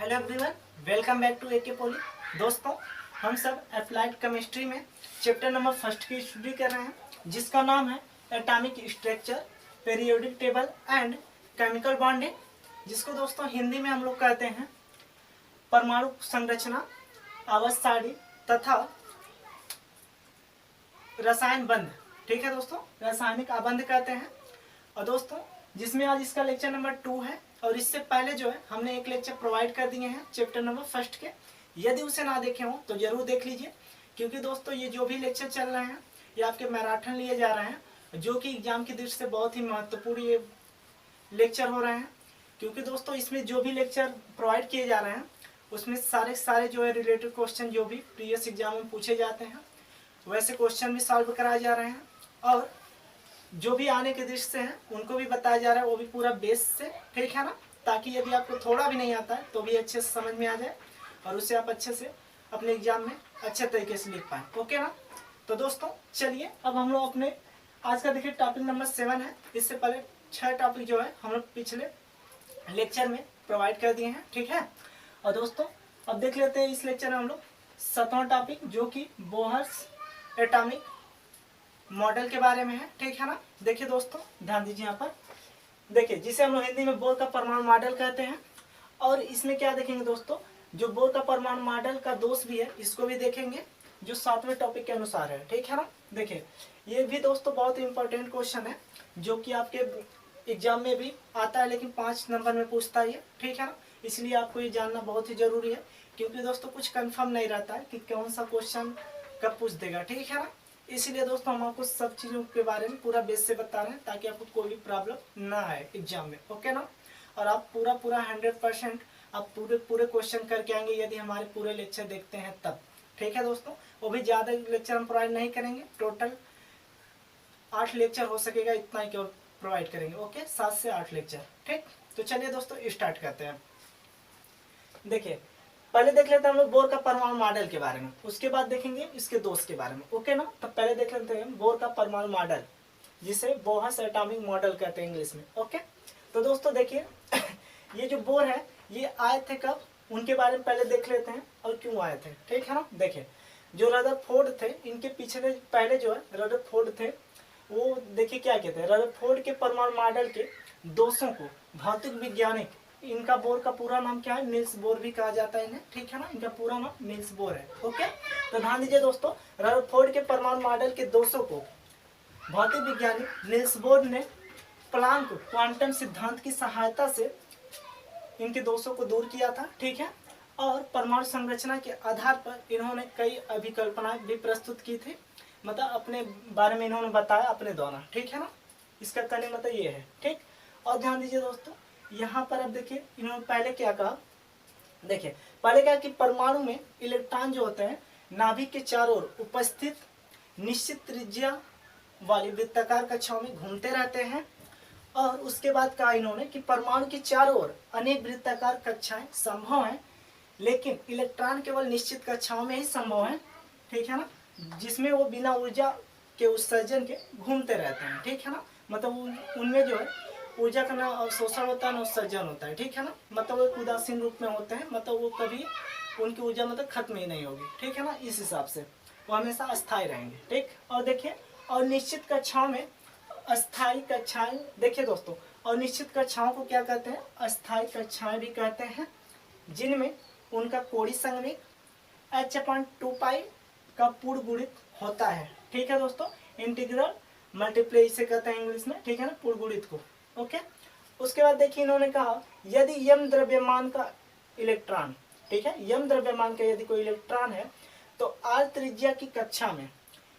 Hello everyone, welcome back to AK poly. दोस्तों, हम सब अप्लाइड केमिस्ट्री में चैप्टर नंबर फर्स्ट की स्टडी कर रहे हैं, जिसका नाम है atomic structure, periodic table and chemical bonding, जिसको दोस्तों हिंदी में हम लोग कहते हैं परमाणु संरचना, आवर्त सारणी तथा रसायन बंध। ठीक है दोस्तों, रासायनिक आबंध कहते हैं। और दोस्तों, जिसमें आज इसका लेक्चर नंबर 2 है, और इससे पहले जो है हमने एक लेक्चर प्रोवाइड कर दिए हैं चैप्टर नंबर फर्स्ट के। यदि उसे ना देखे हों तो जरूर देख लीजिए, क्योंकि दोस्तों ये जो भी लेक्चर चल रहे हैं ये आपके मैराथन लिए जा रहे हैं, जो कि एग्जाम की दृष्टि से बहुत ही महत्वपूर्ण ये लेक्चर हो रहे हैं। क्योंकि दोस्तों इसमें जो भी लेक्चर प्रोवाइड किए जा रहे हैं उसमें सारे जो है रिलेटेड क्वेश्चन जो भी प्रीवियस एग्जाम में पूछे जाते हैं वैसे क्वेश्चन भी सॉल्व कराए जा रहे हैं, और जो भी आने के दृष्टि से हैं उनको भी बताया जा रहा है, वो भी पूरा बेस से। ठीक है ना, ताकि यदि आपको थोड़ा भी नहीं आता है तो भी अच्छे से समझ में आ जाए और उसे आप अच्छे से अपने एग्जाम में अच्छे तरीके से लिख पाएँ। ओके ना। तो दोस्तों चलिए, अब हम लोग अपने आज का देखिए टॉपिक नंबर 7 है। इससे पहले 6 टॉपिक जो है हम लोग पिछले लेक्चर में प्रोवाइड कर दिए हैं। ठीक है, और दोस्तों अब देख लेते हैं इस लेक्चर में हम लोग 7वां टॉपिक, जो कि बोहर्स एटॉमिक मॉडल के बारे में है। ठीक है ना। देखिए दोस्तों, ध्यान दीजिए यहाँ पर, देखिए जिसे हम लोग हिंदी में बोर का परमाणु मॉडल कहते हैं। और इसमें क्या देखेंगे दोस्तों, जो बोर का परमाणु मॉडल का दोष भी है इसको भी देखेंगे, जो 7वें टॉपिक के अनुसार है। ठीक है ना। देखिए ये भी दोस्तों बहुत ही इंपॉर्टेंट क्वेश्चन है, जो कि आपके एग्जाम में भी आता है, लेकिन 5 नंबर में पूछता है। ठीक है ना, इसलिए आपको ये जानना बहुत ही जरूरी है, क्योंकि दोस्तों कुछ कंफर्म नहीं रहता है कि कौन सा क्वेश्चन कब पूछ देगा। ठीक है ना, इसलिए दोस्तों हम आपको सब चीज़ों के बारे में पूरा बेस से बता रहे हैं, ताकि आपको कोई भी प्रॉब्लम ना आए एग्जाम में। ओके ना। और आप पूरा 100% आप पूरे क्वेश्चन करके आएंगे यदि हमारे पूरे लेक्चर देखते हैं तब। ठीक है दोस्तों, वो भी ज़्यादा लेक्चर हम प्रोवाइड नहीं करेंगे, टोटल 8 लेक्चर हो सकेगा, इतना ही केवल प्रोवाइड करेंगे। ओके, 7 से 8 लेक्चर। ठीक, तो चलिए दोस्तों स्टार्ट करते हैं। देखिए पहले देख लेते हैं हम लोग बोर का परमाणु मॉडल के बारे में, उसके बाद देखेंगे इसके दोष के बारे में। ओके ना। तो पहले देख लेते हैं बोर का परमाणु मॉडल, जिसे बोहर्स एटॉमिक मॉडल कहते हैं इंग्लिश में। ओके, तो दोस्तों देखिए ये जो बोर है ये आए थे कब, उनके बारे में पहले देख लेते हैं और क्यों आए थे। ठीक है ना। देखिए जो रदरफोर्ड थे, इनके पीछे पहले जो है रदरफोर्ड थे, वो देखिए क्या कहते हैं, रदरफोर्ड के परमाणु मॉडल के दोषों को भौतिक वैज्ञानिक, इनका बोर का पूरा नाम क्या है, नील्स बोर भी कहा जाता है इन्हें। ठीक है ना, इनका पूरा नाम नील्स बोर है। ओके, तो ध्यान दीजिए दोस्तों, रदरफोर्ड के परमाणु मॉडल के दोषों को भौतिक वैज्ञानिक नील्स बोर ने प्लांक क्वांटम सिद्धांत की सहायता से इनके दोषों को दूर किया था। ठीक है, और परमाणु संरचना के आधार पर इन्होंने कई अभिकल्पनाएं भी प्रस्तुत की थी, मतलब अपने बारे में इन्होंने बताया अपने द्वारा। ठीक है ना, इसका कहने मतलब ये है। ठीक, और ध्यान दीजिए दोस्तों, यहाँ पर अब देखिए इन्होंने पहले क्या कहा। देखिए पहले क्या कि परमाणु में इलेक्ट्रॉन जो होते हैं नाभिक के चारों ओर उपस्थित निश्चित त्रिज्या वाली वृत्ताकार कक्षाओं में घूमते रहते हैं। और उसके बाद कहा इन्होंने कि परमाणु के चारों ओर अनेक वृत्ताकार कक्षाएं संभव हैं, लेकिन इलेक्ट्रॉन केवल निश्चित कक्षाओं में ही संभव है। ठीक है ना, जिसमें वो बिना ऊर्जा के उत्सर्जन के घूमते रहते हैं। ठीक है ना, मतलब उनमें जो है ऊर्जा का ना अवशोषण होता है ना उत्सर्जन होता है। ठीक है ना, मतलब वो एक उदासीन रूप में होते हैं, मतलब वो कभी उनकी ऊर्जा मतलब खत्म ही नहीं होगी। ठीक है ना, इस हिसाब से वो हमेशा अस्थायी रहेंगे। ठीक, और देखिए और निश्चित कक्षाओं में अस्थायी कक्षाएं, देखिए दोस्तों, और निश्चित कक्षाओं को क्या कहते हैं, अस्थायी कक्षाएं भी कहते हैं, जिनमें उनका कोणीय संवेग h/2π का पूर्ण गुणित होता है। ठीक है दोस्तों, इंटीग्रल मल्टीप्लाई इसे कहते हैं इंग्लिश में। ठीक है ना, पूर्ण गुणित को। ओके, उसके बाद देखिए इन्होंने कहा यदि यम द्रव्यमान का इलेक्ट्रॉन, ठीक है, यम द्रव्यमान का यदि कोई इलेक्ट्रॉन है तो आर त्रिज्या की कक्षा में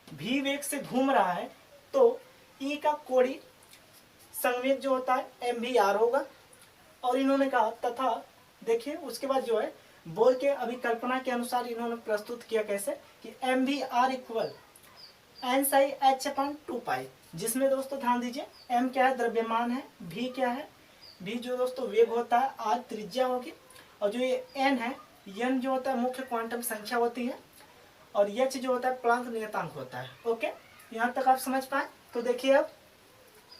भी वेग से घूम रहा है, तो ई का कोणीय संवेग जो होता है mvr होगा। और इन्होंने कहा तथा देखिए उसके बाद जो है बोर के अभिकल्पना के अनुसार इन्होंने प्रस्तुत किया कैसे कि mvr equal N Sai h/2π, जिसमें दोस्तों ध्यान दीजिए m क्या है, द्रव्यमान है, v क्या है, v जो दोस्तों वेग होता है, r त्रिज्या होगी, और जो ये n है, n जो होता है मुख्य क्वांटम संख्या होती है, और h जो होता है प्लांक नियतांक होता है। ओके, यहाँ तक आप समझ पाए। तो देखिए अब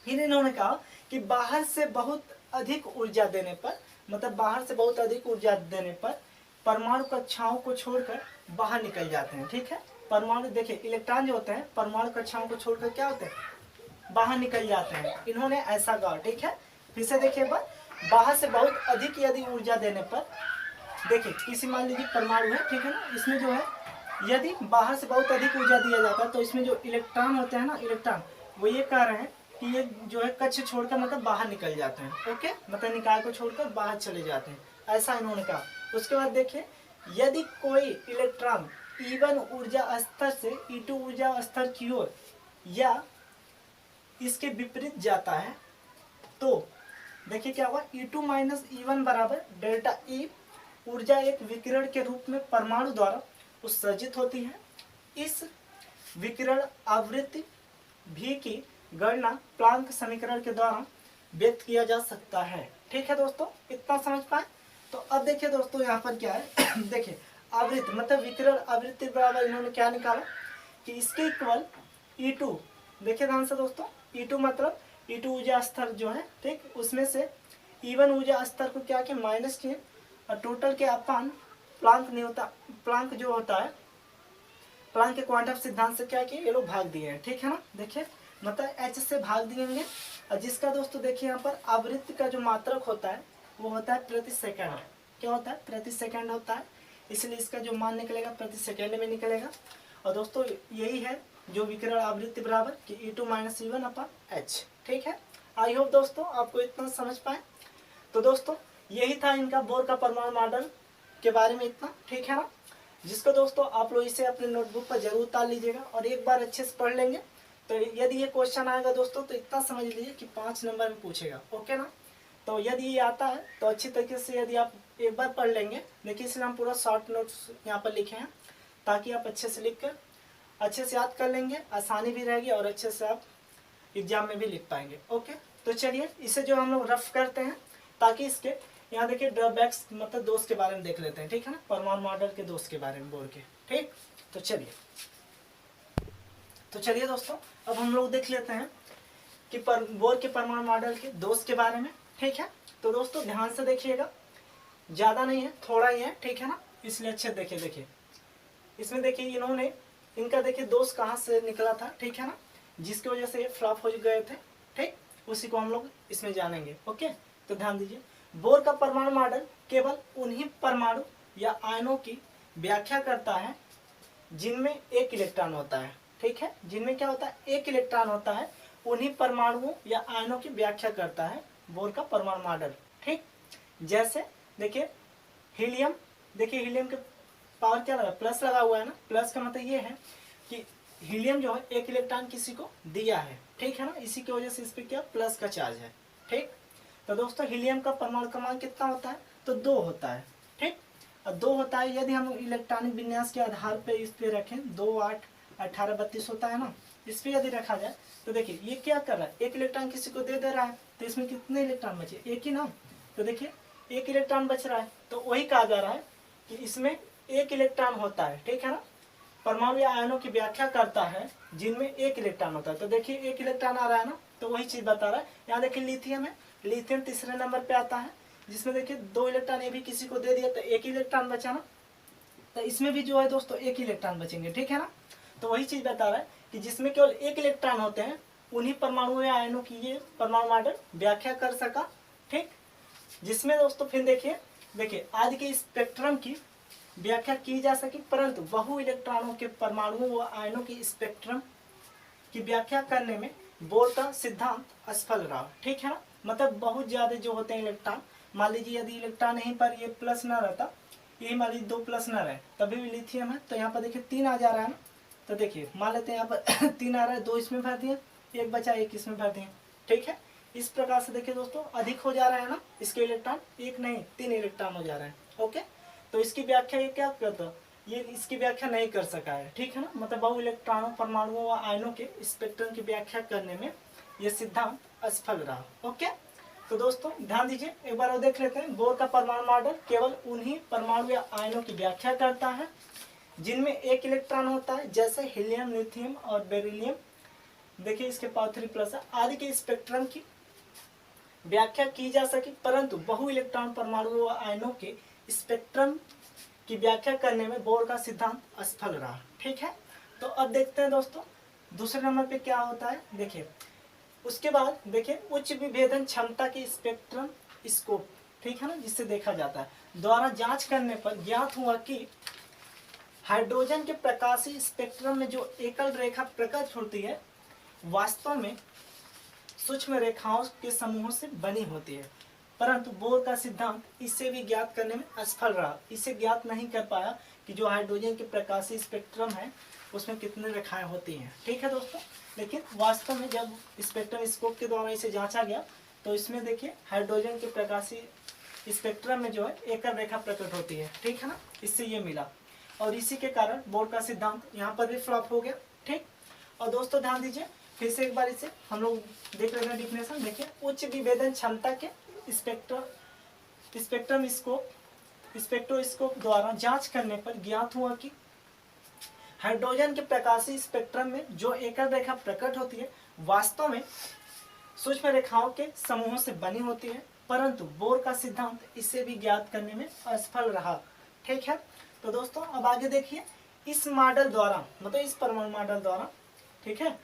फिर इन्होंने कहा कि बाहर से बहुत अधिक ऊर्जा देने पर मतलब बाहर से बहुत अधिक ऊर्जा देने पर परमाणु कक्षाओं को छोड़कर बाहर निकल जाते हैं। ठीक है, परमाणु देखिए इलेक्ट्रॉन जो होते हैं परमाणु कक्षाओं को छोड़कर क्या होते हैं, बाहर निकल जाते हैं। इन्होंने ऐसा कहा। ठीक है, फिर से देखिए बाहर से बहुत अधिक यदि ऊर्जा देने पर, देखिए किसी मान लीजिए परमाणु है, ठीक है ना, इसमें जो है यदि बाहर से बहुत अधिक ऊर्जा दिया जाता है तो इसमें जो इलेक्ट्रॉन होते हैं ना, इलेक्ट्रॉन, वो ये कह रहे हैं कि ये जो है कक्ष छोड़कर मतलब बाहर निकल जाते हैं। ओके, मतलब निकाय को छोड़कर बाहर चले जाते हैं, ऐसा इन्होंने कहा। उसके बाद देखिए यदि कोई इलेक्ट्रॉन E1 ऊर्जा स्तर से E2 ऊर्जा स्तर की ओर या इसके विपरीत जाता है तो देखिए क्या हुआ, E2 माइनस E1 बराबर डेल्टा E ऊर्जा एक विकिरण के रूप में परमाणु द्वारा उत्सर्जित होती है। इस विकिरण आवृत्ति भी की गणना प्लांक समीकरण के द्वारा व्यक्त किया जा सकता है। ठीक है दोस्तों, इतना समझ पाए। तो अब देखिए दोस्तों यहाँ पर क्या है देखिए आवृत्ति मतलब विकिरण आवृत्ति बराबर इन्होंने क्या निकाला कि इसके इक्वल E2, देखिए ध्यान से दोस्तों, E2 मतलब E2 ऊर्जा स्तर जो है, ठीक, उसमें से E1 ऊर्जा स्तर को क्या किया, माइनस किए, और टोटल के अपान प्लांक नहीं होता, प्लांक जो होता है, प्लांक के क्वांटम सिद्धांत से क्या किए, ये लोग भाग दिए हैं। ठीक है ना, देखिए मतलब h से भाग दिए, और जिसका दोस्तों देखिए यहाँ पर आवृत्ति का जो मात्रक होता है वो होता है प्रति सेकंड। क्या होता है, प्रति सेकंड होता है, इसलिए इसका जो मान निकलेगा प्रति सेकंड में निकलेगा। और दोस्तों यही है जो विकिरण आवृत्ति बराबर कि E2 minus E1 upon H। ठीक है, आई होप दोस्तों आपको इतना समझ पाए। तो दोस्तों यही था इनका बोर का परमाणु मॉडल के बारे में इतना। ठीक है ना, जिसको दोस्तों आप लोग इसे अपने नोटबुक पर जरूर उतार लीजिएगा और एक बार अच्छे से पढ़ लेंगे। तो यदि ये क्वेश्चन आएगा दोस्तों तो इतना समझ लीजिए कि 5 नंबर में पूछेगा। ओके ना, तो यदि ये आता है तो अच्छी तरीके से यदि आप एक बार पढ़ लेंगे, देखिए इसलिए हम पूरा शॉर्ट नोट्स यहाँ पर लिखे हैं ताकि आप अच्छे से लिख कर अच्छे से याद कर लेंगे, आसानी भी रहेगी और अच्छे से आप एग्जाम में भी लिख पाएंगे। ओके, तो चलिए इसे जो हम लोग रफ करते हैं ताकि इसके यहाँ देखिए ड्रॉबैक्स मतलब दोष के बारे में देख लेते हैं। ठीक है ना, परमाणु मॉडल के दोष के बारे में बोर के। ठीक, तो चलिए दोस्तों अब हम लोग देख लेते हैं कि बोर के परमाणु मॉडल के दोष के बारे में। ठीक है, तो दोस्तों ध्यान से देखिएगा, ज़्यादा नहीं है, थोड़ा ही है। ठीक है ना, इसलिए अच्छे देखिए इसमें देखिए इन्होंने इनका देखिए दोष कहाँ से निकला था। ठीक है ना, जिसकी वजह से ये फ्लॉप हो गए थे। ठीक, उसी को हम लोग इसमें जानेंगे। ओके, तो ध्यान दीजिए, बोर का परमाणु मॉडल केवल उन्हीं परमाणु या आयनों की व्याख्या करता है जिनमें एक इलेक्ट्रॉन होता है। ठीक है, जिनमें क्या होता है, एक इलेक्ट्रॉन होता है, उन्हीं परमाणुओं या आयनों की व्याख्या करता है बोर का परमाणु मॉडल। ठीक, जैसे देखिए हीलियम, देखिए हीलियम के पावर क्या लगा, प्लस लगा हुआ है ना। प्लस का मतलब ये है कि हीलियम जो है एक इलेक्ट्रॉन किसी को दिया है। ठीक है ना, इसी की वजह से इस पर क्या प्लस का चार्ज है। ठीक, तो दोस्तों हीलियम का परमाणु क्रमांक कितना होता है, तो 2 होता है। ठीक, और 2 होता है। यदि हम इलेक्ट्रॉनिक विन्यास के आधार पर इस पे रखें 2, 8, 18, 32 होता है ना, इस पर यदि रखा जाए तो देखिए ये क्या कर रहा है, एक इलेक्ट्रॉन किसी को दे रहा है, तो इसमें कितने इलेक्ट्रॉन बचे, एक ही ना। तो देखिए एक इलेक्ट्रॉन बच रहा है, तो वही कहा जा रहा है कि इसमें एक इलेक्ट्रॉन होता है। ठीक है ना, परमाणु या आयनों की व्याख्या करता है जिनमें एक इलेक्ट्रॉन होता है। तो देखिए एक इलेक्ट्रॉन आ रहा है ना, तो वही चीज बता रहा है। यहाँ देखिए लिथियम है, लिथियम तीसरे नंबर पे आता है, जिसमें देखिए 2 इलेक्ट्रॉन ये भी किसी को दे दिया तो एक इलेक्ट्रॉन बचा ना। तो इसमें भी जो है दोस्तों एक इलेक्ट्रॉन बचेंगे। ठीक है ना, तो वही चीज बता रहा है कि जिसमें केवल एक इलेक्ट्रॉन होते हैं उन्हीं परमाणु या आयनों की ये परमाणु मॉडल व्याख्या कर सका। ठीक, जिसमें दोस्तों फिर देखिए आज के स्पेक्ट्रम की व्याख्या की जा सकी, परंतु बहु इलेक्ट्रॉनों के परमाणुओं व आयनों की स्पेक्ट्रम की व्याख्या करने में बोर का सिद्धांत असफल रहा। ठीक है ना, मतलब बहुत ज्यादा जो होते हैं इलेक्ट्रॉन, मान लीजिए यदि इलेक्ट्रॉन यहीं पर ये प्लस न रहता, यही मान लीजिए 2 प्लस न रहे, तभी भी लिथियम है, तो यहाँ पर देखिए 3 आ जा रहा है ना। तो देखिए मान लेते हैं यहाँ पर 3 आ रहा है, 2 इसमें भर दिए, 1 बचा 1 इसमें भर दिए। ठीक है, इस प्रकार से देखिए दोस्तों अधिक हो जा रहा है ना इसके इलेक्ट्रॉन, 1 नहीं 3 इलेक्ट्रॉन हो जा रहा है। ओके, तो इसकी व्याख्या ये क्या करता, ये इसकी व्याख्या नहीं कर सका है। ठीक है ना, मतलब बहु इलेक्ट्रॉनों परमाणुओं व आयनों के स्पेक्ट्रम की व्याख्या करने में यह सिद्धांत असफल रहा। ओके, तो दोस्तों ध्यान दीजिए, एक बार और देख लेते हैं। बोर का परमाणु मॉडल केवल उन्हीं परमाणु या आयनों की व्याख्या करता है जिनमें एक इलेक्ट्रॉन होता है, जैसे हीलियम, लिथियम और बेरिलियम। देखिए इसके पावर 3 प्लस है। आदि के स्पेक्ट्रम की व्याख्या की जा सकी, परंतु बहु इलेक्ट्रॉन परमाणु व आयनों के स्पेक्ट्रम की व्याख्या करने में बोर का सिद्धांत असफल रहा। ठीक है, तो अब देखते हैं दोस्तों दूसरे नंबर पे क्या होता है। देखिए उसके बाद देखिए उच्च विभेदन क्षमता की स्पेक्ट्रम स्कोप, ठीक है ना, जिससे देखा जाता है द्वारा जांच करने पर ज्ञात हुआ कि हाइड्रोजन के प्रकाशीय स्पेक्ट्रम में जो एकल रेखा प्रकट होती है वास्तव में सूक्ष्म रेखाओं के समूहों से बनी होती है, परंतु बोर का सिद्धांत इसे भी ज्ञात करने में असफल रहा। इसे ज्ञात नहीं कर पाया कि जो हाइड्रोजन के प्रकाशीय स्पेक्ट्रम है उसमें कितने रेखाएं होती हैं। ठीक है दोस्तों, लेकिन वास्तव में जब स्पेक्ट्रम स्कोप के द्वारा इसे जांचा गया तो इसमें देखिए हाइड्रोजन के प्रकाशीय स्पेक्ट्रम में जो है एकल रेखा प्रकट होती है। ठीक है ना, इससे ये मिला और इसी के कारण बोर का सिद्धांत यहाँ पर भी फ्लॉप हो गया। ठीक, और दोस्तों ध्यान दीजिए फिर से एक बार इसे हम लोग देख लेते हैं डिफिनेशन। देखिए उच्च विभेदन क्षमता के स्पेक्ट्रोस्कोप द्वारा जांच करने पर ज्ञात हुआ कि हाइड्रोजन के प्रकाशीय स्पेक्ट्रम में जो एकल रेखा प्रकट होती है वास्तव में सूक्ष्म रेखाओं के समूहों से बनी होती है, परंतु बोर का सिद्धांत इसे भी ज्ञात करने में असफल रहा। ठीक है, तो दोस्तों अब आगे देखिए इस मॉडल द्वारा, मतलब इस परमाणु मॉडल द्वारा, ठीक है,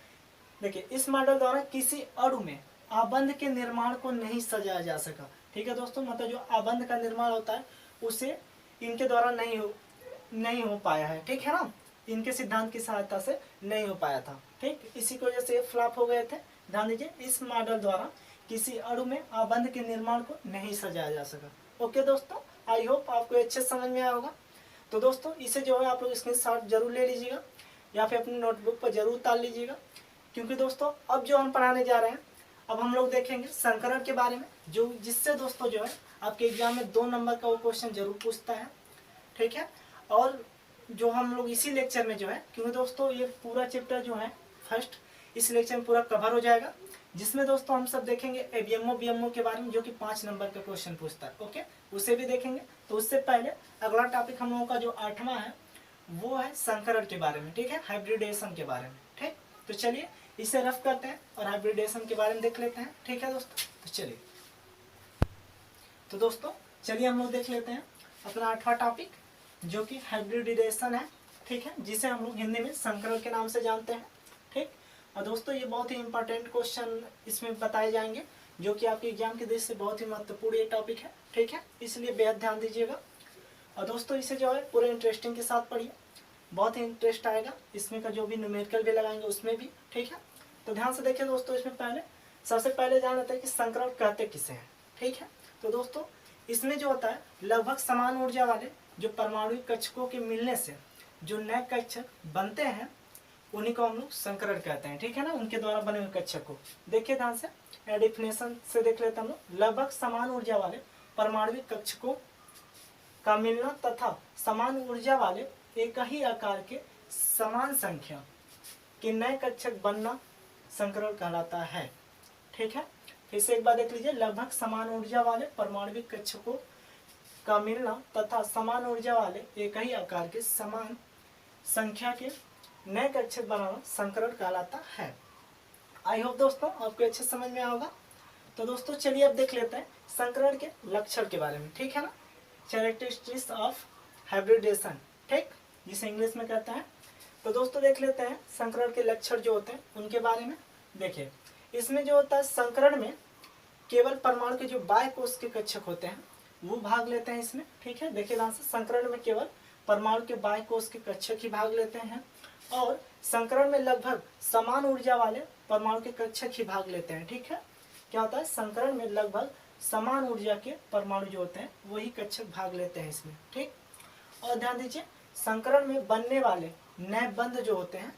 देखिए इस मॉडल द्वारा किसी अणु में आबंध के निर्माण को नहीं सजाया जा सका। ठीक है दोस्तों, मतलब जो आबंध का निर्माण होता है उसे इनके द्वारा नहीं हो पाया है। ठीक है ना, इनके सिद्धांत की सहायता से नहीं हो पाया था। ठीक, इसी की वजह से फ्लॉप हो गए थे। ध्यान दीजिए इस मॉडल द्वारा किसी अणु में आबंध के निर्माण को नहीं सजाया जा सका। ओके दोस्तों, आई होप आपको अच्छे समझ में आया होगा। तो दोस्तों इसे जो है आप लोग स्क्रीनशॉट जरूर ले लीजिएगा या फिर अपनी नोटबुक पर जरूर उतार लीजिएगा, क्योंकि दोस्तों अब जो हम पढ़ाने जा रहे हैं अब हम लोग देखेंगे संकरण के बारे में, जो जिससे दोस्तों जो है आपके एग्जाम में 2 नंबर का वो क्वेश्चन जरूर पूछता है। ठीक है, और जो हम लोग इसी लेक्चर में जो है, क्योंकि दोस्तों ये पूरा चैप्टर जो है फर्स्ट इस लेक्चर में पूरा कवर हो जाएगा, जिसमें दोस्तों हम सब देखेंगे एबीएमओ बीएमओ के बारे में, जो कि 5 नंबर का क्वेश्चन पूछता है। ओके, उसे भी देखेंगे। तो उससे पहले अगला टॉपिक हम लोगों का जो 8वां है वो है संकरण के बारे में। ठीक है, हाइब्रिडेशन के बारे में। ठीक, तो चलिए इसे रफ करते हैं और हाइब्रिडेशन के बारे में देख लेते हैं। ठीक है दोस्तों, तो चलिए चलिए हम लोग देख लेते हैं अपना 8वां टॉपिक, जो कि हाइब्रिडेशन है। ठीक है, जिसे हम लोग हिंदी में संकरण के नाम से जानते हैं। ठीक, और दोस्तों ये बहुत ही इंपॉर्टेंट क्वेश्चन इसमें बताए जाएंगे, जो कि आपके एग्जाम के दृष्टि से बहुत ही महत्वपूर्ण ये टॉपिक है। ठीक है, इसलिए बेहद ध्यान दीजिएगा और दोस्तों इसे जो है पूरे इंटरेस्टिंग के साथ पढ़िए, बहुत ही इंटरेस्ट आएगा इसमें का, जो भी न्यूमेरिकल भी लगाएंगे उसमें भी। ठीक है, तो ध्यान से देखिए दोस्तों, इसमें सबसे पहले जान लेते हैं कि संकरण कहते किसे हैं। ठीक है, तो दोस्तों इसमें जो होता है लगभग समान ऊर्जा वाले जो परमाणु कक्षकों के मिलने से जो नए कक्षक बनते हैं उन्हीं को हम लोग संकरण कहते हैं। ठीक है ना, उनके द्वारा बने हुए कक्षक को देखिए ध्यान से, डेफिनेशन से देख लेते हैं हम लोग। लगभग समान ऊर्जा वाले परमाणु कक्षकों का मिलना तथा समान ऊर्जा वाले एक ही आकार के समान संख्या के नए कक्षक बनना संकरण कहलाता है। ठीक है, फिर से एक बार देख लीजिए, लगभग समान ऊर्जा वाले परमाणविक कक्षकों का मिलना तथा समान ऊर्जा वाले एक ही आकार के समान संख्या के नए कक्षक बनाना संकरण कहलाता है। आई होप दोस्तों आपको अच्छे समझ में आएगा। तो दोस्तों चलिए अब देख लेते हैं संकरण के लक्षण के बारे में। ठीक है ना, कैरेक्टरिस्टिक्स ऑफ हाइब्रिडेशन, ठीक, जिसे इंग्लिश में कहते हैं। तो दोस्तों देख लेते हैं संकरण के लक्षण जो होते हैं उनके बारे में। देखिए इसमें जो होता है संकरण में केवल परमाणु के जो बाह्य कोश के कक्षक होते हैं वो भाग लेते हैं इसमें। ठीक है, देखिए ध्यान से, संकरण में केवल परमाणु के बाह्य कोश के कक्षक ही भाग लेते हैं और संकरण में लगभग समान ऊर्जा वाले परमाणु के कक्षक ही भाग लेते हैं। ठीक है, क्या होता है संकरण में लगभग समान ऊर्जा के परमाणु जो होते हैं वही कक्षक भाग लेते हैं इसमें। ठीक, और ध्यान दीजिए संकरण में बनने वाले नए बंध जो होते हैं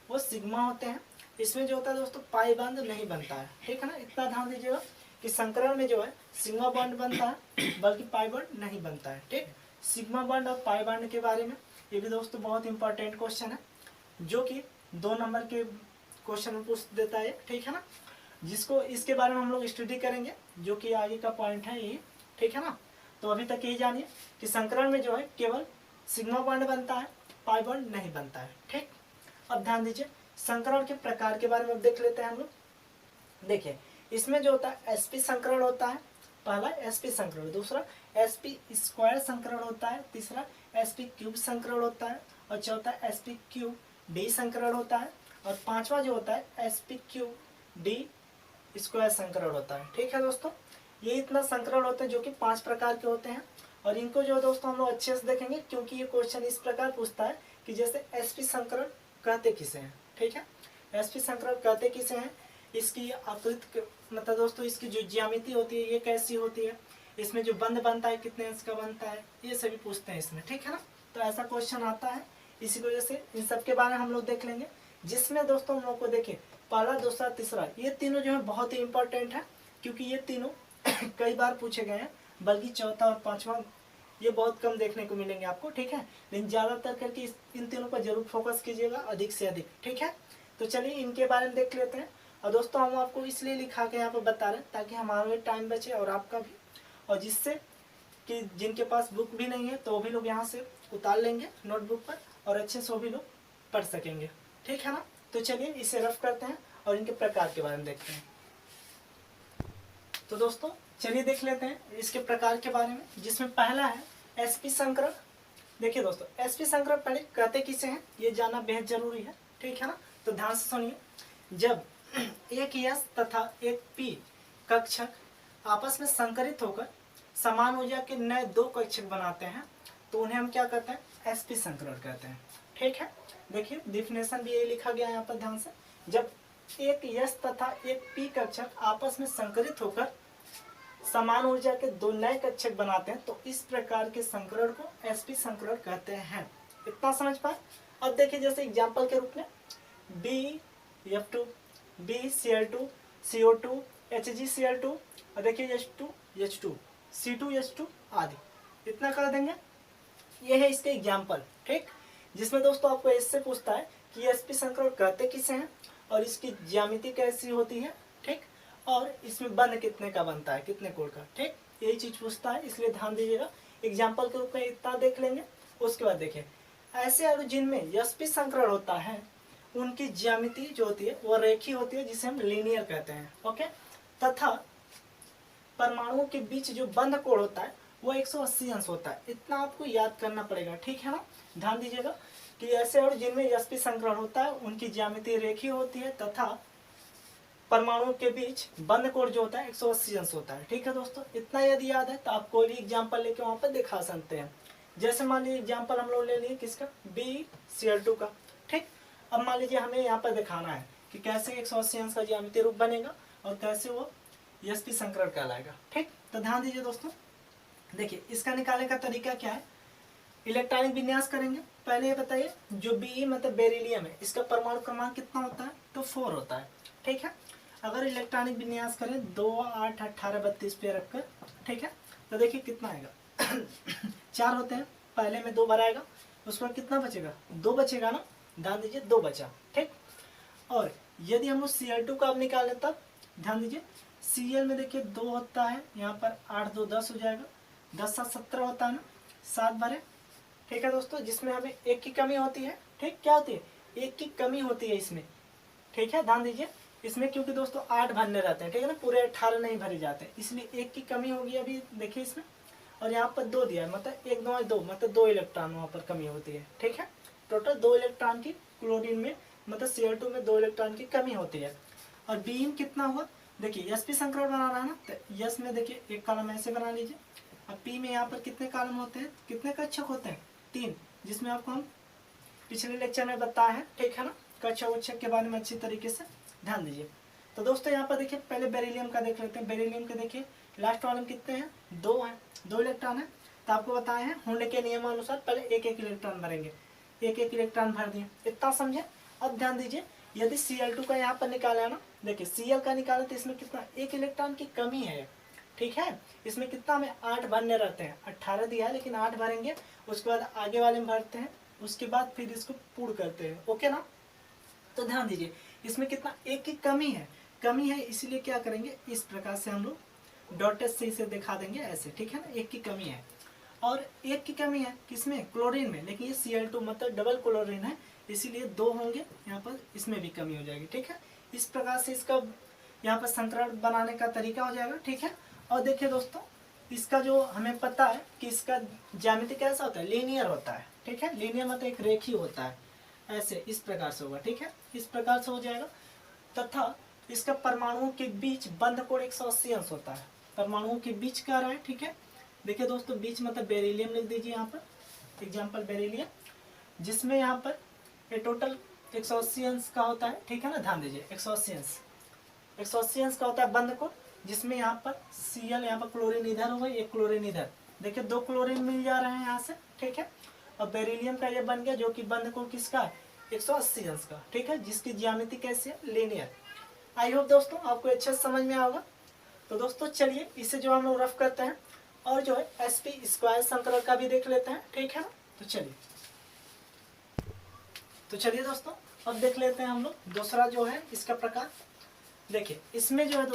वो सिग्मा होते हैं। इसमें जो होता है दोस्तों पाई बंध नहीं बनता है। ठीक है ना, इतना ध्यान दीजिएगा कि संकरण में जो है सिग्मा बॉन्ड बनता है बल्कि पाई बॉन्ड नहीं बनता है। ठीक, सिग्मा बॉन्ड और पाई बॉन्ड के बारे में ये भी दोस्तों बहुत इंपॉर्टेंट क्वेश्चन है, जो कि 2 नंबर के क्वेश्चन में पूछ देता है। ठीक है ना, जिसको इसके बारे में हम लोग स्टडी करेंगे, जो कि आगे का पॉइंट है ये। ठीक है ना, तो अभी तक यही जानिए कि संकरण में जो है केवल सिग्मा बॉन्ड बनता है, पाई बॉन्ड नहीं बनता है। ठीक, अब ध्यान दीजिए संकरण के प्रकार के बारे में देख लेते हैं हम लोग। देखिए इसमें जो होता है sp संकरण होता है, पहला sp संकरण, दूसरा sp स्क्वायर संकरण होता है, तीसरा sp क्यूब संकरण होता है, और चौथा sp क्यूब डी संकरण होता है, और पांचवा जो होता है sp क्यूब डी स्क्वायर संकरण होता है। ठीक है दोस्तों, ये इतना संकरण होते हैं जो कि 5 प्रकार के होते हैं, और इनको जो दोस्तों हम लोग अच्छे से देखेंगे, क्योंकि ये क्वेश्चन इस प्रकार पूछता है कि जैसे sp संकरण कहते किसे हैं। ठीक है, sp संकरण कहते किसे हैं, इसकी आकृति मतलब दोस्तों इसकी जो ज्यामिति होती है ये कैसी होती है, इसमें जो बंध बनता है कितने अंश का बनता है, ये सभी पूछते हैं इसमें। ठीक है ना, तो ऐसा क्वेश्चन आता है, इसी वजह से इन सब के बारे में हम लोग देख लेंगे, जिसमें दोस्तों हम लोग को देखें पहला, दूसरा, तीसरा, ये तीनों जो है बहुत ही इंपॉर्टेंट है, क्योंकि ये तीनों कई बार पूछे गए हैं, बल्कि चौथा और पांचवा ये बहुत कम देखने को मिलेंगे आपको। ठीक है, लेकिन ज़्यादातर करके इन तीनों पर जरूर फोकस कीजिएगा, अधिक से अधिक। ठीक है, तो चलिए इनके बारे में देख लेते हैं। और दोस्तों हम आपको इसलिए लिखा के यहाँ पर बता रहे हैं ताकि हमारा भी टाइम बचे और आपका भी, और जिससे कि जिनके पास बुक भी नहीं है तो वो भी लोग यहाँ से उतार लेंगे नोटबुक पर, और अच्छे से वो भी लोग पढ़ सकेंगे। ठीक है ना, तो चलिए इसे रफ करते हैं और इनके प्रकार के बारे में देखते हैं। तो दोस्तों चलिए देख लेते हैं इसके प्रकार के बारे में, जिसमें पहला है sp संकरण। देखिए दोस्तों, sp संकरण पहले कहते किसे हैं ये जानना बेहद जरूरी है। ठीक है ना, तो ध्यान से सुनिए। जब एक s तथा एक p कक्षक आपस में संकरित होकर समान ऊर्जा के नए दो कक्षक बनाते हैं तो उन्हें हम क्या कहते हैं, sp संकरण कहते हैं। ठीक है, देखिए डिफिनेशन भी ये लिखा गया है यहाँ पर ध्यान से। जब एक s तथा एक p कक्षक आपस में संकरित होकर समान ऊर्जा के दो नए कक्षक बनाते हैं तो इस प्रकार के संकरण को sp संकरण कहते हैं। इतना समझ पाए। अब देखिए जैसे एग्जांपल के रूप में BF2, BCl2, CO2, HgCl2, और देखिए H2, H2, C2, H2 आदि, इतना कर देंगे। ये है इसके एग्जाम्पल। ठीक, जिसमें दोस्तों आपको इससे पूछता है कि sp संकरण कहते किसे हैं और इसकी ज्यामिति कैसी होती है। ठीक, और इसमें बंध कितने का बनता है, कितने कोण का। ठीक, यही चीज पूछता है, इसलिए ध्यान दीजिएगा। एग्जाम्पल के रूप में इतना देख लेंगे। उसके बाद देखिए ऐसे अणु जिनमें sp संकरण होता है उनकी ज्यामिति जो होती है वो रेखीय होती है, जिसे हम लीनियर कहते हैं। ओके, तथा परमाणुओं के बीच जो बंध कोण होता है वो 180 अंश होता है। इतना आपको याद करना पड़ेगा। ठीक है ना, ध्यान दीजिएगा कि ऐसे अणु जिनमें sp संकरण होता है उनकी ज्यामिति रेखीय होती है तथा परमाणुओं के बीच बंध कोण जो होता है 180 अंश होता है। ठीक है दोस्तों, इतना यदि याद है तो आप कोई भी एग्जाम्पल लेके वहां पर दिखा सकते हैं। जैसे मान लीजिए एग्जाम्पल हम लोग ले लिए किसका, BCl2 का। ठीक, अब मान लीजिए हमें यहाँ पर दिखाना है कि कैसे 180 अंश का ज्यामितीय रूप बनेगा और कैसे वो sp संकरण कहलाएगा। ठीक, तो ध्यान दीजिए दोस्तों। देखिए इसका निकालने का तरीका क्या है, इलेक्ट्रॉनिक विन्यास करेंगे। पहले ये बताइए जो Be मतलब बेरिलियम है, इसका परमाणु क्रमांक कितना होता है, तो 4 होता है। ठीक है, अगर इलेक्ट्रॉनिक विन्यास करें 2, 8, 18, 32 पे रखकर, ठीक है, तो देखिए कितना आएगा 4 होते हैं, पहले में 2 भराएगा, उसके बाद कितना बचेगा, 2 बचेगा ना। ध्यान दीजिए 2 बचा। ठीक, और यदि हम लोग Cl2 का अब निकालें तब ध्यान दीजिए Cl में देखिए 2 होता है, यहाँ पर 8, 2, 10 हो जाएगा, 10, 7, 17 होता है ना, 7 भरे। ठीक है दोस्तों, जिसमें हमें 1 की कमी होती है। ठीक, क्या होती है, 1 की कमी होती है इसमें। ठीक है, ध्यान दीजिए इसमें, क्योंकि दोस्तों 8 भरने रहते हैं। ठीक है ना, पूरे 18 नहीं भरे जाते, इसलिए 1 की कमी होगी अभी देखिए इसमें। और यहाँ पर 2 दिया है, मतलब 1, 2, 2, मतलब 2 इलेक्ट्रॉन वहाँ पर कमी होती है। ठीक है, टोटल 2 इलेक्ट्रॉन की क्लोरीन में मतलब Cl2 में 2 इलेक्ट्रॉन की कमी होती है। और Be में कितना हुआ, देखिए sp संकरण बना रहा है ना, तो s में देखिए एक कॉलम ऐसे बना लीजिए। अब P में यहाँ पर कितने कॉलम होते हैं, कितने कक्षक होते हैं, 3, जिसमें आपको हम पिछले लेक्चर में बताया है। ठीक है ना, कक्षक उच्छक के बारे में अच्छी तरीके से ध्यान दीजिए। तो दोस्तों यहाँ पर देखिए पहले बेरिलियम का देख लेते हैं। बेरिलियम के देखिए लास्ट वाले में कितने हैं, 2 हैं, 2 इलेक्ट्रॉन है। तो आपको बताए हैं हुंड के नियमानुसार पहले 1-1 इलेक्ट्रॉन भरेंगे, 1-1 इलेक्ट्रॉन भर दिए। इतना समझे। अब ध्यान दीजिए यदि Cl2 का यहाँ पर निकाला है ना, देखिए Cl का निकाला तो इसमें कितना, 1 इलेक्ट्रॉन की कमी है। ठीक है, इसमें कितना हमें 8 भरने रहते हैं, 18 दिया है लेकिन 8 भरेंगे, उसके बाद आगे वाले में भरते हैं, उसके बाद फिर इसको पूर्ण करते हैं। ओके ना, तो ध्यान दीजिए इसमें कितना, 1 की कमी है, इसलिए क्या करेंगे, इस प्रकार से हम लोग डॉटेड से इसे दिखा देंगे ऐसे। ठीक है ना, 1 की कमी है। और 1 की कमी है किसमें, क्लोरीन में, लेकिन ये Cl2 मतलब डबल क्लोरीन है, इसीलिए 2 होंगे यहाँ पर, इसमें भी कमी हो जाएगी। ठीक है, इस प्रकार से इसका यहाँ पर संकरण बनाने का तरीका हो जाएगा, ठीक है। और देखिए दोस्तों, इसका जो हमें पता है कि इसका ज्यामिति कैसा होता है, लीनियर होता है, ठीक है। लीनियर मतलब एक रेखीय होता है, ऐसे इस प्रकार से होगा, ठीक है, इस प्रकार से हो जाएगा। तथा इसका परमाणुओं के बीच बंध कोण 180 अंश होता है, परमाणुओं के बीच का रहा है, ठीक है। देखिए दोस्तों, बीच मतलब बेरिलियम लिख दीजिए यहाँ पर, एग्जाम्पल बेरिलियम, जिसमें यहाँ पर ये टोटल 180 अंश का होता है, ठीक है ना। ध्यान दीजिए 180 अंश का होता है बंध कोण, जिसमें यहाँ पर Cl यहाँ पर क्लोरीन इधर हो गई, एक क्लोरीन इधर, देखिए 2 क्लोरीन मिल जा रहे हैं यहाँ से, ठीक है। और बेरिलियम का ये बन गया, जो कि बंध कोण किसका है, 180 अंश का, ठीक है, जिसकी ज्यामिति कैसी है, लीनियर। आई होप दोस्तों आपको अच्छे से समझ में आएगा। तो दोस्तों चलिए इसे जो हम लोग रफ करते हैं और जो है sp स्क्वायर संकरण का भी देख लेते हैं, ठीक है ना। तो चलिए दोस्तों अब देख लेते हैं हम लोग दूसरा जो है इसका प्रकार। देखिए इसमें जो है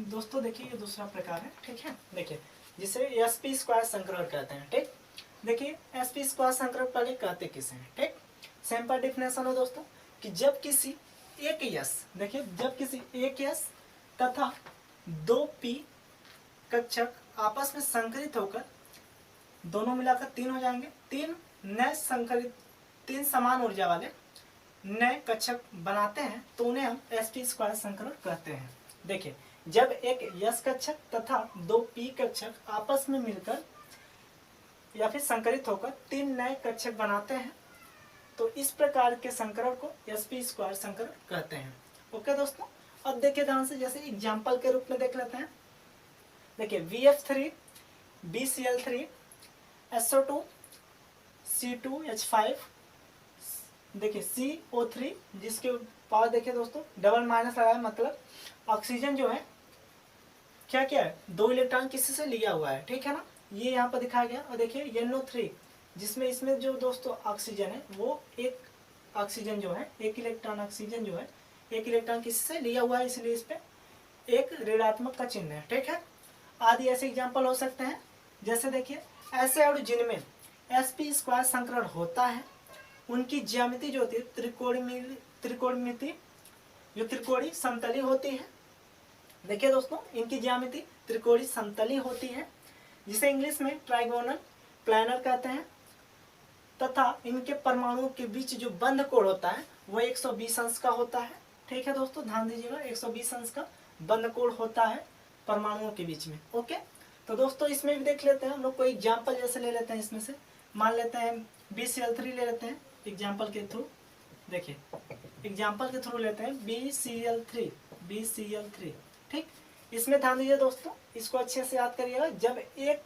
दोस्तों देखिए ये दूसरा प्रकार है, ठीक है। देखिए जिसे sp स्क्वायर संकरण कहते हैं, ठीक। देखिए sp स्क्वायर संकरण पहले कहते किसे हैं, ठीक। सिंपल डिफिनेशन हो दोस्तों कि जब किसी एक यस, देखिए जब किसी एक यस तथा 2p कक्षक आपस में संकरित होकर दोनों मिलाकर 3 हो जाएंगे, 3 नए संकरित 3 समान ऊर्जा वाले नए कक्षक बनाते हैं, तो उन्हें हम sp स्क्वायर संकरण कहते हैं। देखिए जब एक यस कक्षक तथा 2p कक्षक आपस में मिलकर या फिर संकरित होकर 3 नए कक्षक बनाते हैं, तो इस प्रकार के संकरण को sp स्क्वायर संकरण कहते हैं। ओके दोस्तों, अब देखिए ध्यान से, जैसे एग्जाम्पल के रूप में देख लेते हैं। देखिए VF3 BCl3 SO2 C2H5, देखिए CO3, जिसके पास देखिए दोस्तों डबल माइनस लगाया, मतलब ऑक्सीजन जो है क्या क्या है, 2 इलेक्ट्रॉन किसी से लिया हुआ है, ठीक है ना, ये यहाँ पर दिखाया गया। और देखिए NO3, जिसमें इसमें जो दोस्तों ऑक्सीजन है वो एक ऑक्सीजन जो है, एक इलेक्ट्रॉन ऑक्सीजन जो है एक इलेक्ट्रॉन किसी से लिया हुआ है, इसलिए इस पे एक ऋणात्मक का चिन्ह है, ठीक है। आदि ऐसे एग्जाम्पल हो सकते हैं। जैसे देखिए ऐसे अणु जिनमें sp स्क्वायर संकरण होता है, उनकी ज्यामिति जो होती है त्रिकोणमिति जो त्रिकोणी समतली होती है। देखिए दोस्तों इनकी ज्यामिति त्रिकोणी समतली होती है, जिसे इंग्लिश में ट्राइगोनल प्लानर कहते हैं। तथा इनके परमाणुओं के बीच जो बंध कोण होता है वो 120 अंश का होता है, ठीक है दोस्तों, ध्यान दीजिएगा 120 अंश का बंध कोण होता है परमाणुओं के बीच में। ओके, तो दोस्तों इसमें भी देख लेते हैं हम लोग, कोई एग्जाम्पल जैसे ले लेते हैं। इसमें से मान लेते हैं BCl3 ले लेते हैं एग्जाम्पल के थ्रू। देखिए एग्जाम्पल के थ्रू लेते हैं BCl3, ठीक। इसमें ध्यान दीजिए दोस्तों, इसको अच्छे से याद करिएगा, जब एक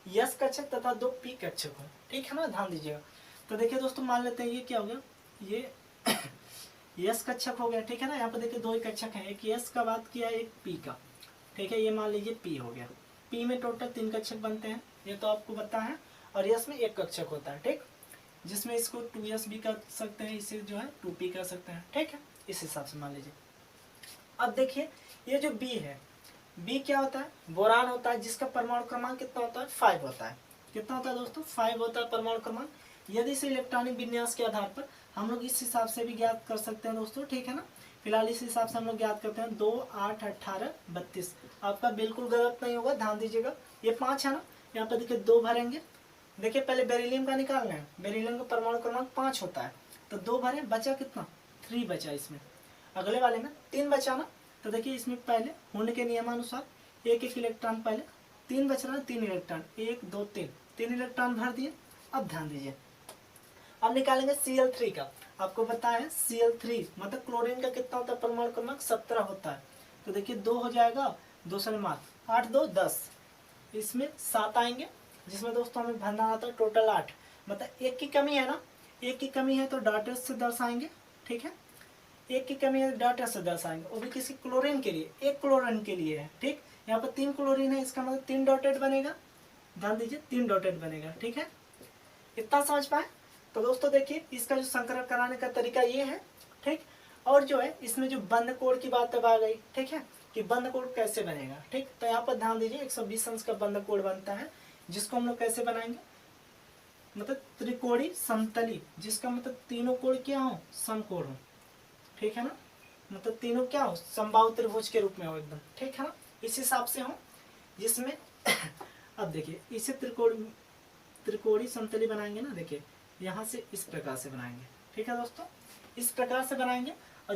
यस कक्षक तथा 2 p कक्षक हो, ठीक है ना, ध्यान दीजिएगा। तो देखिए दोस्तों मान लेते हैं ये क्या हो गया, ये यस कक्षक हो गया, ठीक है ना। यहाँ पर देखिए 2 कक्षक हैं, एक यस का बात किया, एक p का, ठीक है। ये मान लीजिए p हो गया, p में टोटल 3 कक्षक बनते हैं, ये तो आपको पता है। और यस में 1 कक्षक होता है, ठीक, जिसमें इसको 2s भी कर सकते हैं, इसे जो है 2p कर सकते हैं, ठीक है, इस हिसाब से मान लीजिए। अब देखिए ये जो b है, b क्या होता है, बोरान होता है, जिसका परमाणु क्रमांक कितना होता है, 5 होता है। कितना होता है दोस्तों, 5 होता है परमाणु क्रमांक। यदि इसे इलेक्ट्रॉनिक विन्यास के आधार पर हम लोग इस हिसाब से भी ज्ञात कर सकते हैं दोस्तों, ठीक है ना। फिलहाल इस हिसाब से हम लोग ज्ञात करते हैं 2, 8, 18, 32। आपका बिल्कुल गलत नहीं होगा, ध्यान दीजिएगा। ये 5 है ना, यहाँ पर देखिए 2 भरेंगे। देखिए पहले बेरिलियम का निकालना है, बेरिलियम का परमाणु क्रमांक 5 होता है, तो 2 भरे, बचा कितना, 3 बचा। इसमें अगले वाले में 3 बचा ना, तो देखिए इसमें पहले हुंड के नियमानुसार एक इलेक्ट्रॉन, पहले 3 बच रहा है, 3 इलेक्ट्रॉन, 1, 2, 3 इलेक्ट्रॉन भर दिए। अब ध्यान दीजिए, अब निकालेंगे Cl3 का। आपको पता है Cl3 मतलब क्लोरीन का कितना होता है, परमाणु क्रमांक 17 होता है। तो देखिए 2 हो जाएगा, 2 से मार्क 8, 2, 10, इसमें 7 आएंगे, जिसमें दोस्तों हमें भरना आता है टोटल 8। मतलब 1 की कमी है ना, 1 की कमी है तो डॉटेड से दर्शाएंगे, ठीक है। 1 की कमी है डॉटेड से दर्शाएंगे, वो भी किसी क्लोरीन के लिए, 1 क्लोरीन के लिए है, ठीक। यहाँ पर 3 क्लोरीन है, इसका मतलब 3 डॉटेड बनेगा, ध्यान दीजिए 3 डॉटेड बनेगा, ठीक है। इतना समझ पाए। तो दोस्तों देखिए इसका जो संकरण कराने का तरीका ये है, ठीक। और जो है इसमें जो बंध कोण की बात अब आ गई, ठीक है, कि बंध कोण कैसे बनेगा, ठीक। तो यहाँ पर ध्यान दीजिए 120 अंश का बंध कोण बनता है, जिसको हम लोग कैसे बनाएंगे, मतलब त्रिकोणी समतली, जिसका मतलब तीनों कोण क्या हो, समकोण हो, ठीक है ना। मतलब तीनों क्या हो, समबाहु त्रिभुज के रूप में हो एकदम, ठीक है ना, इस हिसाब से हो, जिसमें अब देखिए इसे त्रिकोणीय समतली बनाएंगे ना, देखिए यहाँ से इस प्रकार से बनाएंगे, ठीक है दोस्तों, इस प्रकार से बनाएंगे, और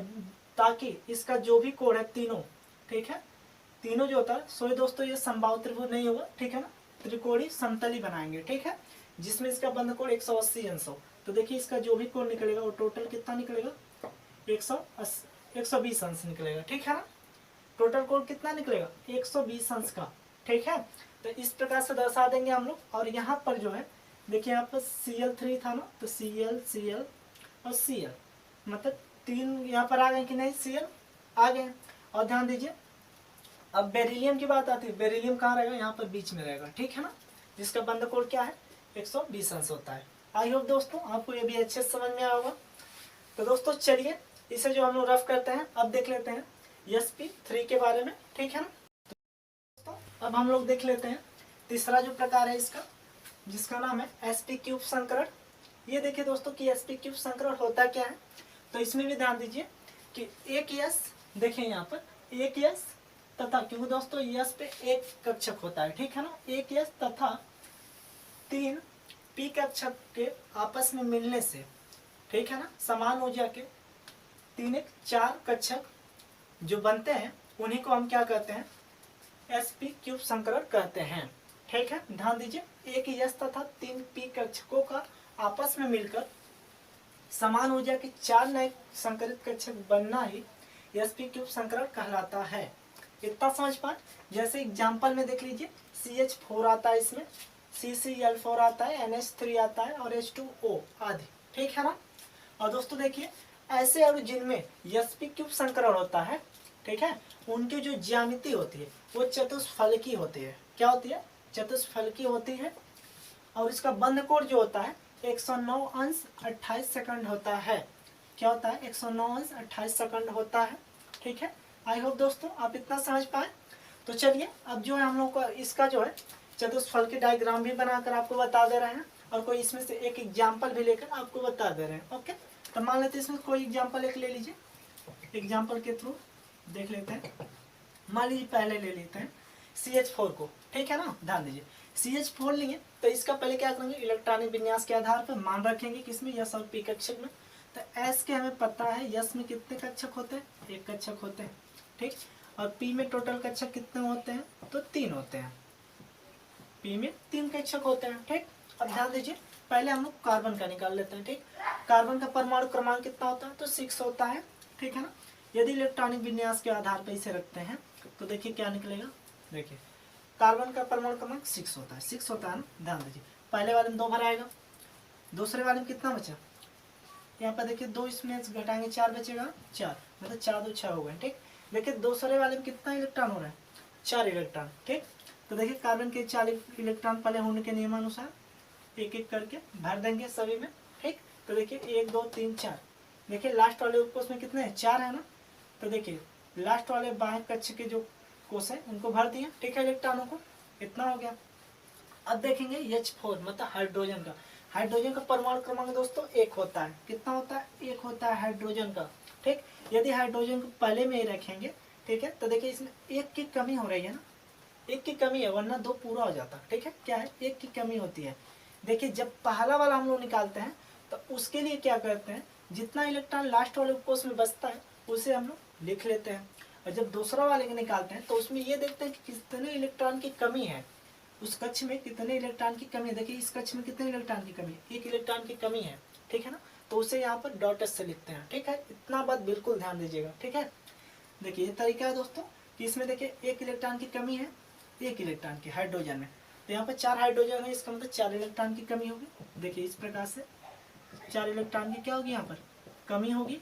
ताकि इसका जो भी कोण है तीनों, ठीक है, तीनों जो होता है सो दोस्तों ये समबाहु त्रिभुज नहीं होगा, ठीक है ना, त्रिकोणीय समतली बनाएंगे, ठीक है, जिसमें इसका बंध कोण 180 अंश हो। तो देखिए इसका जो भी कोण निकलेगा वो टोटल कितना निकलेगा, 120 अंश निकलेगा, ठीक है ना, टोटल कोण कितना निकलेगा 120 अंश का, ठीक है। तो इस प्रकार से दर्शा देंगे हम लोग। और यहाँ पर जो है देखिए यहाँ पर Cl3 था ना, तो Cl और Cl मतलब तीन यहाँ पर आ गए कि नहीं, Cl आ गए। और ध्यान दीजिए अब बेरिलियम की बात आती है, बेरिलियम कहाँ रहेगा, यहाँ पर बीच में रहेगा, ठीक है ना, जिसका बंध कोण क्या है 120 अंश होता है। आई होप दोस्तों आपको ये भी अच्छे से समझ में आया होगा। तो दोस्तों चलिए इसे जो हम लोग रफ करते हैं, अब देख लेते हैं sp3 के बारे में, ठीक है ना। तो अब हम लोग देख लेते हैं तीसरा जो प्रकार है इसका, जिसका नाम है sp³ संकरण। ये देखिए दोस्तों कि sp³ संकरण होता क्या है। तो इसमें भी ध्यान दीजिए कि एक यस, देखिए यहाँ पर एक यस तथा, क्योंकि दोस्तों यस पे एक कक्षक होता है, ठीक है ना, एक यस तथा 3 पी कक्षक के आपस में मिलने से, ठीक है ना, समान ऊर्जा के 3 एक 4 कक्षक जो बनते हैं उन्हीं को हम क्या कहते हैं, sp³ संकरण कहते हैं, ठीक है। ध्यान दीजिए एक यस तथा 3 पी कक्षकों का आपस में मिलकर समान ऊर्जा के 4 नए संकरित कक्षक बनना ही sp³ संकरण कहलाता है। इतना समझ पाए। जैसे एग्जाम्पल में देख लीजिए CH4 आता है, इसमें CCl4 आता है, NH3 आता है और H2O आदि, ठीक है ना। और दोस्तों देखिए ऐसे अणु जिनमें sp³ संकरण होता है, ठीक है, उनकी जो ज्यामिति होती है वो चतुष्फलकी होती है। क्या होती है, चतुष्फलकी होती है। और इसका बंध कोण जो होता है 109 अंश 28 सेकंड होता है। क्या होता है, 109 अंश 28 सेकंड होता है, ठीक है। आई होप दोस्तों आप इतना समझ पाए। तो चलिए अब जो है हम लोग को इसका जो है चतुष्फलकी डायग्राम भी बनाकर आपको बता दे रहे हैं, और कोई इसमें से एक एग्जाम्पल भी लेकर आपको बता दे रहे हैं। ओके, तो मान लेते हैं इसमें कोई एग्जाम्पल एक ले लीजिए, एग्जाम्पल के थ्रू देख लेते हैं। मान लीजिए पहले ले लेते हैं CH4 को, ठीक है ना। ध्यान दीजिए CH4 लेंगे तो इसका पहले क्या करेंगे, इलेक्ट्रॉनिक विन्यास के आधार पर मान रखेंगे किसमें, यस और पी कक्षक में। तो एस के हमें पता है यस में कितने कक्षक होते हैं, एक कक्षक होते हैं, ठीक। और पी में टोटल कक्षक कितने होते हैं, तो 3 होते हैं, पी में 3 कक्षक होते हैं, ठीक। अब ध्यान दीजिए पहले हम लोग कार्बन का निकाल लेते हैं, ठीक। कार्बन का परमाणु क्रमांक कितना होता है, तो 6 होता है, ठीक है ना। यदि इलेक्ट्रॉनिक विन्यास के आधार पर इसे रखते हैं तो देखिए क्या निकलेगा, देखिए कार्बन का परमाणु क्रमांक 6 होता है, 6 होता है ना। ध्यान दीजिए पहले वाले में 2 भर आएगा, दूसरे वाले में कितना बचा, यहाँ पर देखिए 2 इसमें घटाएंगे 4 बचेगा, 4 मतलब 4 2 6 हो गए, ठीक। देखिए दूसरे वाले में कितना इलेक्ट्रॉन हो रहा है, 4 इलेक्ट्रॉन, ठीक। तो देखिए कार्बन के 4 इलेक्ट्रॉन पहले होने के नियमानुसार एक एक करके भर देंगे सभी में, ठीक। तो देखिए 1 2 3 4, देखिए लास्ट वाले कोष में कितने हैं, 4 है ना। तो देखिए लास्ट वाले बाह्य कक्ष के जो कोष है उनको भर दिए, ठीक है, इलेक्ट्रॉनों को, इतना हो गया। अब देखेंगे H4 मतलब हाइड्रोजन का परमाणु क्रमांक दोस्तों 1 होता है, कितना होता है, 1 होता है हाइड्रोजन का, ठीक। यदि हाइड्रोजन को पहले में ही रखेंगे, ठीक है, तो देखिए इसमें 1 की कमी हो रही है ना, 1 की कमी है, वरना 2 पूरा हो जाता, ठीक है। क्या है, 1 की कमी होती है। देखिए जब पहला वाला हम लोग निकालते हैं तो उसके लिए क्या करते हैं, जितना इलेक्ट्रॉन लास्ट वाले कोष में बचता है उसे हम लोग लिख लेते हैं। और जब दूसरा वाले को निकालते हैं तो उसमें ये देखते हैं कि कितने इलेक्ट्रॉन की कमी है, उस कक्ष में कितने इलेक्ट्रॉन की कमी है। देखिए इस कक्ष में कितने इलेक्ट्रॉन की कमी है, 1 इलेक्ट्रॉन की कमी है, ठीक है ना। तो उसे यहाँ पर डॉट से लिखते हैं, ठीक है। इतना बात बिल्कुल ध्यान दीजिएगा, ठीक है। देखिए ये तरीका है दोस्तों कि इसमें देखिए 1 इलेक्ट्रॉन की कमी है, 1 इलेक्ट्रॉन की हाइड्रोजन में, तो यहाँ पर 4 हाइड्रोजन है, इसका मतलब 4 इलेक्ट्रॉन की कमी होगी। देखिए इस प्रकार से 4 इलेक्ट्रॉन की क्या होगी, यहाँ पर कमी होगी।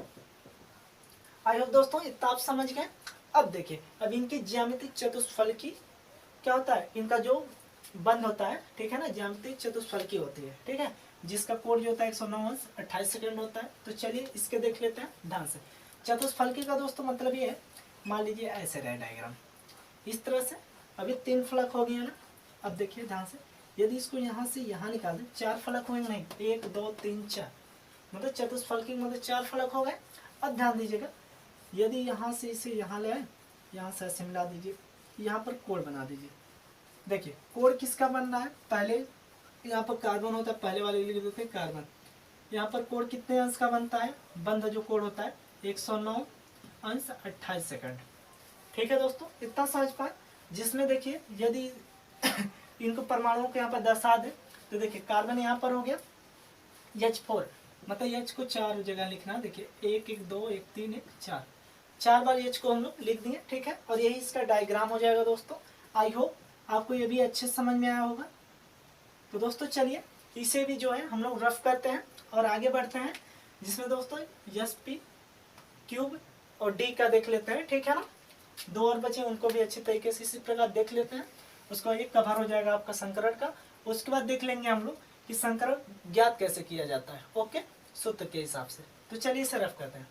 आई होप दोस्तों इतना आप समझ गए। अब देखिए अब इनकी ज्यामितिक चतुष्फलकी क्या होता है, इनका जो बंध होता है, ठीक है ना, ज्यामितिक चतुष्फलकी होती है, ठीक है, जिसका कोण जो होता है 109 अंश 28 सेकंड होता है। तो चलिए इसके देख लेते हैं ध्यान से। चतुष्फलकी का दोस्तों मतलब ये है, मान लीजिए ऐसे रहे डायग्राम इस तरह से, अभी 3 फलक हो गए ना। अब देखिए ध्यान से, यदि इसको यहाँ से यहाँ निकाल दें 4 फलक होंगे, नहीं 1 2 3 4, मतलब चतुष्फलकी मतलब 4 फलक हो गए। अब ध्यान दीजिएगा यदि यहाँ से इसे यहाँ ले आए, यहाँ से ऐसे मिला दीजिए, यहाँ पर कोड बना दीजिए। देखिए कोड किसका बन रहा है, पहले यहाँ पर कार्बन होता है, पहले वाले लिख देते हैं कार्बन। यहाँ पर कोड कितने अंश का बनता है, बंद जो कोड होता है 109 अंश 28 सेकंड। ठीक है दोस्तों, इतना समझ पाए। जिसमें देखिए यदि इनको परमाणुओं को यहाँ पर दर्शा दे तो देखिए कार्बन यहाँ पर हो गया H4, मतलब H को 4 जगह लिखना। देखिए 1 1 2 1 3 1 4, 4 बार H को हम लोग लिख दिए। ठीक है, और यही इसका डायग्राम हो जाएगा दोस्तों। आई होप आपको ये भी अच्छे समझ में आया होगा। तो दोस्तों चलिए इसे भी जो है हम लोग रफ करते हैं और आगे बढ़ते हैं, जिसमें दोस्तों SP क्यूब और D का देख लेते हैं। ठीक है ना, 2 और बचे, उनको भी अच्छे तरीके से इसी प्रकार देख लेते हैं। उसका ये कवर हो जाएगा आपका संकरण का। उसके बाद देख लेंगे हम लोग कि संकरण ज्ञात कैसे किया जाता है, ओके, सूत्र के हिसाब से। तो चलिए इसे रफ करते हैं।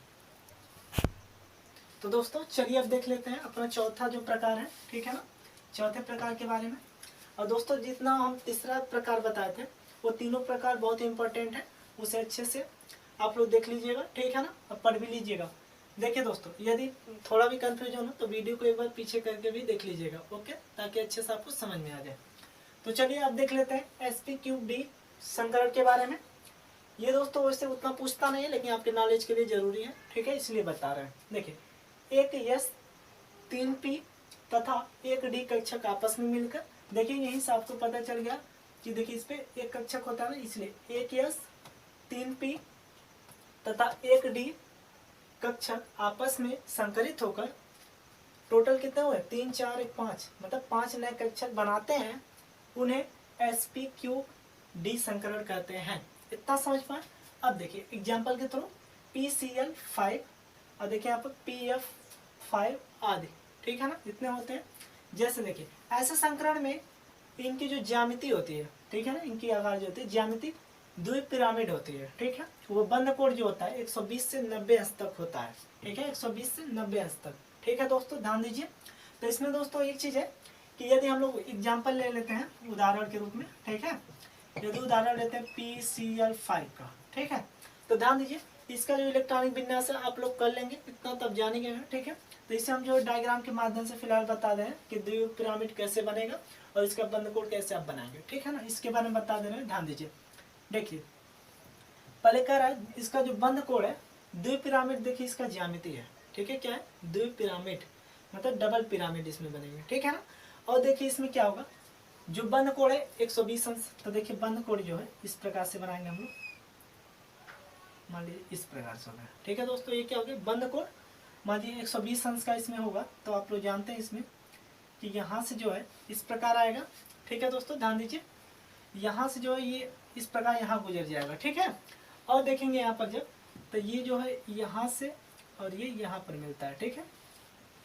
तो दोस्तों चलिए अब देख लेते हैं अपना चौथा जो प्रकार है। ठीक है ना, चौथे प्रकार के बारे में। और दोस्तों जितना हम तीसरा प्रकार बताए थे वो तीनों प्रकार बहुत इंपॉर्टेंट है, उसे अच्छे से आप लोग देख लीजिएगा। ठीक है ना, और पढ़ भी लीजिएगा। देखिए दोस्तों यदि थोड़ा भी कंफ्यूजन हो तो वीडियो को एक बार पीछे करके भी देख लीजिएगा, ओके, ताकि अच्छे से आपको समझ में आ जाए। तो चलिए अब देख लेते हैं SP3D संकरण के बारे में। ये दोस्तों वैसे उतना पूछता नहीं है, लेकिन आपके नॉलेज के लिए जरूरी है। ठीक है, इसलिए बता रहे हैं। देखिए एक S 3P तथा एक D कक्षक आपस में मिलकर, देखिए यहीं से आपको पता चल गया कि देखिए इस पे एक कक्षक होता है ना, इसलिए एक S 3P तथा एक D कक्षक आपस में संकरित होकर टोटल कितने हुए, 3 4 1 5, मतलब 5 नए कक्षक बनाते हैं। उन्हें SP3D संकरण कहते हैं। इतना समझ पाए। अब देखिए एग्जाम्पल के थ्रू PCl5 और देखिए यहाँ पर PF5 आदि। ठीक है ना, इतने होते हैं। जैसे देखिए ऐसे संकरण में इनकी जो ज्यामिति होती है, ठीक है ना, इनकी आकार जो होती है ज्यामिति द्विपिरामिड होती है। ठीक है, वो बंद कोण जो होता है 120 से 90 अंश तक होता है। ठीक है, 120 से 90 अंश तक। ठीक है दोस्तों, ध्यान दीजिए। तो इसमें दोस्तों एक चीज है कि यदि हम लोग एग्जाम्पल ले लेते हैं उदाहरण के रूप में, ठीक है, यदि उदाहरण लेते हैं PCl5 का, ठीक है, तो ध्यान दीजिए इसका जो इलेक्ट्रॉनिक विन्यास है आप लोग कर लेंगे, इतना तब जानेंगे। ठीक है, तो इसे हम जो डायग्राम के माध्यम से फिलहाल बता दें कि द्विपिरामिड कैसे बनेगा और इसका बंद कोण कैसे आप बनाएंगे। ठीक है ना, इसके बारे में बता दे रहे हैं, ध्यान दीजिए। देखिए पहले कह रहा है इसका जो बंद कोण है द्विपिरामिड, देखिए इसका ज्यामिति है। ठीक है, क्या है, द्विपिरामिड, मतलब डबल पिरामिड इसमें बनेंगे। ठीक है ना, और देखिए इसमें क्या होगा, जो बंद कोण है 120 अंश। तो देखिए बंद कोण जो है इस प्रकार से बनाएंगे हम लोग, मान लीजिए इस प्रकार से होगा। ठीक है दोस्तों, ये क्या हो गया, बंद कोण मान लीजिए 120 अंश का इसमें होगा। तो आप लोग जानते हैं इसमें कि यहाँ से जो है इस प्रकार आएगा। ठीक है दोस्तों, ध्यान दीजिए, यहाँ से जो है ये इस प्रकार यहाँ गुजर जाएगा। ठीक है, और देखेंगे यहाँ पर जब, तो ये जो है यहाँ से और ये यहाँ पर मिलता है। ठीक है,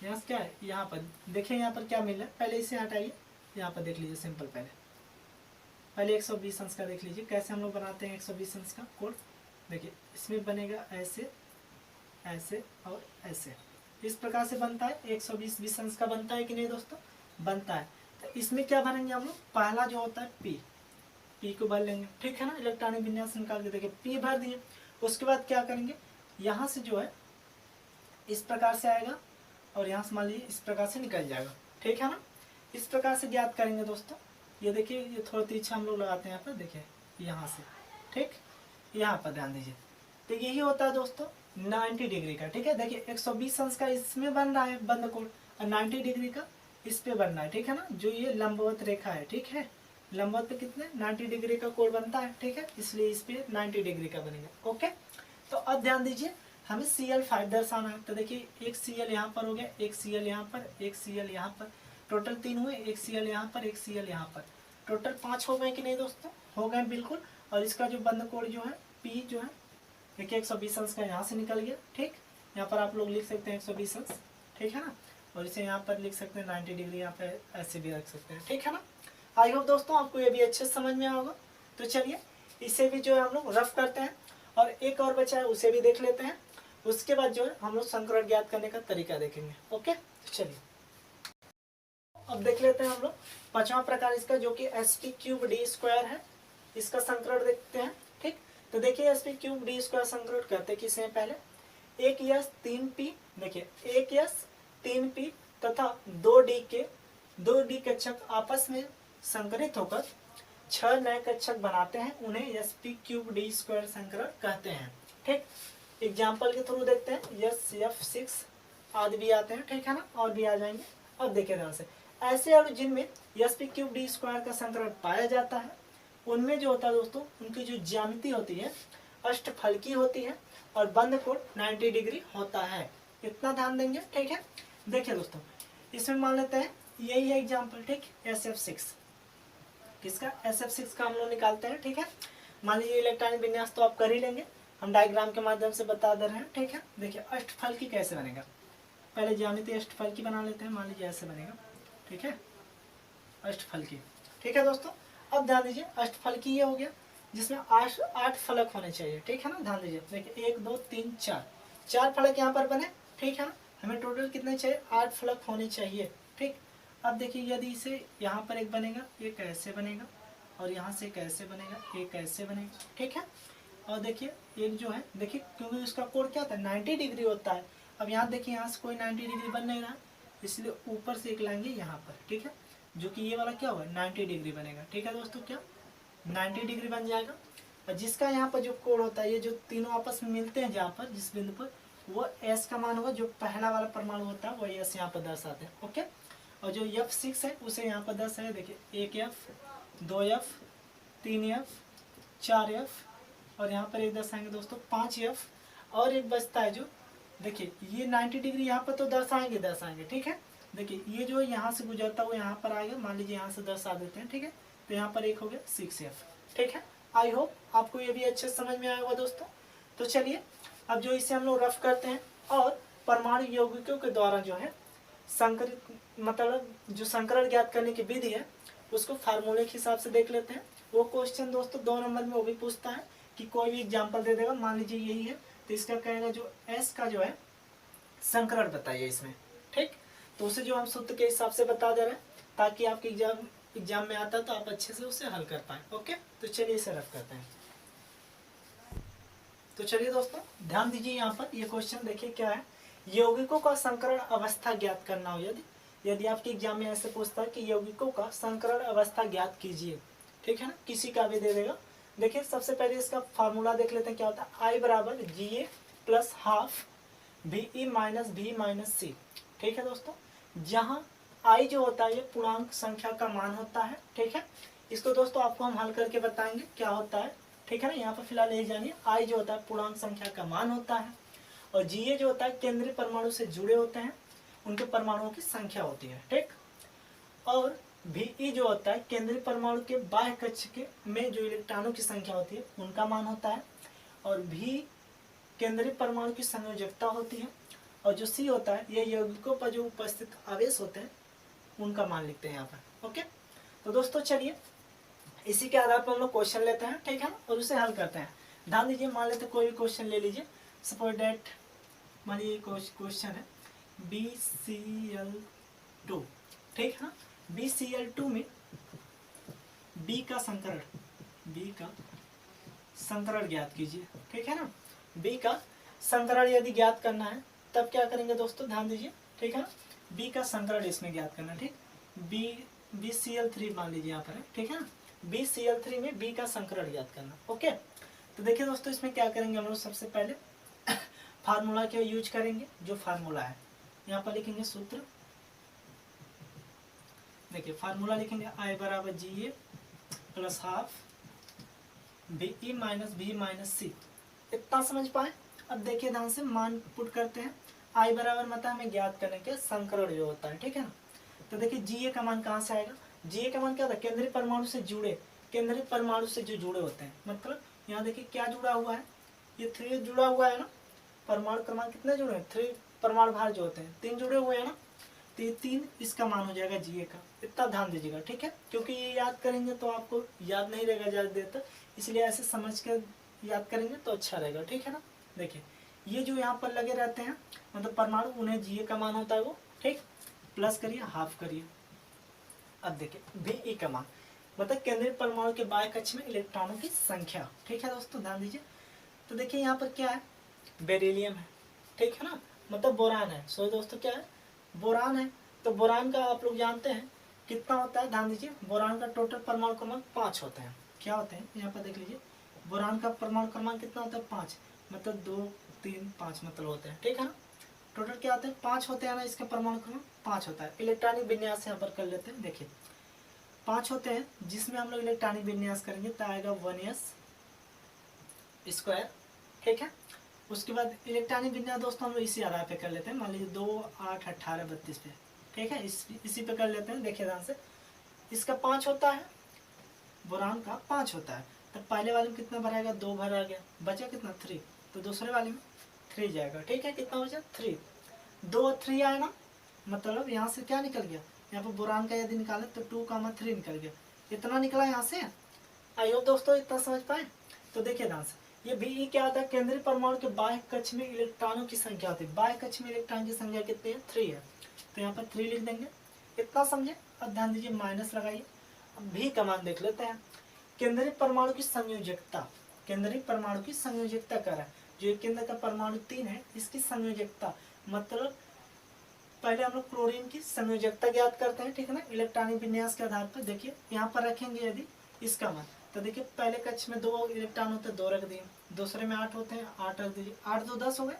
यहाँ से क्या है, यहाँ पर देखिए यहाँ पर क्या मिल रहा है। पहले इसे हटाइए, यहाँ पर देख लीजिए सिंपल। पहले 120 अंश का देख लीजिए कैसे हम लोग बनाते हैं 120 अंश का कोण। देखिए इसमें बनेगा ऐसे, ऐसे और ऐसे, इस प्रकार से बनता है। 120 अंश का बनता है कि नहीं दोस्तों, बनता है। तो इसमें क्या भरेंगे हम लोग, पहला जो होता है P को भर लेंगे। ठीक है ना, इलेक्ट्रॉनिक विन्यास निकाल के देखिए P भर दिए। उसके बाद क्या करेंगे, यहाँ से जो है इस प्रकार से आएगा और यहाँ से मान लीजिए इस प्रकार से निकल जाएगा। ठीक है ना, इस प्रकार से ज्ञात करेंगे दोस्तों। ये देखिए ये थोड़ा तिरछा हम लोग लगाते हैं यहाँ पर, देखिए यहाँ से, ठीक, यहाँ पर ध्यान दीजिए। तो यही होता है दोस्तों 90 डिग्री का। ठीक है, देखिए 120 अंश का इसमें बन रहा है बंद कोण और 90 डिग्री का इस पे बन रहा है। ठीक है ना, जो ये लंबवत रेखा है, ठीक है, लंबवत पे कितने 90 डिग्री का कोण बनता है। ठीक है, इसलिए इस पे 90 डिग्री का बनेगा। ओके, तो अब ध्यान दीजिए हमें Cl5 दर्शाना है। तो देखिए एक Cl यहाँ पर हो गया, एक Cl यहाँ पर, एक Cl यहाँ पर, टोटल 3 हुए। एक Cl यहाँ पर, एक Cl यहाँ पर, टोटल 5 हो गए कि नहीं दोस्तों, हो गए बिल्कुल। और इसका जो बंद कोण जो है P जो है देखिए 120 अंश का यहाँ से निकल गया। ठीक, यहाँ पर आप लोग लिख सकते हैं 120 अंश। ठीक है ना, और इसे यहाँ पर लिख सकते हैं 90 डिग्री, यहाँ पे ऐसे भी रख सकते हैं। ठीक है ना, आई होप दोस्तों आपको ये भी अच्छे समझ में आया होगा। तो चलिए इसे भी जो है हम लोग रफ करते हैं और एक और बचा है उसे भी देख लेते हैं। उसके बाद जो है हम लोग संकरण ज्ञात करने का तरीका देखेंगे। ओके, तो चलिए अब देख लेते हैं हम लोग पांचवा प्रकार इसका, जो कि SP3D² है। इसका संकरण देखते हैं। ठीक, तो देखिए SP3D² संकरण करते किसे, पहले एक यस 3p, देखिए एक यस 3p तथा 2d कक्षक आपस में संकरित होकर 6 नए कक्षक बनाते हैं, उन्हें sp3d² संकरण कहते हैं। ठीक, एग्जाम्पल के थ्रू देखते हैं, F6 आदि भी आते हैं, ठीक है ना, और भी आ जाएंगे। अब देखिए ध्यान से, ऐसे अणु जिनमें sp3d² का संकरण पाया जाता है उनमें जो होता है दोस्तों, उनकी जो ज्यामिति होती है अष्टफलकी होती है और बंद कोण 90 डिग्री होता है। इतना ध्यान देंगे, ठीक है। देखिए दोस्तों, इसमें मान लेते हैं यही है एग्जाम्पल, ठीक, SF6 किसका, SF6 का हम लोग निकालते हैं, ठीक है। मान लीजिए इलेक्ट्रॉनिक विन्यास तो आप कर ही लेंगे, हम डायग्राम के माध्यम से बता दे रहे हैं, ठीक है। देखिए अष्टफलकी कैसे बनेगा, पहले ज्यामिति अष्टफलकी बना लेते हैं, मान लीजिए ऐसे बनेगा, ठीक है, अष्टफलकी, ठीक है दोस्तों। अब ध्यान दीजिए अष्टफलकी ये हो गया जिसमें 8 फलक होने चाहिए, ठीक है ना। ध्यान दीजिए, देखिए 1 2 3 4 फलक यहाँ पर बने, ठीक है ना। हमें टोटल कितने चाहिए, 8 फलक होने चाहिए, ठीक। अब देखिए यदि इसे यहाँ पर एक बनेगा, एक ऐसे बनेगा, और यहाँ से एक ऐसे बनेगा, एक ऐसे बनेगा, ठीक है। और देखिए एक जो है, देखिए क्योंकि उसका कोण क्या होता है 90 डिग्री होता है। अब यहाँ देखिए यहाँ से कोई 90 डिग्री बन नहीं रहा, इसलिए ऊपर से एक लाएंगे यहाँ पर, ठीक है, जो कि ये वाला क्या होगा 90 डिग्री बनेगा, ठीक है दोस्तों, क्या 90 डिग्री बन जाएगा। और जिसका यहाँ पर जो कोण होता है, ये जो तीनों आपस में मिलते हैं जहाँ पर जिस बिंदु पर, वो S का मान होगा, जो पहला वाला परमाणु होता है वो S यहाँ पर दर्शाते हैं, ओके। और जो F6 है उसे यहाँ पर दर्शाया, देखिए 1F 2F 3F 4F और यहाँ पर एक दर्शाएंगे दोस्तों 5F, और एक बचता है जो, देखिए ये 90 डिग्री यहाँ पर तो दर्शाएंगे, ठीक है। देखिए ये जो यहाँ से गुजरता हुआ यहाँ पर आएगा, मान लीजिए यहाँ से दर्शा देते हैं, ठीक है। तो यहाँ पर एक हो गया 6F, ठीक है। आई होप आपको ये भी अच्छे समझ में आया होगा दोस्तों। तो चलिए अब जो इसे हम लोग रफ करते हैं और परमाणु यौगिकों के द्वारा जो है संकरित, मतलब जो संकरण ज्ञात करने की विधि है उसको फार्मूले के हिसाब से देख लेते हैं। वो क्वेश्चन दोस्तों 2 नंबर में वो भी पूछता है कि कोई भी एग्जाम्पल दे देगा, मान लीजिए यही है, तो इसका कहेगा जो S का जो है संकरण बताइए इसमें, ठीक। तो उसे जो हम सूत्र के हिसाब से बता दे रहे हैं ताकि आपके एग्जाम में आता है तो आप अच्छे से उसे हल कर पाए, ओके। तो चलिए इसे रफ करते हैं। तो चलिए दोस्तों ध्यान दीजिए, यहाँ पर ये क्वेश्चन देखिए क्या है, यौगिकों का संकरण अवस्था ज्ञात करना हो, यदि आपके एग्जाम में ऐसे पूछता है कि यौगिकों का संकरण अवस्था ज्ञात कीजिए, ठीक है ना, किसी का भी दे देगा। देखिए सबसे पहले इसका फार्मूला देख लेते हैं, क्या होता है, I बराबर GA plus half VE minus V minus C, ठीक है दोस्तों। जहाँ I जो होता है ये पूर्णांक संख्या का मान होता है, ठीक है। इसको दोस्तों आपको हम हल करके बताएंगे क्या होता है, ठीक है ना। यहाँ पर फिलहाल यही जानिए, I जो होता है पूर्णांक संख्या का मान होता है, और GA जो होता है केंद्रीय परमाणु से जुड़े होते हैं, उनके परमाणुओं की संख्या होती है, ठीक। और VE जो होता है केंद्रीय परमाणु के बाह्य कक्ष के में जो इलेक्ट्रॉनों की संख्या होती है उनका मान होता है, और V केंद्रीय परमाणु की संयोजकता होती है, और जो C होता है ये यौगिकों पर जो उपस्थित आवेश होते हैं उनका मान लिखते हैं यहाँ पर, ओके। तो दोस्तों चलिए इसी के आधार पर हम लोग क्वेश्चन लेते हैं, ठीक है ना, और उसे हल करते हैं। ध्यान दीजिए, मान लेते कोई भी क्वेश्चन ले लीजिए, सपोज डेट मान लीजिए क्वेश्चन है BCl2, ठीक है ना। BCl2 में B का संकरण ज्ञात कीजिए, ठीक है ना। B का संकरण यदि ज्ञात करना है तब क्या करेंगे दोस्तों, ध्यान दीजिए, ठीक है ना। B का संकरण इसमें ज्ञात करना है, ठीक। BCl3 मान लीजिए यहाँ पर है, ठीक है ना। BCl3 में B का संकरण ज्ञात करना, ओके। तो देखिए दोस्तों इसमें क्या करेंगे हम लोग, सबसे पहले फार्मूला क्या यूज करेंगे, जो फार्मूला है यहाँ पर लिखेंगे सूत्र, देखिए फार्मूला लिखेंगे I बराबर GA plus half VE minus V minus C, इतना समझ पाए। अब देखिए ध्यान से मान पुट करते हैं, I बराबर मतलब हमें ज्ञात करने के संकरण जो होता है, ठीक है ना। तो देखिए GA का मान कहाँ से आएगा, GA का मान क्या होता है, केंद्रीय परमाणु से जो जुड़े होते हैं, मतलब यहाँ देखिए क्या जुड़ा हुआ है, ये 3 जुड़ा हुआ है ना, परमाणु क्रमांक कितने जुड़े हैं, 3 परमाणु भार जो होते हैं 3 जुड़े हुए हैं ना, तो ये 3 इसका मान हो जाएगा GA का, इतना ध्यान दीजिएगा, ठीक है। क्योंकि ये याद करेंगे तो आपको याद नहीं रहेगा ज़्यादा देर तक, इसलिए ऐसे समझ कर याद करेंगे तो अच्छा रहेगा, ठीक है ना। देखिए ये जो यहाँ पर लगे रहते हैं मतलब परमाणु, उन्हें GA का मान होता है वो, ठीक, प्लस करिए हाफ करिए। अब देखिए VE का मान मतलब केंद्रीय परमाणु के बाह्य कक्ष में इलेक्ट्रॉनों की संख्या, ठीक है दोस्तों ध्यान दीजिए। तो देखिए यहाँ पर क्या है, बेरिलियम है, ठीक है ना, मतलब बोरान है। सो दोस्तों क्या है, बोरान है। तो बोरान का आप लोग जानते हैं कितना होता है, ध्यान दीजिए, बोरान का टोटल परमाणु क्रमांक 5 होते हैं। क्या होते हैं यहाँ पर देख लीजिए, बोरान का परमाणु क्रमांक कितना होता है, 5, मतलब 2 3 5 मतलब होते हैं, ठीक है ना। टोटल क्या होते हैं, 5 होते हैं ना, इसका परमाणु क्रमांक 5 होता है। इलेक्ट्रॉनिक विन्यास यहाँ पर कर लेते हैं, देखिए 5 होते हैं, जिसमें हम लोग इलेक्ट्रॉनिक विन्यास करेंगे तो आएगा 1s स्क्वायर, ठीक है। उसके बाद इलेक्ट्रॉनिक विन्यास दोस्तों हम लोग इसी आधार पे कर लेते हैं, मान लीजिए 2 8 18 32 पे, ठीक है, इसी पे कर लेते हैं। देखिए ध्यान से, इसका 5 होता है, बोरान का 5 होता है, तो पहले वाले में कितना भराएगा, 2 भरा गया, बचा कितना 3, तो दूसरे वाले में 3 जाएगा, ठीक है। कितना बचा 3, 2 और 3 आया ना, मतलब यहाँ से क्या निकल गया, यहाँ पर बोरान का यदि निकाले तो 2,3 निकल गया, इतना निकला यहाँ से। आई होप दोस्तों इतना समझ पाए। तो देखिए ध्यान से, ये भी क्या होता है, केंद्रीय परमाणु के बाह्य कक्ष में इलेक्ट्रॉनों की संख्या होती है। बाह्य कक्ष में इलेक्ट्रॉन की संख्या कितनी है, 3 है, तो यहाँ पर 3 लिख देंगे, इतना समझे। अब ध्यान दीजिए, माइनस लगाइए। अब भी का मान देख लेते हैं, केंद्रीय परमाणु की संयोजकता, केंद्रीय परमाणु की संयोजकता कर रहा है, जो केंद्र का परमाणु 3 है, इसकी संयोजकता, मतलब पहले हम लोग क्लोरीन की संयोजकता ज्ञात करते हैं, ठीक है ना, इलेक्ट्रॉनिक विन्यास के आधार पर। देखिए यहाँ पर रखेंगे यदि इसका मान, तो देखिए पहले कक्ष में 2 इलेक्ट्रॉन होते हैं, 2 रख दिए, दूसरे में 8 होते हैं, 8 रख दीजिए, 8 2 10 हो गए।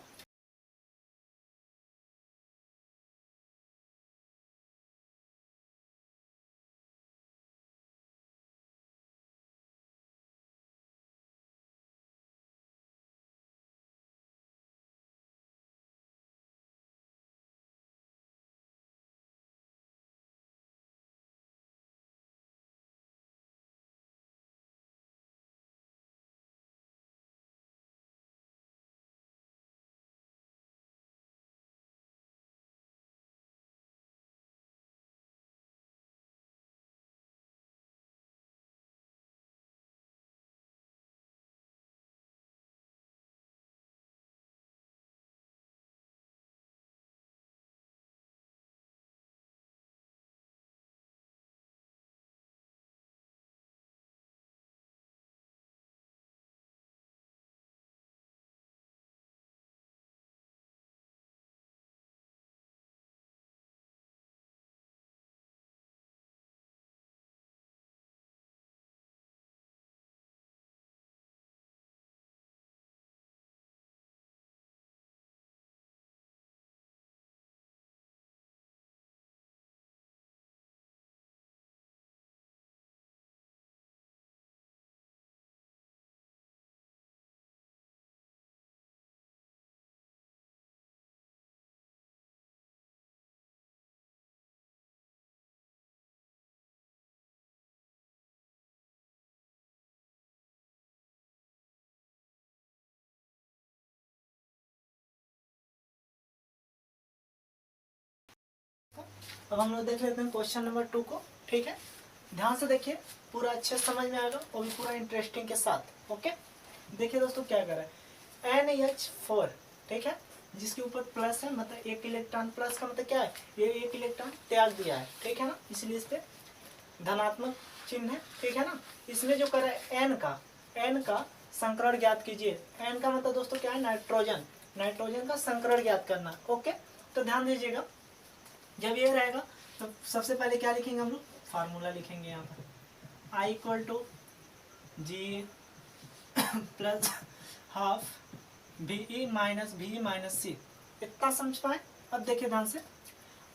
अब हम लोग देख लेते हैं क्वेश्चन नंबर 2 को, ठीक है। ध्यान से देखिए, पूरा अच्छे से समझ में आएगा और भी पूरा इंटरेस्टिंग के साथ, ओके। देखिए दोस्तों क्या कर रहा है, NH4, ठीक है, जिसके ऊपर प्लस है, मतलब एक इलेक्ट्रॉन, प्लस का मतलब क्या है, ये एक इलेक्ट्रॉन त्याग दिया है, ठीक है ना, इसलिए इस पे धनात्मक चिन्ह है, ठीक है ना। इसमें जो कर रहा है एन का संकरण ज्ञात कीजिए। एन का मतलब दोस्तों क्या है, नाइट्रोजन, नाइट्रोजन का संकरण ज्ञात करना, ओके। तो ध्यान दीजिएगा, जब ये रहेगा तो सबसे पहले क्या लिखेंगे हम लोग, फार्मूला लिखेंगे यहाँ पर, I equal to G plus half VE minus C. इतना समझ पाए। अब देखिए ध्यान से,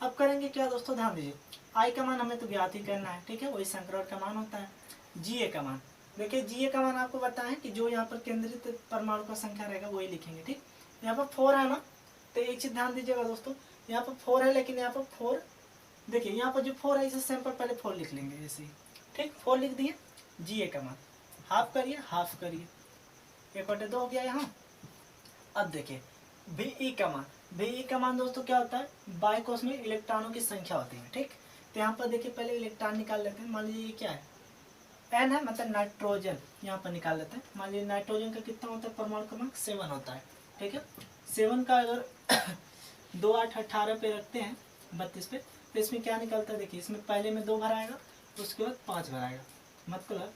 अब करेंगे क्या दोस्तों, ध्यान दीजिए, I का मान हमें तो ज्ञात ही करना है, ठीक है, वही संकरण का मान होता है। GA का मान, देखिए GA का मान आपको बताएं कि जो यहाँ पर केंद्रित परमाणु का संख्या रहेगा वही लिखेंगे, ठीक। यहाँ पर 4 है ना, तो एक चीज ध्यान दीजिएगा दोस्तों, यहाँ पर 4 है, लेकिन यहाँ पर 4, देखिए यहाँ पर जो 4 है, इसे सैंपल पहले 4 लिख लेंगे ऐसे ही, ठीक, 4 लिख दिए। GA का मान हाफ करिए, हाफ करिए, 1/2 हो गया यहाँ। अब देखिए VE का मान, VE का मान दोस्तों क्या होता है, बाई कोश में इलेक्ट्रॉनों की संख्या होती है, ठीक। तो यहाँ पर देखिए पहले इलेक्ट्रॉन निकाल लेते हैं, मान लीजिए ये क्या है, N है, मतलब नाइट्रोजन, यहाँ पर निकाल लेते हैं। मान लीजिए नाइट्रोजन का कितना होता है, परमाणु क्रमांक 7 होता है, ठीक है। 7 का अगर 2 8 18 पे रखते हैं, 32 पे, तो इसमें क्या निकलता है, देखिए इसमें पहले में 2 भराएगा, उसके बाद 5 भराएगा, मतलब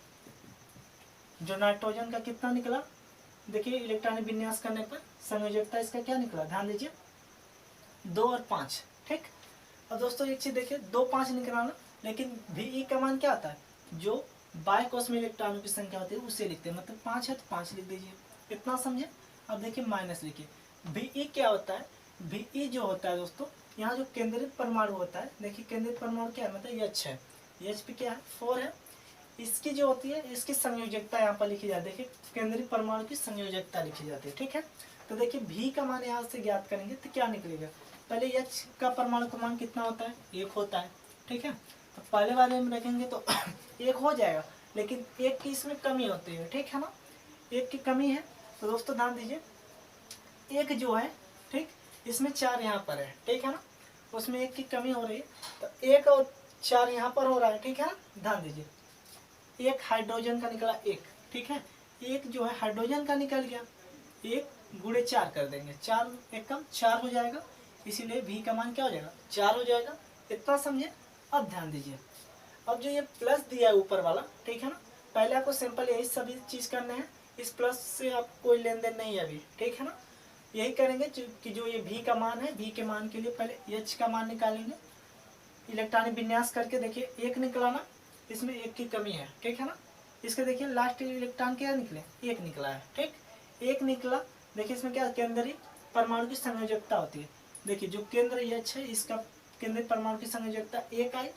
जो नाइट्रोजन का कितना निकला देखिए इलेक्ट्रॉनिक विन्यास करने पर संयोजकता इसका क्या निकला, ध्यान दीजिए 2 और 5। ठीक, अब दोस्तों एक चीज देखिए 2 5 निकलाना, लेकिन VE का मान क्या आता है, जो बाय कोष में इलेक्ट्रॉनों की संख्या होती है उसे लिखते हैं, मतलब 5 है तो 5 लिख दीजिए, इतना समझे। अब देखिए माइनस लिखिए, VE क्या होता है, VE जो होता है दोस्तों, यहाँ जो केंद्रित परमाणु होता है, देखिए केंद्रित परमाणु क्या है, मतलब H है, H पे क्या है 4 है, इसकी जो होती है इसकी संयोजकता यहाँ पर लिखी जाती है, देखिए केंद्रित परमाणु की संयोजकता लिखी जाती है। ठीक है, तो देखिए V का मान यहाँ से ज्ञात करेंगे तो क्या निकलेगा, पहले H का परमाणु क्रमांक कितना होता है, 1 होता है। ठीक है, तो पहले वाले में रखेंगे तो 1 हो जाएगा, लेकिन 1 की इसमें कमी होती है। ठीक है ना, 1 की कमी है, तो दोस्तों ध्यान दीजिए 1 जो है, ठीक, इसमें 4 यहाँ पर है, ठीक है ना, उसमें 1 की कमी हो रही है, तो 1 और 4 यहाँ पर हो रहा है। ठीक है ना, ध्यान दीजिए 1 हाइड्रोजन का निकला 1, ठीक है, 1 जो है हाइड्रोजन का निकल गया, 1 गुणे 4 कर देंगे, 4 1 कम 4 हो जाएगा, इसीलिए V का मान क्या हो जाएगा, 4 हो जाएगा, इतना समझे। अब ध्यान दीजिए, अब जो ये प्लस दिया है ऊपर वाला, ठीक है ना, पहले आपको सिंपल यही सभी चीज़ करने हैं, इस प्लस से आप कोई लेन देन नहीं है अभी। ठीक है ना, यही करेंगे कि जो ये V का मान है, V के मान के लिए पहले H का मान निकालेंगे, इलेक्ट्रॉनिक विन्यास करके देखिए 1 निकला ना, इसमें 1 की कमी है। ठीक है ना, इसके देखिए लास्ट इलेक्ट्रॉन क्या निकले, 1 निकला है। ठीक, 1 निकला, देखिए इसमें क्या केंद्रीय परमाणु की संयोजकता होती है, देखिए जो केंद्र H है इसका केंद्रीय परमाणु की संयोजकता 1 आई,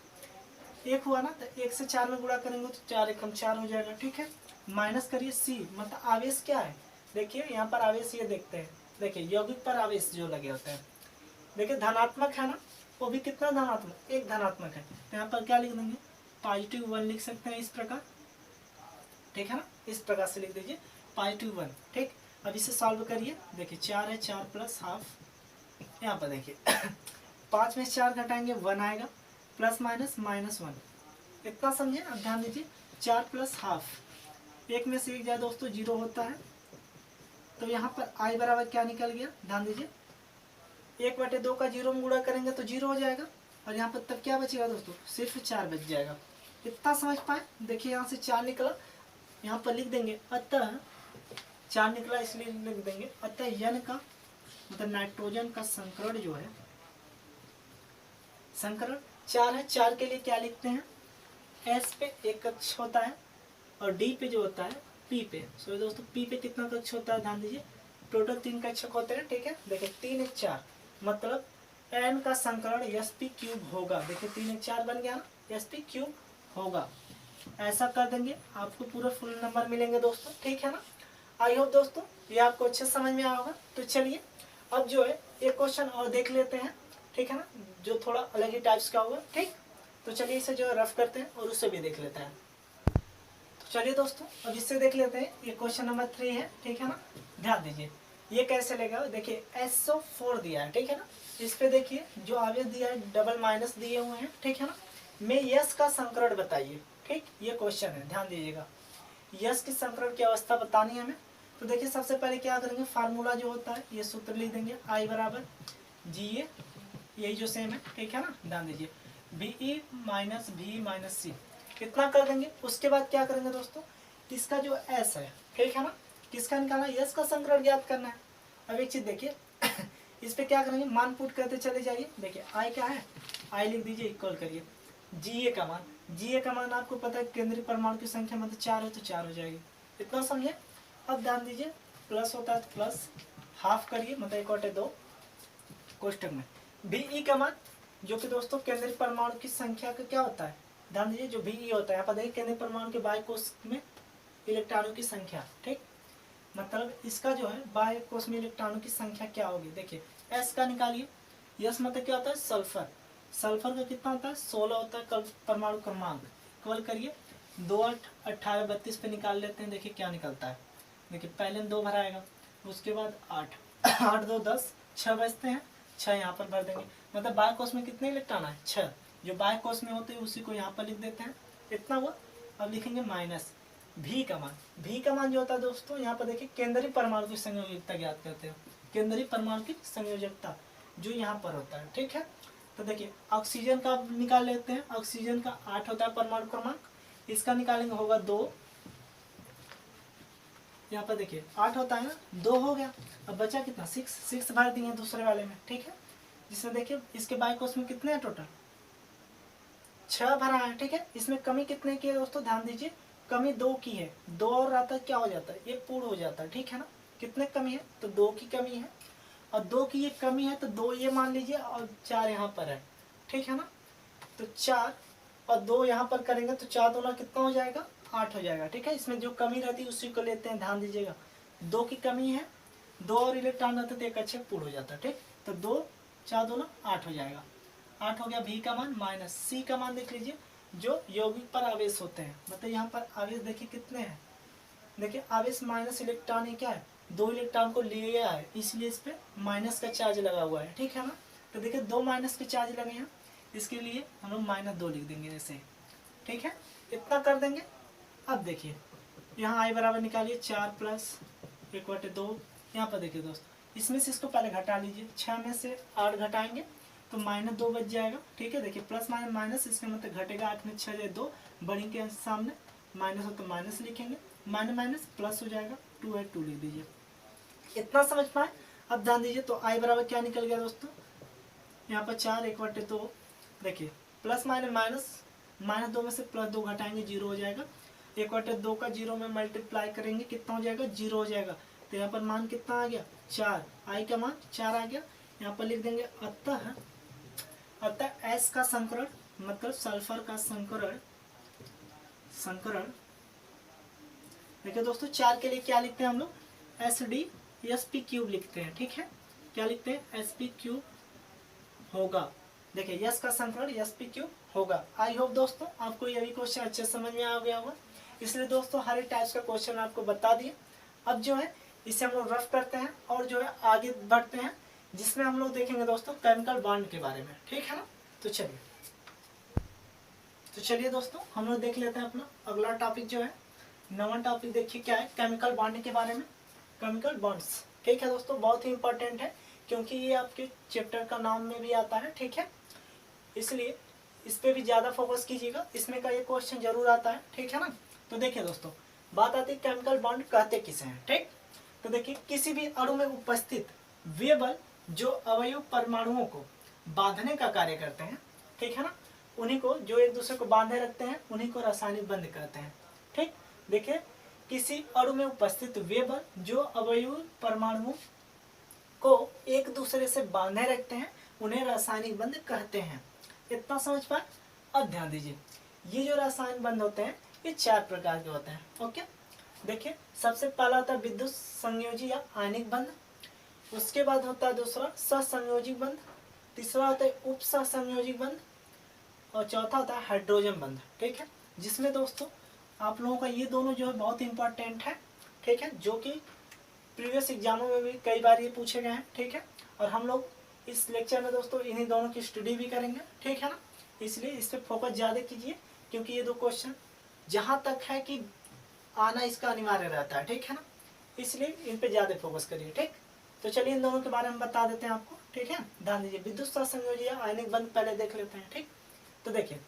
1 हुआ ना, तो 1 से 4 में गुणा करेंगे तो 4 1 कम 4 हो जाएगा। ठीक है, माइनस करिए C, मतलब आवेश क्या है, देखिए यहाँ पर आवेश ये देखते हैं, देखिए यौगिक पर आवेश जो लगे होते हैं, देखिए धनात्मक है ना, वो भी कितना धनात्मक, 1 धनात्मक है, तो यहाँ पर क्या लिख देंगे +1 लिख सकते हैं इस प्रकार। ठीक है ना, इस प्रकार से लिख दीजिए +1। ठीक, अब इसे सॉल्व करिए, देखिए 4 है, 4 प्लस हाफ, यहाँ पर देखिए 5 में से 4 घटाएंगे 1 आएगा, प्लस माइनस -1, इतना समझे। अब ध्यान दीजिए 4 प्लस हाफ, 1 में से 1 जाए दोस्तों 0 होता है, तो यहाँ पर I बराबर क्या निकल गया, ध्यान दीजिए 1/2 का 0 में गुणा करेंगे तो 0 हो जाएगा, और यहाँ पर तब क्या बचेगा दोस्तों, सिर्फ 4 बच जाएगा। इतना समझ पाए, देखिए यहाँ से 4 निकला, यहाँ पर लिख देंगे अतः 4 निकला, इसलिए लिख देंगे अतः N का मतलब नाइट्रोजन का संकरण जो है, संकरण 4 है, 4 के लिए क्या लिखते हैं, S पे 1 कक्ष होता है, और D पे जो होता है P पे, सो दोस्तों P पे कितना कक्ष होता है, ध्यान दीजिए टोटल 3 कक्षक होते हैं। ठीक है, देखिए 3 1 4, मतलब N का संकरण sp³ होगा, देखिए 3 1 4 बन गया ना, sp³ होगा, ऐसा कर देंगे आपको पूरा फुल नंबर मिलेंगे दोस्तों। ठीक है ना, आई होप दोस्तों ये आपको अच्छे समझ में आया होगा। तो चलिए अब जो है एक क्वेश्चन और देख लेते हैं, ठीक है ना, जो थोड़ा अलग ही टाइप्स का होगा। ठीक, तो चलिए इसे जो है रफ करते हैं और उससे भी देख लेते हैं। तो चलिए दोस्तों अब इससे देख लेते हैं, ये क्वेश्चन नंबर 3 है। ठीक है ना, ध्यान दीजिए ये कैसे लेगा, देखिए SO4 दिया है, ठीक है ना, इस पे देखिए जो आवेश दिया है डबल माइनस दिए हुए हैं। ठीक है ना, में यश का संकरण बताइए। ठीक, ये क्वेश्चन है, ध्यान दीजिएगा यश की संकरण की अवस्था बतानी है हमें। तो देखिए सबसे पहले क्या करेंगे, फार्मूला जो होता है ये सूत्र लिख देंगे, I बराबर GA, यही जो सेम है। ठीक है ना, ध्यान दीजिए BE minus V minus C, इतना कर देंगे। उसके बाद क्या करेंगे दोस्तों, इसका जो S है, ठीक है ना, किसका निकालना है, यश का संकरण ज्ञात करना है। अब एक चीज देखिए इस पे क्या करेंगे, मान पुट करते चले जाइए, देखिए I क्या है, I लिख दीजिए, इक्वल करिए GA का मान, GA का मान आपको पता है केंद्रीय परमाणु की संख्या मतलब 4 है तो 4 हो जाएगी, इतना समझे। अब ध्यान दीजिए प्लस होता है तो प्लस हाफ करिए, मतलब 1/2 कोष्टक में BE का मान, जो कि दोस्तों केंद्रीय परमाणु की संख्या का क्या होता है, ध्यान दीजिए जो BE होता है यहाँ पर देखिए केंद्रीय परमाणु के बाह्य कोश में इलेक्ट्रॉनों की संख्या। ठीक, मतलब इसका जो है बाह्य कोश में इलेक्ट्रॉनों की संख्या क्या होगी, देखिए S का निकालिए, यस मतलब क्या होता है सल्फर, सल्फर का कितना होता है 16 होता है परमाणु क्रमांक, इक्वल करिए 2 8 18 32 पे निकाल लेते हैं, देखिए क्या निकलता है, देखिए पहले में 2 भराएगा, उसके बाद 8 8 2 10 6 बचते हैं, 6 यहाँ पर भर देंगे, मतलब बाह्य कोश में कितने इलेक्ट्रॉन है 6, जो बाह्य कोश में होते हैं उसी को यहाँ पर लिख देते हैं, इतना हुआ। अब लिखेंगे माइनस V का मान, V का मान जो होता है दोस्तों यहाँ पर देखिए केंद्रीय परमाणु की संयोजकता ज्ञात करते हैं, केंद्रीय परमाणु की संयोजकता जो यहाँ पर होता है। ठीक है, तो देखिए ऑक्सीजन का निकाल लेते हैं, ऑक्सीजन का 8 होता है परमाणु क्रमांक, इसका निकालेंगे होगा 2, यहाँ पर देखिए 8 होता है ना, 2 हो गया। अब बचा कितना, 6 भर दिए दूसरे वाले में, ठीक है। जिसमें देखिए इसके बाई कोस में कितने हैं टोटल, 6 भरा है, ठीक है। इसमें कमी कितने की है दोस्तों, ध्यान दीजिए, कमी 2 की है। 2 और आता क्या हो जाता है, ये पूर्ण हो जाता है, ठीक है ना। कितने कमी है, तो 2 की कमी है, और 2 की ये कमी है तो 2 ये मान लीजिए, और 4 यहाँ पर है, ठीक है ना। तो 4 और 2 यहाँ पर करेंगे तो 4 दूना कितना हो जाएगा, 8 हो जाएगा, ठीक है। इसमें जो कमी रहती है उसी को लेते हैं, ध्यान दीजिएगा। 2 की कमी है, 2 और इलेक्ट्रॉन रहते तो एक अच्छे पूर्ण हो जाता है, ठीक। तो 2 4 दूना 8 हो जाएगा। 8 हो गया भी का मान, माइनस सी का मान देख लीजिए, जो यौगिक पर आवेश होते हैं। मतलब यहाँ पर आवेश देखिए कितने हैं, देखिए आवेश माइनस इलेक्ट्रॉन, ये क्या है, 2 इलेक्ट्रॉन को लिया है, इसलिए इस पर माइनस का चार्ज लगा हुआ है, ठीक है ना। तो देखिए 2 माइनस के चार्ज लगे हैं, इसके लिए हम लोग -2 लिख देंगे ऐसे, ठीक है। इतना कर देंगे। अब देखिए यहाँ आई बराबर निकालिए, 4 प्लस 1/2। यहाँ पर देखिए दोस्तों, इसमें से इसको पहले घटा लीजिए, 6 में से 8 घटाएंगे तो -2 बच जाएगा, ठीक है। देखिए प्लस माइनस माइनस, इसके मतलब घटेगा, 8 में 6 2, बड़ी के सामने माइनस हो तो माइनस लिखेंगे, माइनस माइनस प्लस हो जाएगा, 2 है 2 लिख दीजिए। इतना समझ पाए। अब ध्यान दीजिए, तो आई बराबर क्या निकल गया दोस्तों, यहाँ पर 4 1/2, देखिए प्लस माइनस माइनस, -2 में से +2 घटाएंगे 0 हो जाएगा। 1/2 का 0 में मल्टीप्लाई करेंगे कितना हो जाएगा, 0 हो जाएगा। तो यहाँ पर मान कितना आ गया, 4, आई का मान 4 आ गया। यहाँ पर लिख देंगे अतः एस का संकरण, मतलब सल्फर का संकरण देखिए दोस्तों, 4 के लिए क्या लिखते हैं हम लोग, SD(sp³ लिखते हैं, ठीक है। क्या लिखते हैं, sp³ होगा। देखिए यस का संकरण sp³ होगा। आई होप दोस्तों आपको ये भी क्वेश्चन अच्छे समझ में आ गया होगा। इसलिए दोस्तों हर एक टाइप्स का क्वेश्चन आपको बता दिए। अब जो है इसे हम लोग रफ करते हैं और जो है आगे बढ़ते हैं, जिसमें हम लोग देखेंगे दोस्तों केमिकल बॉन्ड के बारे में, ठीक है ना। तो चलिए दोस्तों हम लोग देख लेते हैं अपना अगला टॉपिक जो है, नवा टॉपिक देखिए क्या है, केमिकल बॉन्ड के बारे में। केमिकल बॉन्ड्स, ठीक है दोस्तों, बहुत ही इंपॉर्टेंट है क्योंकि ये आपके चैप्टर का नाम में भी आता है, ठीक है। इसलिए इस पे भी ज़्यादा फोकस कीजिएगा, इसमें का ये क्वेश्चन जरूर आता है, ठीक है ना। तो देखिए दोस्तों, बात आती है केमिकल बॉन्ड कहते किसे हैं, ठीक। तो देखिए किसी भी अणु में उपस्थित वे बल जो अवयव परमाणुओं को बांधने का कार्य करते हैं, ठीक है ना, उन्हीं को, जो एक दूसरे को बांधे रखते हैं, उन्हीं को रासायनिक बंध कहते हैं, ठीक। देखिए किसी अणु में उपस्थित वे बल जो अवयव परमाणुओं को एक दूसरे से बांधे रखते हैं, उन्हें रासायनिक बंध कहते हैं। इतना समझ पाए। अब ध्यान दीजिए, ये जो रासायनिक बंध होते हैं ये 4 प्रकार के होते हैं, ओके। देखिए सबसे पहला होता है विद्युत संयोजी या आयनिक बंध, उसके बाद होता है दूसरा सहसंयोजी बंध, तीसरा होता है उप सहसंयोजी बंध, और चौथा होता है हाइड्रोजन बंध, ठीक है। जिसमें दोस्तों आप लोगों का ये दोनों जो है बहुत इंपॉर्टेंट है, ठीक है, जो कि प्रीवियस एग्जामों में भी कई बार ये पूछे गए हैं, ठीक है। और हम लोग इस लेक्चर में दोस्तों इन्हीं दोनों की स्टडी भी करेंगे, ठीक है ना। इसलिए इस पर फोकस ज़्यादा कीजिए, क्योंकि ये 2 क्वेश्चन जहाँ तक है कि आना इसका अनिवार्य रहता है, ठीक है ना। इसलिए इन पे ज़्यादा फोकस करिए, ठीक। तो चलिए इन दोनों के बारे में बता देते हैं आपको, ठीक है। ध्यान दीजिए, विद्युत सहसंयोजी या आयनिक बंध पहले देख लेते हैं, ठीक। तो देखिए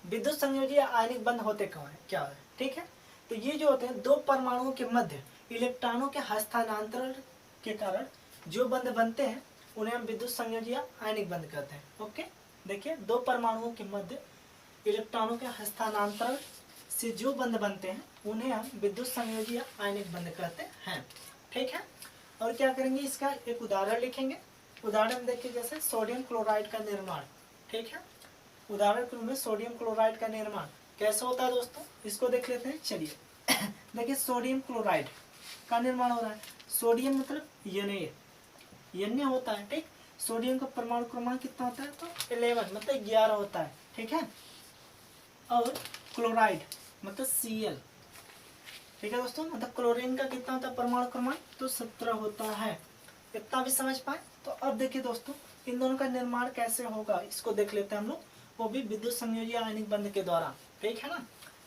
विद्युत संयोजी या आयनिक बंध होते क्या है, ठीक है। तो ये जो होते हैं 2 परमाणुओं के मध्य इलेक्ट्रॉनों के हस्तांतरण के कारण जो बंध बनते हैं उन्हें हम विद्युत संयोजी या आयनिक बंध कहते हैं, ओके। देखिए 2 परमाणुओं के मध्य इलेक्ट्रॉनों के हस्तांतरण से जो बंध बनते हैं उन्हें हम विद्युत संयोजी या आयनिक बंध कहते हैं, ठीक है। और क्या करेंगे, इसका एक उदाहरण लिखेंगे। उदाहरण देखिए जैसे सोडियम क्लोराइड का निर्माण, ठीक है। उदाहरण के रूप में सोडियम क्लोराइड का निर्माण कैसे होता है दोस्तों, इसको देख लेते हैं। चलिए देखिए सोडियम क्लोराइड का निर्माण हो रहा है। सोडियम मतलब Na होता है, ठीक। सोडियम का परमाणु क्रमांक कितना होता है, तो 11 मतलब 11 होता है, ठीक है। और क्लोराइड मतलब Cl, ठीक है दोस्तों, मतलब क्लोरीन का कितना होता है परमाणु क्रमांक, तो 17 होता है। इतना भी समझ पाए। तो अब देखिए दोस्तों इन दोनों का निर्माण कैसे होगा, इसको देख लेते हैं हम लोग, वो भी विद्युत संयोजी आयनिक बंध के द्वारा, ठीक है ना।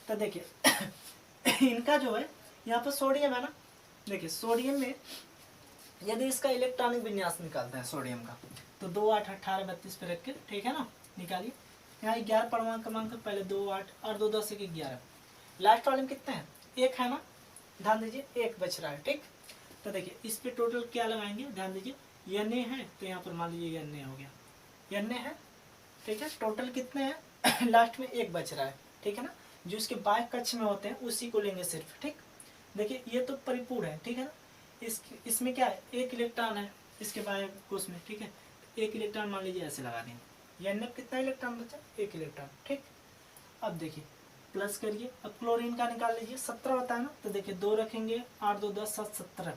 तो देखिए इनका जो है यहाँ पर सोडियम है ना, देखिए सोडियम में यदि इसका इलेक्ट्रॉनिक विन्यास निकालते हैं सोडियम का, तो 2 8 18 32 पे रख के, ठीक है ना, निकालिए। यहाँ 11 परमाणु क्रमांक, पहले 2 8 और 2 10 11, लास्ट वाले में कितने हैं, 1 है ना। ध्यान दीजिए एक बच रहा है। ठीक, तो देखिए इस पे टोटल क्या लगाएंगे, ध्यान दीजिए N है तो यहाँ पर मान लीजिए N हो गया, N है। ठीक है, टोटल कितने हैं लास्ट में एक बच रहा है। ठीक है ना, जो इसके बाह्य कक्ष में होते हैं उसी को लेंगे सिर्फ। ठीक, देखिए ये तो परिपूर्ण है। ठीक है ना, इसमें क्या है, एक इलेक्ट्रॉन है इसके बाह्य कोश में। ठीक है, एक इलेक्ट्रॉन मान लीजिए ऐसे लगा देंगे, N में कितना इलेक्ट्रॉन बचा, एक इलेक्ट्रॉन। ठीक, अब देखिए प्लस करिए, अब क्लोरीन का निकाल लीजिए, 17 होता है ना, तो देखिए 2 रखेंगे, 8 2 10 7 17।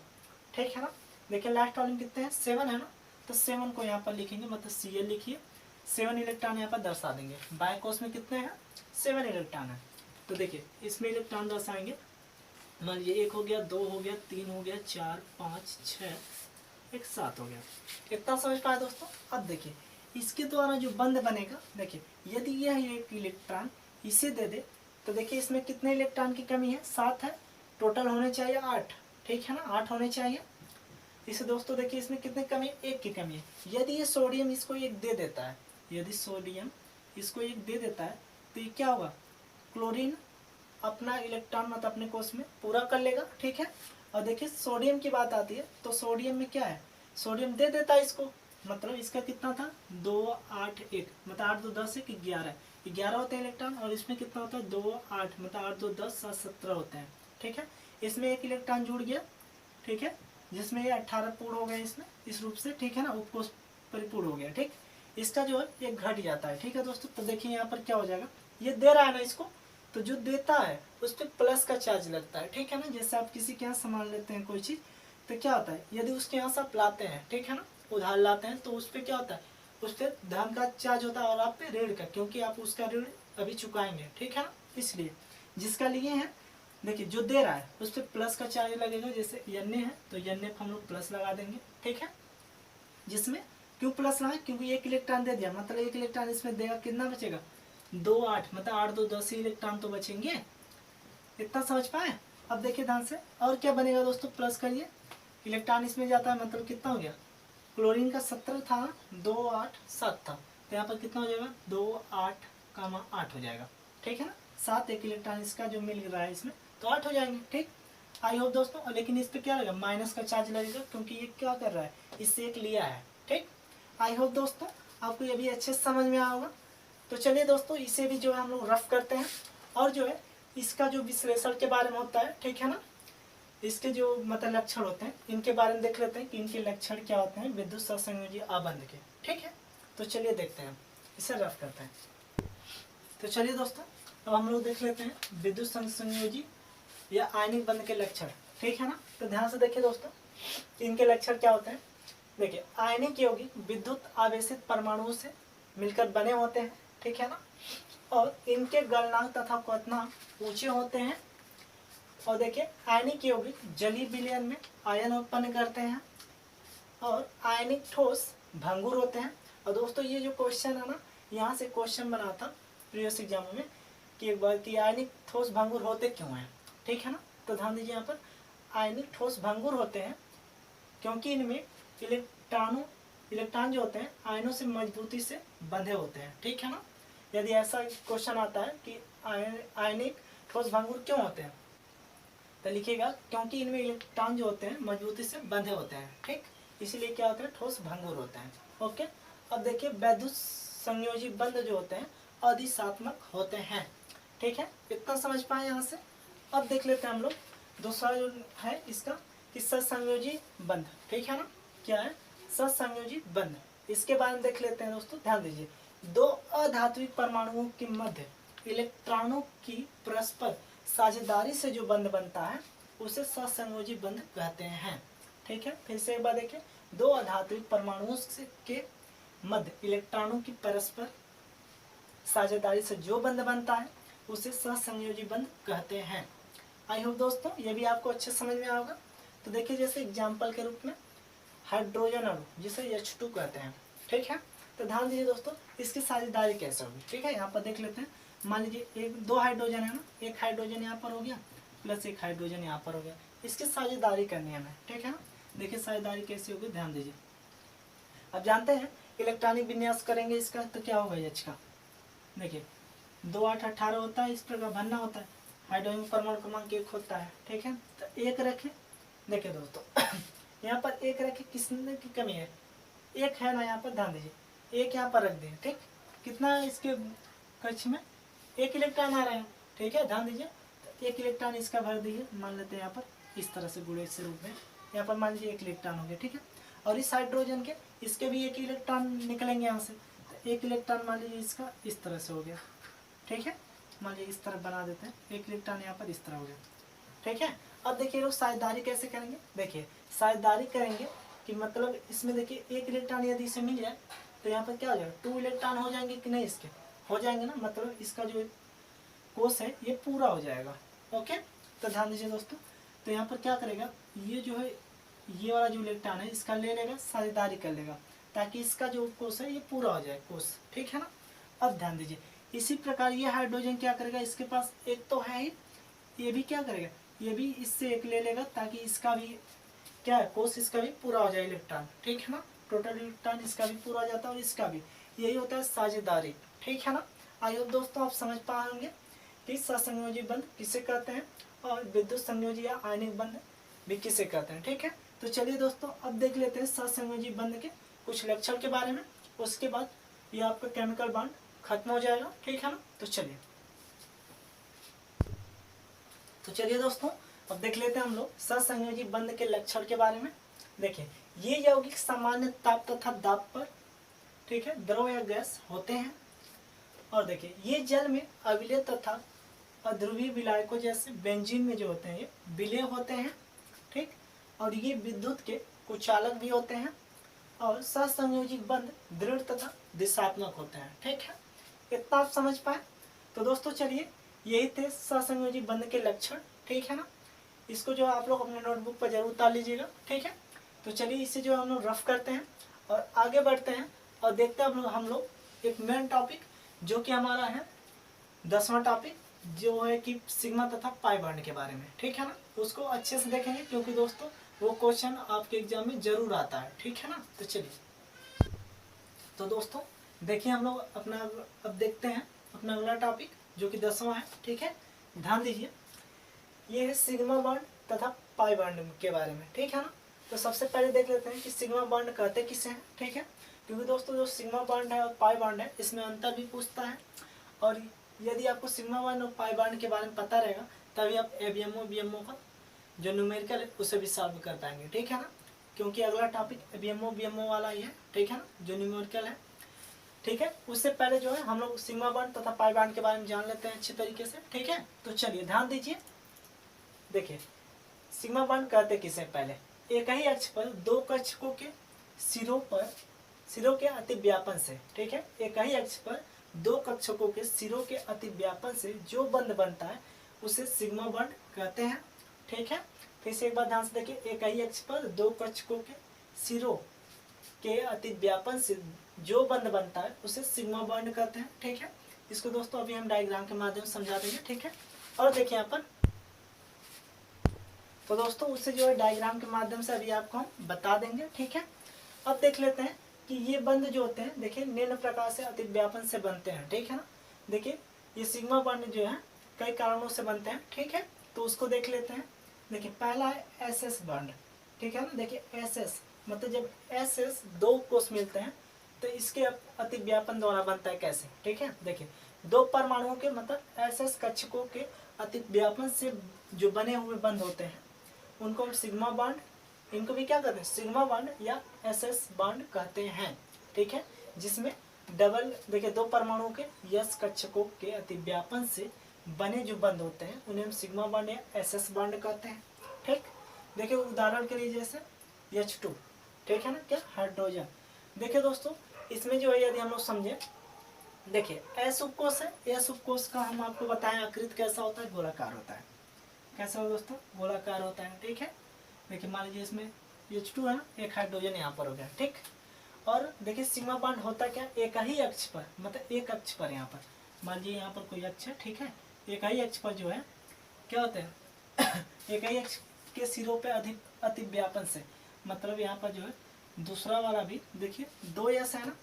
ठीक है ना, देखिए लास्ट वाले में कितने हैं, 7 है ना, तो 7 को यहाँ पर लिखेंगे, मतलब Cl लिखिए, 7 इलेक्ट्रॉन यहाँ पर दर्शा देंगे। बाह्य कोश में कितने हैं, 7 इलेक्ट्रॉन है। तो देखिए इसमें इलेक्ट्रॉन दर्शाएंगे, मान लीजिए 1 हो गया, 2 हो गया, 3 हो गया, 4 5 6 एक 7 हो गया। इतना समझ पाए दोस्तों। अब देखिए इसके द्वारा जो बंध बनेगा, देखिए यदि यह एक इलेक्ट्रॉन इसे दे दे तो देखिए इसमें कितने इलेक्ट्रॉन की कमी है, 7 है, टोटल होने चाहिए 8। ठीक है ना, 8 होने चाहिए। इसे दोस्तों देखिए इसमें कितने कमी है, 1 की कमी है। यदि ये सोडियम इसको एक दे देता है, यदि सोडियम इसको एक दे देता है तो ये क्या होगा, क्लोरीन अपना इलेक्ट्रॉन मतलब अपने कोश में पूरा कर लेगा। ठीक है, और देखिए सोडियम की बात आती है तो सोडियम में क्या है, सोडियम दे देता है इसको, मतलब इसका कितना था 2 8 1, मतलब 8 2 10 1 11 11 होते हैं इलेक्ट्रॉन, और इसमें कितना होता है 2 8, मतलब 8 2 10 7 17 होते हैं। ठीक है, इसमें एक इलेक्ट्रॉन जुड़ गया। ठीक है, जिसमें ये 18 पूर्ण हो गया इसमें इस रूप से। ठीक है ना, उपकोष परिपूर्ण हो गया। ठीक, इसका जो है ये घट जाता है। ठीक है दोस्तों, तो देखिए यहाँ पर क्या हो जाएगा, ये दे रहा है ना इसको, तो जो देता है उस पर प्लस का चार्ज लगता है। ठीक है ना, जैसे आप किसी के यहाँ सामान लेते हैं कोई चीज़, तो क्या होता है, यदि उसके यहाँ से आप लाते हैं, ठीक है ना, उधार लाते हैं, तो उस पर क्या होता है, उस पर धन का चार्ज होता है और आप पे ऋण का, क्योंकि आप उसका ऋण अभी चुकाएंगे। ठीक है ना, इसलिए जिसका लिए हैं, देखिए जो दे रहा है उस पर प्लस का चार्ज लगेगा। जैसे N है तो N पर हम लोग प्लस लगा देंगे। ठीक है, जिसमें क्यों प्लस लगाए, क्योंकि एक इलेक्ट्रॉन दे दिया, मतलब एक इलेक्ट्रॉन इसमें देगा, कितना बचेगा 2 8, मतलब 8 2 10 ही इलेक्ट्रॉन तो बचेंगे। इतना समझ पाए। अब देखिए ध्यान से, और क्या बनेगा दोस्तों, प्लस करिए, इलेक्ट्रॉन इसमें जाता है, मतलब कितना हो गया, क्लोरीन का 17 था, 2 8 7 था, तो यहाँ पर कितना हो जाएगा 2 8 8 हो जाएगा। ठीक है ना, 7 एक इलेक्ट्रॉन इसका जो मिल रहा है इसमें, तो 8 हो जाएंगे। ठीक, आई होप दोस्तों। लेकिन इस पर क्या लगेगा, माइनस का चार्ज लगेगा, क्योंकि ये क्या कर रहा है, इससे एक लिया है। ठीक, आई होप दोस्तों आपको ये भी अच्छे से समझ में आया होगा। तो चलिए दोस्तों, इसे भी जो है हम लोग रफ करते हैं, और जो है इसका जो विश्लेषण के बारे में होता है, ठीक है ना, इसके जो मतलब लक्षण होते हैं इनके बारे में देख लेते हैं कि इनके लक्षण क्या होते हैं विद्युत सहसंयोजी आबंध के। ठीक है, तो चलिए देखते हैं, इसे रफ करते हैं। तो चलिए दोस्तों, अब हम लोग देख लेते हैं विद्युत सहसंयोजी या आयनिक बंध के लक्षण। ठीक है ना, तो ध्यान से देखिए दोस्तों, इनके लक्षण क्या होते हैं। देखिए आयनिक यौगिक विद्युत आवेशित परमाणुओं से मिलकर बने होते हैं। ठीक है ना, और इनके गलनांक तथा क्वथनांक ऊंचे होते हैं। और देखिए आयनिक यौगिक जलीय विलयन में आयन उत्पन्न करते हैं, और आयनिक ठोस भंगुर होते हैं। और दोस्तों ये जो क्वेश्चन है ना, यहाँ से क्वेश्चन बना था प्रीवियस एग्जाम में कि एक बार कि आयनिक ठोस भंगुर होते क्यों हैं। ठीक है ना, तो ध्यान दीजिए, यहाँ पर आयनिक ठोस भंगुर होते हैं क्योंकि इनमें इलेक्ट्रॉन जो होते हैं आयनों से मजबूती से बंधे होते हैं। ठीक है ना, यदि ऐसा क्वेश्चन आता है कि आयनिक ठोस भंगुर क्यों होते हैं, तो लिखिएगा क्योंकि इनमें इलेक्ट्रॉन जो होते हैं मजबूती से बंधे होते हैं। ठीक, इसलिए क्या होते हैं, ठोस भंगुर होते हैं। ओके, अब देखिए वैद्युत संयोजी बंध जो होते हैं अधिशात्मक होते हैं। ठीक है, इतना समझ पाए यहाँ से। अब देख लेते हैं हम लोग दूसरा जो है इसका कि सत्संयोजी बंध। ठीक है ना, क्या है सत्संयोजी बंध, इसके बारे में देख लेते हैं दोस्तों। ध्यान दीजिए, दो अधात्विक परमाणुओं के मध्य इलेक्ट्रॉनों की परस्पर साझेदारी से जो बंध बनता है उसे सत्संयोजी बंध कहते हैं। ठीक है, फिर से एक बार देखिए, दो अधात्विक परमाणुओं के मध्य इलेक्ट्रॉनों की परस्पर साझेदारी से जो बंध बनता है उसे सहसंयोजी बंध कहते हैं। आई होप दोस्तों ये भी आपको अच्छे समझ में आएगा। तो देखिए जैसे एग्जाम्पल के रूप में हाइड्रोजन अणु जिसे H2 कहते हैं। ठीक है, तो ध्यान दीजिए दोस्तों इसकी साझेदारी कैसे होगी। ठीक है, यहाँ पर देख लेते हैं, मान लीजिए एक दो हाइड्रोजन है ना, एक हाइड्रोजन यहाँ पर हो गया प्लस एक हाइड्रोजन यहाँ पर हो गया, इसकी साझेदारी करनी है हमें। ठीक है ना, देखिए साझेदारी कैसी होगी, ध्यान दीजिए। अब जानते हैं इलेक्ट्रॉनिक विन्यास करेंगे इसका तो क्या होगा H का, देखिए 2 8 18 होता है, इस प्रकार भरना होता हाइड्रोजन परमाणु क्रमांक 1 होता है, ठीक है। तो 1 रखें, देखिए दोस्तों यहाँ पर 1 रखें, किसने की कमी है, 1 है ना, यहाँ पर ध्यान दीजिए, 1 यहाँ पर रख दें, ठीक। कितना है इसके कक्ष में, 1 इलेक्ट्रॉन आ रहा है, ठीक है, ध्यान दीजिए। तो 1 इलेक्ट्रॉन इसका भर दीजिए, मान लेते हैं यहाँ पर इस तरह से गुणे से रूप में, यहाँ पर मान लीजिए 1 इलेक्ट्रॉन हो गया, ठीक है। और इस हाइड्रोजन के इसके भी 1 इलेक्ट्रॉन निकलेंगे यहाँ से, तो 1 इलेक्ट्रॉन मान लीजिए इसका इस तरह से हो गया, ठीक है। मान लीजिए इस तरह बना देते हैं, 1 इलेक्ट्रॉन यहाँ पर इस तरह हो गया, ठीक है। अब देखिए लोग साझेदारी कैसे करेंगे, देखिए साझेदारी करेंगे कि मतलब इसमें देखिए 1 इलेक्ट्रॉन यदि इसे मिल जाए तो यहाँ पर क्या हो जाएगा, 2 इलेक्ट्रॉन हो जाएंगे कि नहीं, इसके हो जाएंगे ना, मतलब इसका जो कोष है ये पूरा हो जाएगा। ओके, तो ध्यान दीजिए दोस्तों। तो यहाँ पर क्या करेगा, ये जो है ये वाला जो इलेक्ट्रॉन है इसका ले लेगा, साझेदारी कर लेगा, ताकि इसका जो कोष है ये पूरा हो जाए कोष, ठीक है ना। अब ध्यान दीजिए, इसी प्रकार ये हाइड्रोजन क्या करेगा, इसके पास 1 तो है ही, ये भी क्या करेगा, ये भी इससे 1 ले लेगा, ताकि इसका भी क्या है, कोष इसका भी पूरा हो जाए इलेक्ट्रॉन, ठीक है ना। टोटल इलेक्ट्रॉन इसका भी पूरा हो जाता है और इसका भी, यही होता है साझेदारी, ठीक है ना। आई होप दोस्तों आप समझ पाएंगे कि सहसंयोजी बंध किसे कहते हैं और विद्युत संयोजी या आयनिक बंध भी किसे कहते हैं, ठीक है। तो चलिए दोस्तों अब देख लेते हैं सहसंयोजी बंध के कुछ लक्षण के बारे में, उसके बाद ये आपका केमिकल बॉन्ड खत्म हो जाएगा, ठीक है ना। तो चलिए दोस्तों अब देख लेते हैं हम लोग सहसंयोजी बंध के लक्षण के बारे में। देखिए ये यौगिक सामान्य ताप तथा दाब पर, ठीक है, द्रव या गैस होते हैं। और देखिए ये जल में अविलेय तथा अध्रुवीय विलायकों जैसे बेंजीन में जो होते हैं ये विलेय होते हैं, ठीक। और ये विद्युत के कुचालक भी होते हैं और सहसंयोजी बंध दृढ़ तथा दिशात्मक होते हैं, ठीक है। इतना आप समझ पाए। तो दोस्तों चलिए यही थे सहसंयोजी बंध के लक्षण, ठीक है ना। इसको जो आप लोग अपने नोटबुक पर जरूर उतार लीजिएगा, ठीक है। तो चलिए इसे जो हम लोग रफ करते हैं और आगे बढ़ते हैं और देखते हैं हम लोग एक मेन टॉपिक जो कि हमारा है 10वां टॉपिक, जो है कि सिग्मा तथा पाई बॉन्ड के बारे में, ठीक है ना। उसको अच्छे से देखेंगे क्योंकि दोस्तों वो क्वेश्चन आपके एग्जाम में जरूर आता है, ठीक है ना। तो चलिए तो दोस्तों देखिए हम लोग अपना अब देखते हैं अपना अगला टॉपिक जो कि 10वां है, ठीक है। ध्यान दीजिए ये है सिग्मा बॉन्ड तथा पाई बॉन्ड के बारे में, ठीक है ना। तो सबसे पहले देख लेते हैं कि सिग्मा बॉन्ड कहते किसे हैं, ठीक है। क्योंकि दोस्तों जो सिग्मा बॉन्ड है और पाई बॉन्ड है इसमें अंतर भी पूछता है, और यदि आपको सिग्मा बॉन्ड और पाई बॉन्ड के बारे में पता रहेगा तभी आप एबीएमओ बीएमओ का जो न्यूमेरिकल है उसे भी सॉल्व कर पाएंगे, ठीक है ना। क्योंकि अगला टॉपिक एबीएमओ बीएमओ वाला ही है, ठीक है ना, जो न्यूमेरिकल है, ठीक है। उससे पहले जो है हम लोग सिग्मा बॉन्ड तथा पाई बॉन्ड के बारे में जान लेते हैं अच्छी तरीके से, ठीक है। तो चलिए ध्यान दीजिए, देखिए सिग्मा बॉन्ड कहते किसे, पहले एक ही अक्ष पर दो कक्षकों के सिरों के अतिव्यापन से, ठीक है, एक ही अक्ष पर दो कक्षकों के सिरों के अतिव्यापन से जो बंध बनता है उसे सिग्मा बॉन्ड कहते हैं, ठीक है। फिर से एक बार ध्यान से देखिए, एक ही अक्ष पर दो कक्षकों के सिरों के अतिव्यापन से जो बंध बनता है उसे सिग्मा बॉन्ड कहते हैं, ठीक है। इसको दोस्तों अभी हम डायग्राम के माध्यम से समझा देंगे, ठीक है। और देखिए यहाँ पर तो दोस्तों उससे जो है डायग्राम के माध्यम से अभी आपको हम बता देंगे, ठीक है। अब देख लेते हैं कि ये बंध जो होते हैं देखिए निम्न प्रकार से अतिव्यापन से बनते हैं, ठीक है ना। देखिए ये सिग्मा बॉन्ड जो है कई कारणों से बनते हैं, ठीक है। तो उसको देख लेते हैं। देखिए पहला है एसएस बॉन्ड, ठीक है ना। देखिए एसएस मतलब जब एसएस दो कोष मिलते हैं तो इसके अतिव्यापन द्वारा बनता है, कैसे, ठीक है। देखिए दो परमाणुओं के मतलब एसएस कक्षकों के अतिव्यापन से जो बने हुए बंध होते हैं उनको हम सिग्मा बॉन्ड, इनको भी क्या कहते हैं, सिग्मा बॉन्ड या एसएस बॉन्ड कहते हैं, ठीक है। जिसमें डबल देखिए दो परमाणुओं के यस कक्षकों के अतिव्यापन से बने जो बंध होते हैं उन्हें हम सिग्मा बॉन्ड या एसएस बॉन्ड कहते हैं, ठीक। देखिए उदाहरण के लिए जैसे H2, ठीक है ना, क्या हाइड्रोजन। देखिए दोस्तों इसमें जो है यदि हम लोग समझे, देखिए एस उपकोष है, एस उपकोष का हम आपको बताएं आकृति कैसा होता है, गोलाकार होता है। कैसा हो दोस्तों, गोलाकार होता है, ठीक है। देखिए मान लीजिए इसमें H2 है, एक हाइड्रोजन यहाँ पर हो गया, ठीक। और देखिए सिग्मा बॉन्ड होता क्या, एक ही अक्ष पर मतलब एक अक्ष पर, यहाँ पर मान लीजिए यहाँ पर कोई अक्ष है, ठीक है। एक ही अक्ष पर जो है क्या होते हैं एक ही अक्ष के सिरों पे अधिक अतिव्यापन से, मतलब यहाँ पर जो है दूसरा वाला भी देखिए दो यस है ना,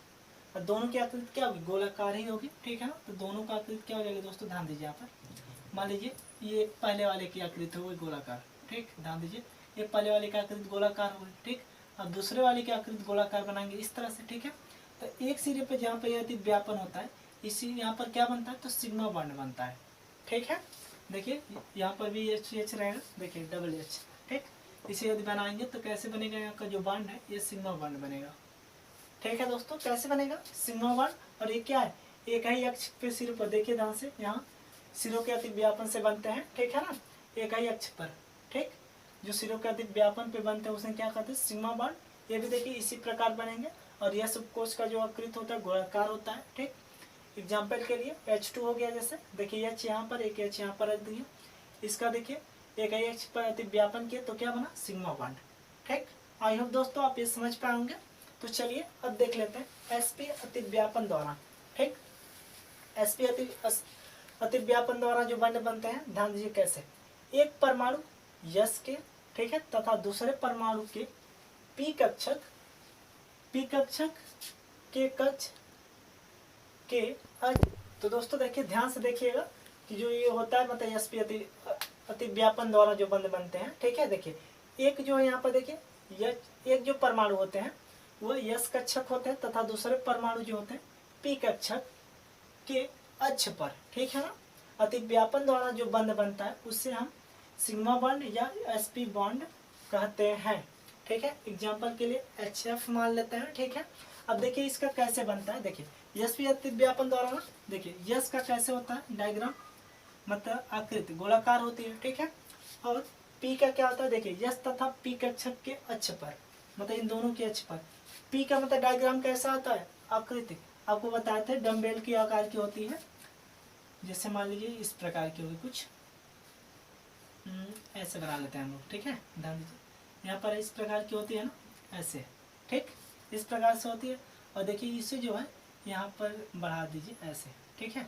दोनों की आकृति क्या होगी, गोलाकार ही होगी, ठीक है ना। तो दोनों का आकृति क्या हो जाएगी दोस्तों, ध्यान दीजिए यहाँ पर मान लीजिए ये पहले वाले की आकृति हो गई गोलाकार, ठीक, ध्यान दीजिए ये पहले वाले की आकृति गोलाकार हो गई, ठीक। अब दूसरे वाले की आकृति गोलाकार बनाएंगे इस तरह से, ठीक है। तो एक सिरे पे जहाँ पे यदि व्यापन होता है इसी यहाँ पर क्या बनता है, तो सिग्मा बॉन्ड बनता है, ठीक है। देखिए यहाँ पर भी एच एच रहेगा, देखिए डबल एच, ठीक। इसे यदि बनाएंगे तो कैसे बनेगा, यहाँ का जो बॉन्ड है ये सिग्मा बॉन्ड बनेगा, ठीक है दोस्तों। कैसे बनेगा, सिग्मा बॉन्ड। और ये क्या है, एक ही अक्ष पे सिर पर, देखिए ध्यान से, यहाँ सिरों के अति व्यापन से बनते हैं, ठीक है ना, एक ही अक्ष पर, ठीक। जो सिरों के अति व्यापन पे बनते हैं उसे क्या कहते हैं, सिग्मा बॉन्ड। ये भी देखिए इसी प्रकार बनेंगे। और यह सबकोश का जो आकृति होता है गोलाकार होता है, ठीक। एग्जाम्पल के लिए H2 हो गया, जैसे देखिए H यहाँ पर, एक H यहाँ पर रख दिए, इसका देखिए एक ही अक्ष पर अति व्यापन किए तो क्या बना, सिग्मा बॉन्ड, ठीक। आई होप दोस्तों आप ये समझ पाएंगे। तो चलिए अब देख लेते हैं sp अति व्यापन द्वारा, ठीक। sp अति व्यापन द्वारा जो बॉन्ड बनते हैं, ध्यान दीजिए कैसे। एक परमाणु यस के, ठीक है, तथा दूसरे परमाणु के पी कक्षक के कक्ष के तो दोस्तों देखिए ध्यान से देखिएगा कि जो ये होता है मतलब sp अति व्यापन द्वारा जो बंध बनते हैं, ठीक है। देखिए एक जो है यहाँ पर देखिए एक जो परमाणु होते हैं वो यस कक्षक होते हैं तथा दूसरे परमाणु जो होते हैं पी कक्षक के अक्ष पर, ठीक है ना। अति व्यापन द्वारा जो बंध बनता है उससे हम सिग्मा बॉन्ड या sp बॉन्ड कहते हैं, ठीक है। एग्जाम्पल के लिए HF मान लेते हैं, ठीक है। अब देखिए इसका कैसे बनता है, देखिए यश अति व्यापन द्वारा ना, देखिए यश का कैसे होता है डायग्राम, मतलब आकृति गोलाकार होती है, ठीक है। और पी का क्या होता है, देखिए यश तथा पी कक्षक के अक्ष पर, मतलब इन दोनों के अक्ष पर। पी का मतलब डायग्राम कैसा आता है, आकृति आपको बताए थे डम्बेल की आकार की होती है, जैसे मान लीजिए इस प्रकार की होगी कुछ, ऐसे बना लेते हैं हम लोग, ठीक है। ध्यान दीजिए यहाँ पर इस प्रकार की होती है ना, ऐसे, ठीक, इस प्रकार से होती है। और देखिए इसे जो है यहाँ पर बढ़ा दीजिए ऐसे, ठीक है।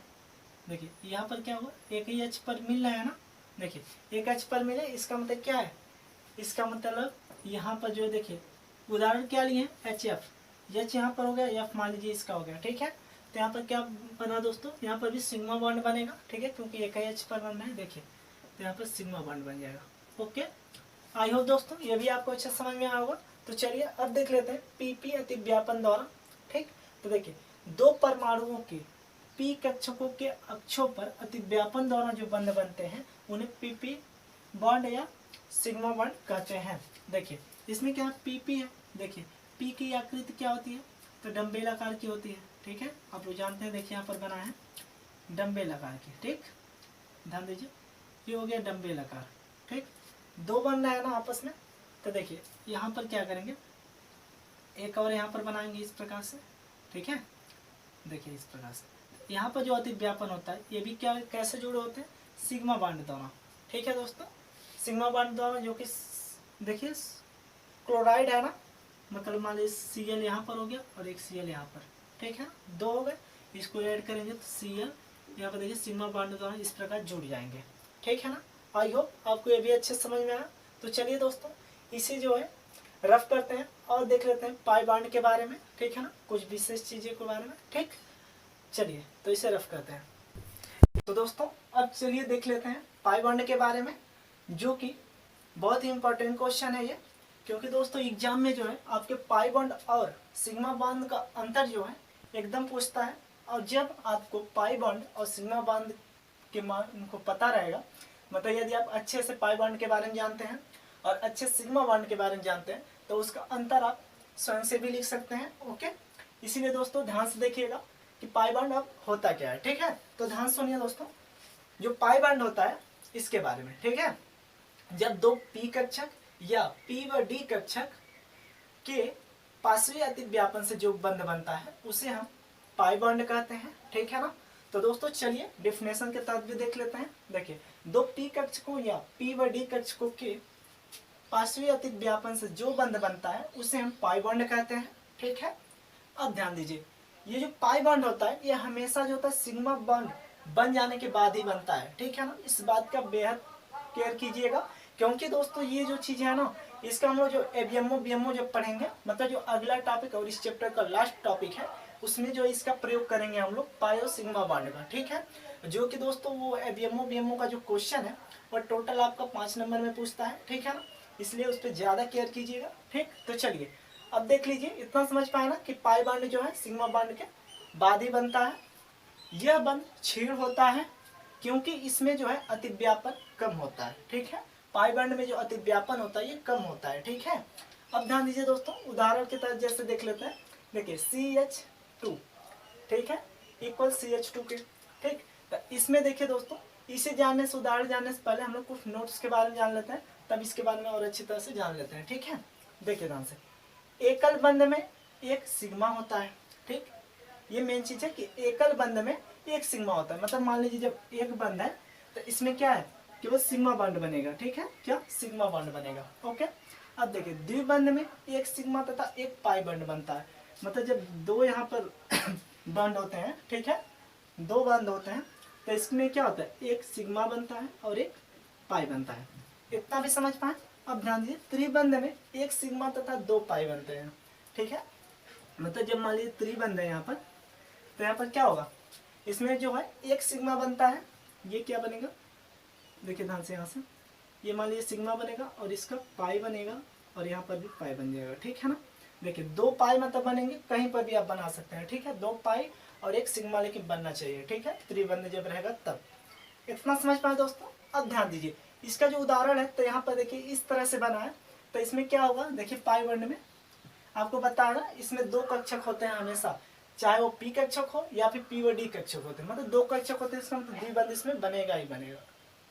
देखिए यहाँ पर क्या हुआ, एक ही अक्ष पर मिल रहा है ना, देखिए एक अक्ष पर मिले, इसका मतलब क्या है, इसका मतलब यहाँ पर जो देखिए उदाहरण क्या लिए हैं HF, एच यहाँ पर हो गया, F मान लीजिए इसका हो गया, ठीक है। तो यहाँ पर क्या बना दोस्तों, यहाँ पर भी सिग्मा बॉन्ड बनेगा, ठीक है, क्योंकि एक ही अक्ष पर बनना है, देखिए तो यहाँ पर सिग्मा बॉन्ड बन जाएगा। ओके, आई होप दोस्तों ये भी आपको अच्छा समझ में आया होगा। तो चलिए अब देख लेते हैं PP अति व्यापन द्वारा, ठीक। तो देखिए दो परमाणुओं के पी कक्षकों के अक्षों पर अति व्यापन द्वारा जो बंध बनते हैं उन्हें PP बॉन्ड या सिग्मा बॉन्ड कहते हैं। देखिए इसमें क्या PP है, देखिए P की आकृति क्या होती है, तो डम्बेल आकार की होती है, ठीक है। आप लोग जानते हैं, देखिए यहाँ पर बना है डम्बेल आकार की, ठीक, ध्यान दीजिए ये हो गया डम्बेल आकार, ठीक। दो बन रहा है ना आपस में, तो देखिए यहाँ पर क्या करेंगे, एक और यहाँ पर बनाएंगे इस प्रकार से, ठीक है। देखिए इस प्रकार से यहाँ पर जो अति व्यापन होता है ये भी क्या कैसे जुड़े होते हैं, सिग्मा बॉन्ड द्वारा, ठीक है दोस्तों। सिग्मा बॉन्ड द्वारा जो कि देखिए क्लोराइड है ना, मतलब मान लीजिए Cl यहाँ पर हो गया और एक Cl यहाँ पर, ठीक है, दो हो गए, इसको ऐड करेंगे तो Cl यहाँ पर देखिए सिग्मा बॉन्ड द्वारा इस प्रकार जुड़ जाएंगे, ठीक है ना। आई होप आपको ये भी अच्छे समझ में आया। तो चलिए दोस्तों इसे जो है रफ करते हैं और देख लेते हैं पाई बॉन्ड के बारे में, ठीक है ना, कुछ विशेष चीज़ों के बारे में, ठीक। चलिए तो इसे रफ करते हैं। तो दोस्तों अब चलिए देख लेते हैं पाई बॉन्ड के बारे में, जो कि बहुत ही इंपॉर्टेंट क्वेश्चन है ये, क्योंकि दोस्तों एग्जाम में जो है आपके पाई बॉन्ड और सिग्मा बॉन्ड का अंतर जो है एकदम पूछता है। और जब आपको पाई बॉन्ड और सिग्मा बॉन्ड के को पता रहेगा, मतलब यदि आप अच्छे से पाई बॉन्ड के बारे में जानते हैं और अच्छे सिग्मा बॉन्ड के बारे में जानते हैं तो उसका अंतर आप स्वयं से भी लिख सकते हैं। ओके, इसीलिए दोस्तों ध्यान से देखिएगा कि पाई बॉन्ड अब होता क्या है, ठीक है। तो ध्यान सुनिए दोस्तों, जो पाई बॉन्ड होता है इसके बारे में, ठीक है। जब दो पी कक्षक या P व D कक्षक के पार्श्वीय अति व्यापन से जो बंध बनता है उसे हम पाई बॉन्ड कहते हैं, ठीक है ना। तो दोस्तों चलिए डेफिनेशन के तहत भी देख लेते हैं। देखिए दो पी कक्षकों या P व D कक्षकों के पार्श्वीय अति व्यापन से जो बंध बनता है उसे हम पाई बॉन्ड कहते हैं, ठीक है। अब ध्यान दीजिए, ये जो पाई बॉन्ड होता है ये हमेशा जो होता है सिग्मा बॉन्ड बन जाने के बाद ही बनता है, ठीक है ना। इस बात का बेहद केयर कीजिएगा, क्योंकि दोस्तों ये जो चीज़ है ना, इसका हम लोग जो एबीएमओ बीएमओ जब पढ़ेंगे, मतलब जो अगला टॉपिक और इस चैप्टर का लास्ट टॉपिक है, उसमें जो इसका प्रयोग करेंगे हम लोग पाई और सिग्मा बॉन्ड का, ठीक है। जो कि दोस्तों वो बीएमओ का जो क्वेश्चन है वो टोटल आपका 5 नंबर में पूछता है, ठीक है ना, इसलिए उस पर ज़्यादा केयर कीजिएगा, ठीक। तो चलिए अब देख लीजिए, इतना समझ पाए ना कि पाई बॉन्ड जो है सिग्मा बॉन्ड के बाद ही बनता है। यह बंध क्षीण होता है क्योंकि इसमें जो है अतिव्यापन कम होता है, ठीक है। पाई बॉन्ड में जो अतिव्यापन होता है ये कम होता है, ठीक है। अब ध्यान दीजिए दोस्तों, उदाहरण के तहत जैसे देख लेते हैं। देखिए CH2, ठीक है, इक्वल CH2 के, ठीक। तो इसमें देखिए दोस्तों, इसे जानने से, उदाहरण जानने से पहले हम लोग कुछ नोट्स के बारे में जान लेते हैं, तब इसके बारे में और अच्छी तरह से जान लेते हैं, ठीक है। देखिए ध्यान से, एकल बंध में एक सिग्मा होता है, ठीक। ये मेन चीज है कि एकल बंध में एक सिग्मा होता है, मतलब मान लीजिए जब एक बंध है तो इसमें क्या है, केवल सिग्मा बॉन्ड बनेगा, ठीक है, क्या सिग्मा बॉन्ड बनेगा, ओके। अब देखिए द्विबंध में एक सिग्मा तथा एक पाई बॉन्ड बनता है, मतलब जब दो यहाँ पर बॉन्ड होते हैं, ठीक है, दो बॉन्ड होते हैं तो इसमें क्या होता है, एक सिग्मा बनता है और एक पाई बनता है। इतना भी समझ पाए। अब ध्यान दीजिए, त्रिबंध में एक सिग्मा तथा दो पाई बनते हैं, ठीक है। मतलब जब मान लीजिए त्रिबंध है यहाँ पर, तो यहाँ पर क्या होगा, इसमें जो है एक सिग्मा बनता है, ये क्या बनेगा, देखिए ध्यान से, यहाँ से ये मान लीजिए सिग्मा बनेगा और इसका पाई बनेगा और यहाँ पर भी पाई बन जाएगा, ठीक है ना। देखिए दो पाई मतलब बनेंगे, कहीं पर भी आप बना सकते हैं, ठीक है, दो पाई और एक सिग्मा लेकिन बनना चाहिए, ठीक है, त्रिबंध जब रहेगा तब। इतना समझ पाए दोस्तों। अब ध्यान दीजिए, इसका जो उदाहरण है तो यहाँ पर देखिए इस तरह से बना है, तो इसमें क्या होगा, देखिए पाई बॉन्ड में आपको बताया ना, इसमें दो कक्षक होते हैं हमेशा, चाहे वो पी कक्षक हो या फिर पी व डी कक्षक होते हैं, मतलब दो कक्षक होते हैं, इसका मतलब द्विबंध इसमें बनेगा ही बनेगा,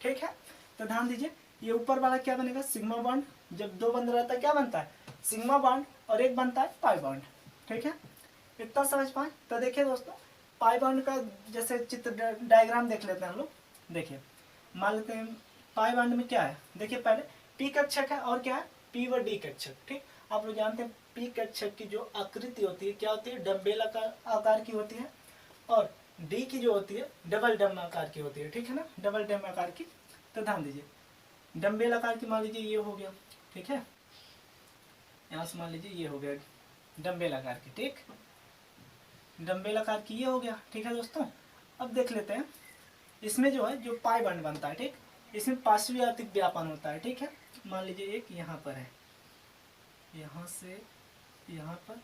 ठीक है। तो ध्यान दीजिए, ये ऊपर वाला क्या बनेगा, सिग्मा बॉन्ड, जब दो बंद रहता है क्या बनता है, सिग्मा बॉन्ड, और एक बनता है पाई बॉन्ड, ठीक है। इतना समझ पाए। तो देखिए दोस्तों, पाई बॉन्ड का जैसे चित्र डायग्राम देख लेते हैं हम लोग। देखिए मान लेते हैं पाई बॉन्ड में क्या है, देखिए पहले पी कक्षक है और क्या है, पी व डी कक्षक, ठीक। आप लोग जानते हैं पी कक्षक की जो आकृति होती है क्या होती है, डम्बेल आकार की होती है, और डी की जो होती है डबल डम आकार की होती है, ठीक है ना, डबल डम आकार की। तो ध्यान दीजिए, डम्बेल आकार की मान लीजिए ये हो गया, ठीक है, यहाँ से मान लीजिए ये हो गया डम्बेल आकार की, ठीक, डम्बेल आकार की ये हो गया, ठीक है दोस्तों। अब देख लेते हैं, इसमें जो है जो पाई बॉन्ड बनता है, ठीक, इसमें पार्श्वीय अतिव्यापन होता है, ठीक है। मान लीजिए एक यहाँ पर है, यहाँ से यहाँ पर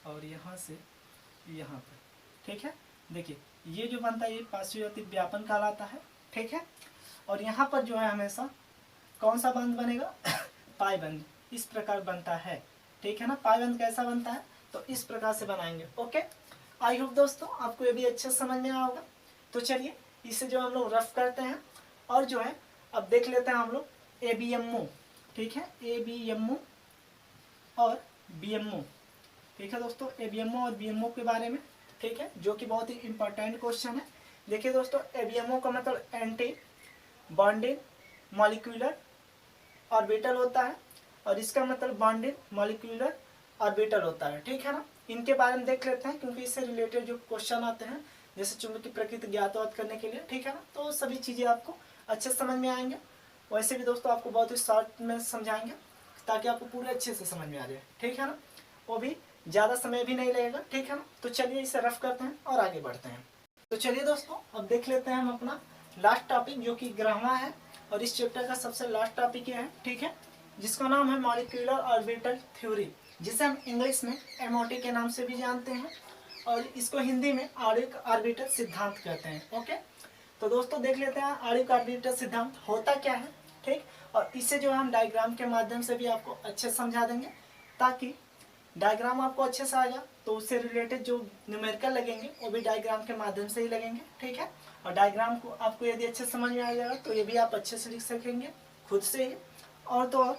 और यहाँ से यहाँ पर, ठीक है। देखिए ये जो बनता है ये पार्श्वीय अतिव्यापन कहलाता है, ठीक है। और यहाँ पर जो है हमेशा कौन सा बंध बनेगा पाई बंध, इस प्रकार बनता है, ठीक है ना। पाई बंध कैसा बनता है, तो इस प्रकार से बनाएंगे, ओके। आई होप दोस्तों आपको ये भी अच्छे समझ में आया होगा। तो चलिए इसे जो हम लोग रफ करते हैं, और जो है अब देख लेते हैं हम लोग ABMO, ठीक है, ABMO और BMO, ठीक है दोस्तों, ABMO और BMO के बारे में, ठीक है, जो कि बहुत ही इंपॉर्टेंट क्वेश्चन है। देखिए दोस्तों, ABMO का मतलब एंटी बॉन्डिंग मॉलिक्यूलर ऑर्बिटल होता है, और इसका मतलब बॉन्डिंग मॉलिक्यूलर ऑर्बिटल होता है, ठीक है ना। इनके बारे में देख लेते हैं, क्योंकि इससे रिलेटेड जो क्वेश्चन आते हैं जैसे चुंबकीय प्रकृति ज्ञात करने के लिए, ठीक है ना, तो सभी चीज़ें आपको अच्छे समझ में आएंगे। वैसे भी दोस्तों आपको बहुत ही शॉर्ट में समझाएंगे ताकि आपको पूरे अच्छे से समझ में आ जाए, ठीक है ना, वो भी ज़्यादा समय भी नहीं लगेगा, ठीक है ना। तो चलिए इसे रफ करते हैं और आगे बढ़ते हैं। तो चलिए दोस्तों अब देख लेते हैं हम अपना लास्ट टॉपिक, जो कि ग्रामा है, और इस चैप्टर का सबसे लास्ट टॉपिक है, ठीक है, जिसका नाम है मॉलिक्यूलर ऑर्बिटल थ्योरी, जिसे हम इंग्लिश में MOT के नाम से भी जानते हैं, और इसको हिंदी में आणविक ऑर्बिटल सिद्धांत कहते हैं, ओके। तो दोस्तों देख लेते हैं आणविक ऑर्बिटल सिद्धांत होता क्या है, ठीक, और इसे जो हम डायग्राम के माध्यम से भी आपको अच्छे समझा देंगे, ताकि डायग्राम आपको अच्छे से आएगा तो उससे रिलेटेड जो न्यूमेरिकल लगेंगे वो भी डायग्राम के माध्यम से ही लगेंगे, ठीक है। और डायग्राम को आपको यदि अच्छे समझ में आ जाएगा तो ये भी आप अच्छे से लिख सकेंगे खुद से ही, और तो और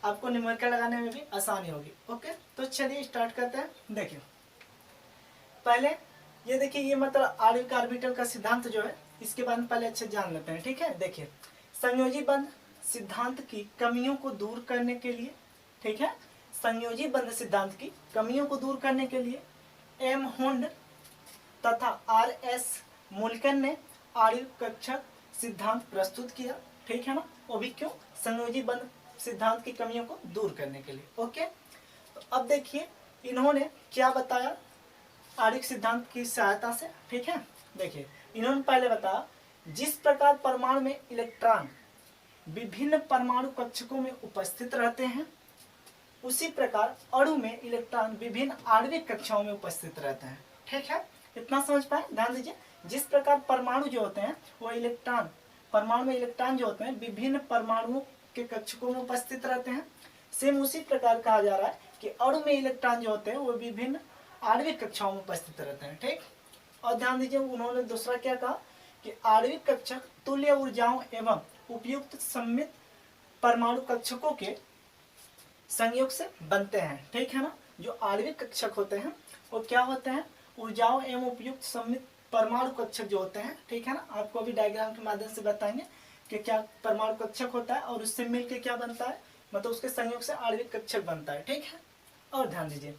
आपको न्यूमेरिकल लगाने में भी आसानी होगी, ओके। तो चलिए स्टार्ट करते हैं। देखिए पहले ये देखिए, ये मतलब आणविक ऑर्बिटल का सिद्धांत जो है, इसके बारे में पहले अच्छे जान लेते हैं, ठीक है। देखिए संयोजी बंध सिद्धांत की कमियों को दूर करने के लिए, ठीक है, संयोजी बंध सिद्धांत की कमियों को दूर करने के लिए M. हुंड तथा R.S. मुल्कन ने आणविक कक्षक सिद्धांत प्रस्तुत किया, ठीक है ना, वो भी क्यों, संयोजी बंध सिद्धांत की कमियों को दूर करने के लिए, ओके। तो अब देखिए इन्होंने क्या बताया, आणविक सिद्धांत की सहायता से। ठीक है, देखिए इन्होंने पहले बताया जिस प्रकार परमाणु में इलेक्ट्रॉन विभिन्न परमाणु कक्षकों में उपस्थित रहते हैं, उसी प्रकार अणु में इलेक्ट्रॉन विभिन्न आणविक कक्षाओं में उपस्थित रहते हैं। ठीक है, इतना समझ पाए, ध्यान दीजिए। जिस प्रकार परमाणु जो होते हैं वो इलेक्ट्रॉन, परमाणु में इलेक्ट्रॉन जो होते हैं विभिन्न परमाणुओं के कक्षकों में उपस्थित रहते हैं, सेम उसी प्रकार कहा जा रहा है कि अणु में इलेक्ट्रॉन जो होते हैं वो विभिन्न आणविक कक्षाओं में उपस्थित रहते हैं। ठीक, और ध्यान दीजिए उन्होंने दूसरा क्या कहा कि आणविक कक्षक तुल्य ऊर्जाओं एवं उपयुक्त सममित परमाणु कक्षकों के संयोग से बनते हैं। ठीक है ना, जो आणविक कक्षक होते हैं वो क्या होते हैं, ऊर्जाओं एवं उपयुक्त सममित परमाणु कक्षक जो होते हैं। ठीक है ना, आपको अभी डायग्राम के माध्यम से बताएंगे कि क्या परमाणु कक्षक होता है और उससे मिलकर क्या बनता है, मतलब उसके संयोग से आणविक कक्षक बनता है। ठीक है, और ध्यान दीजिए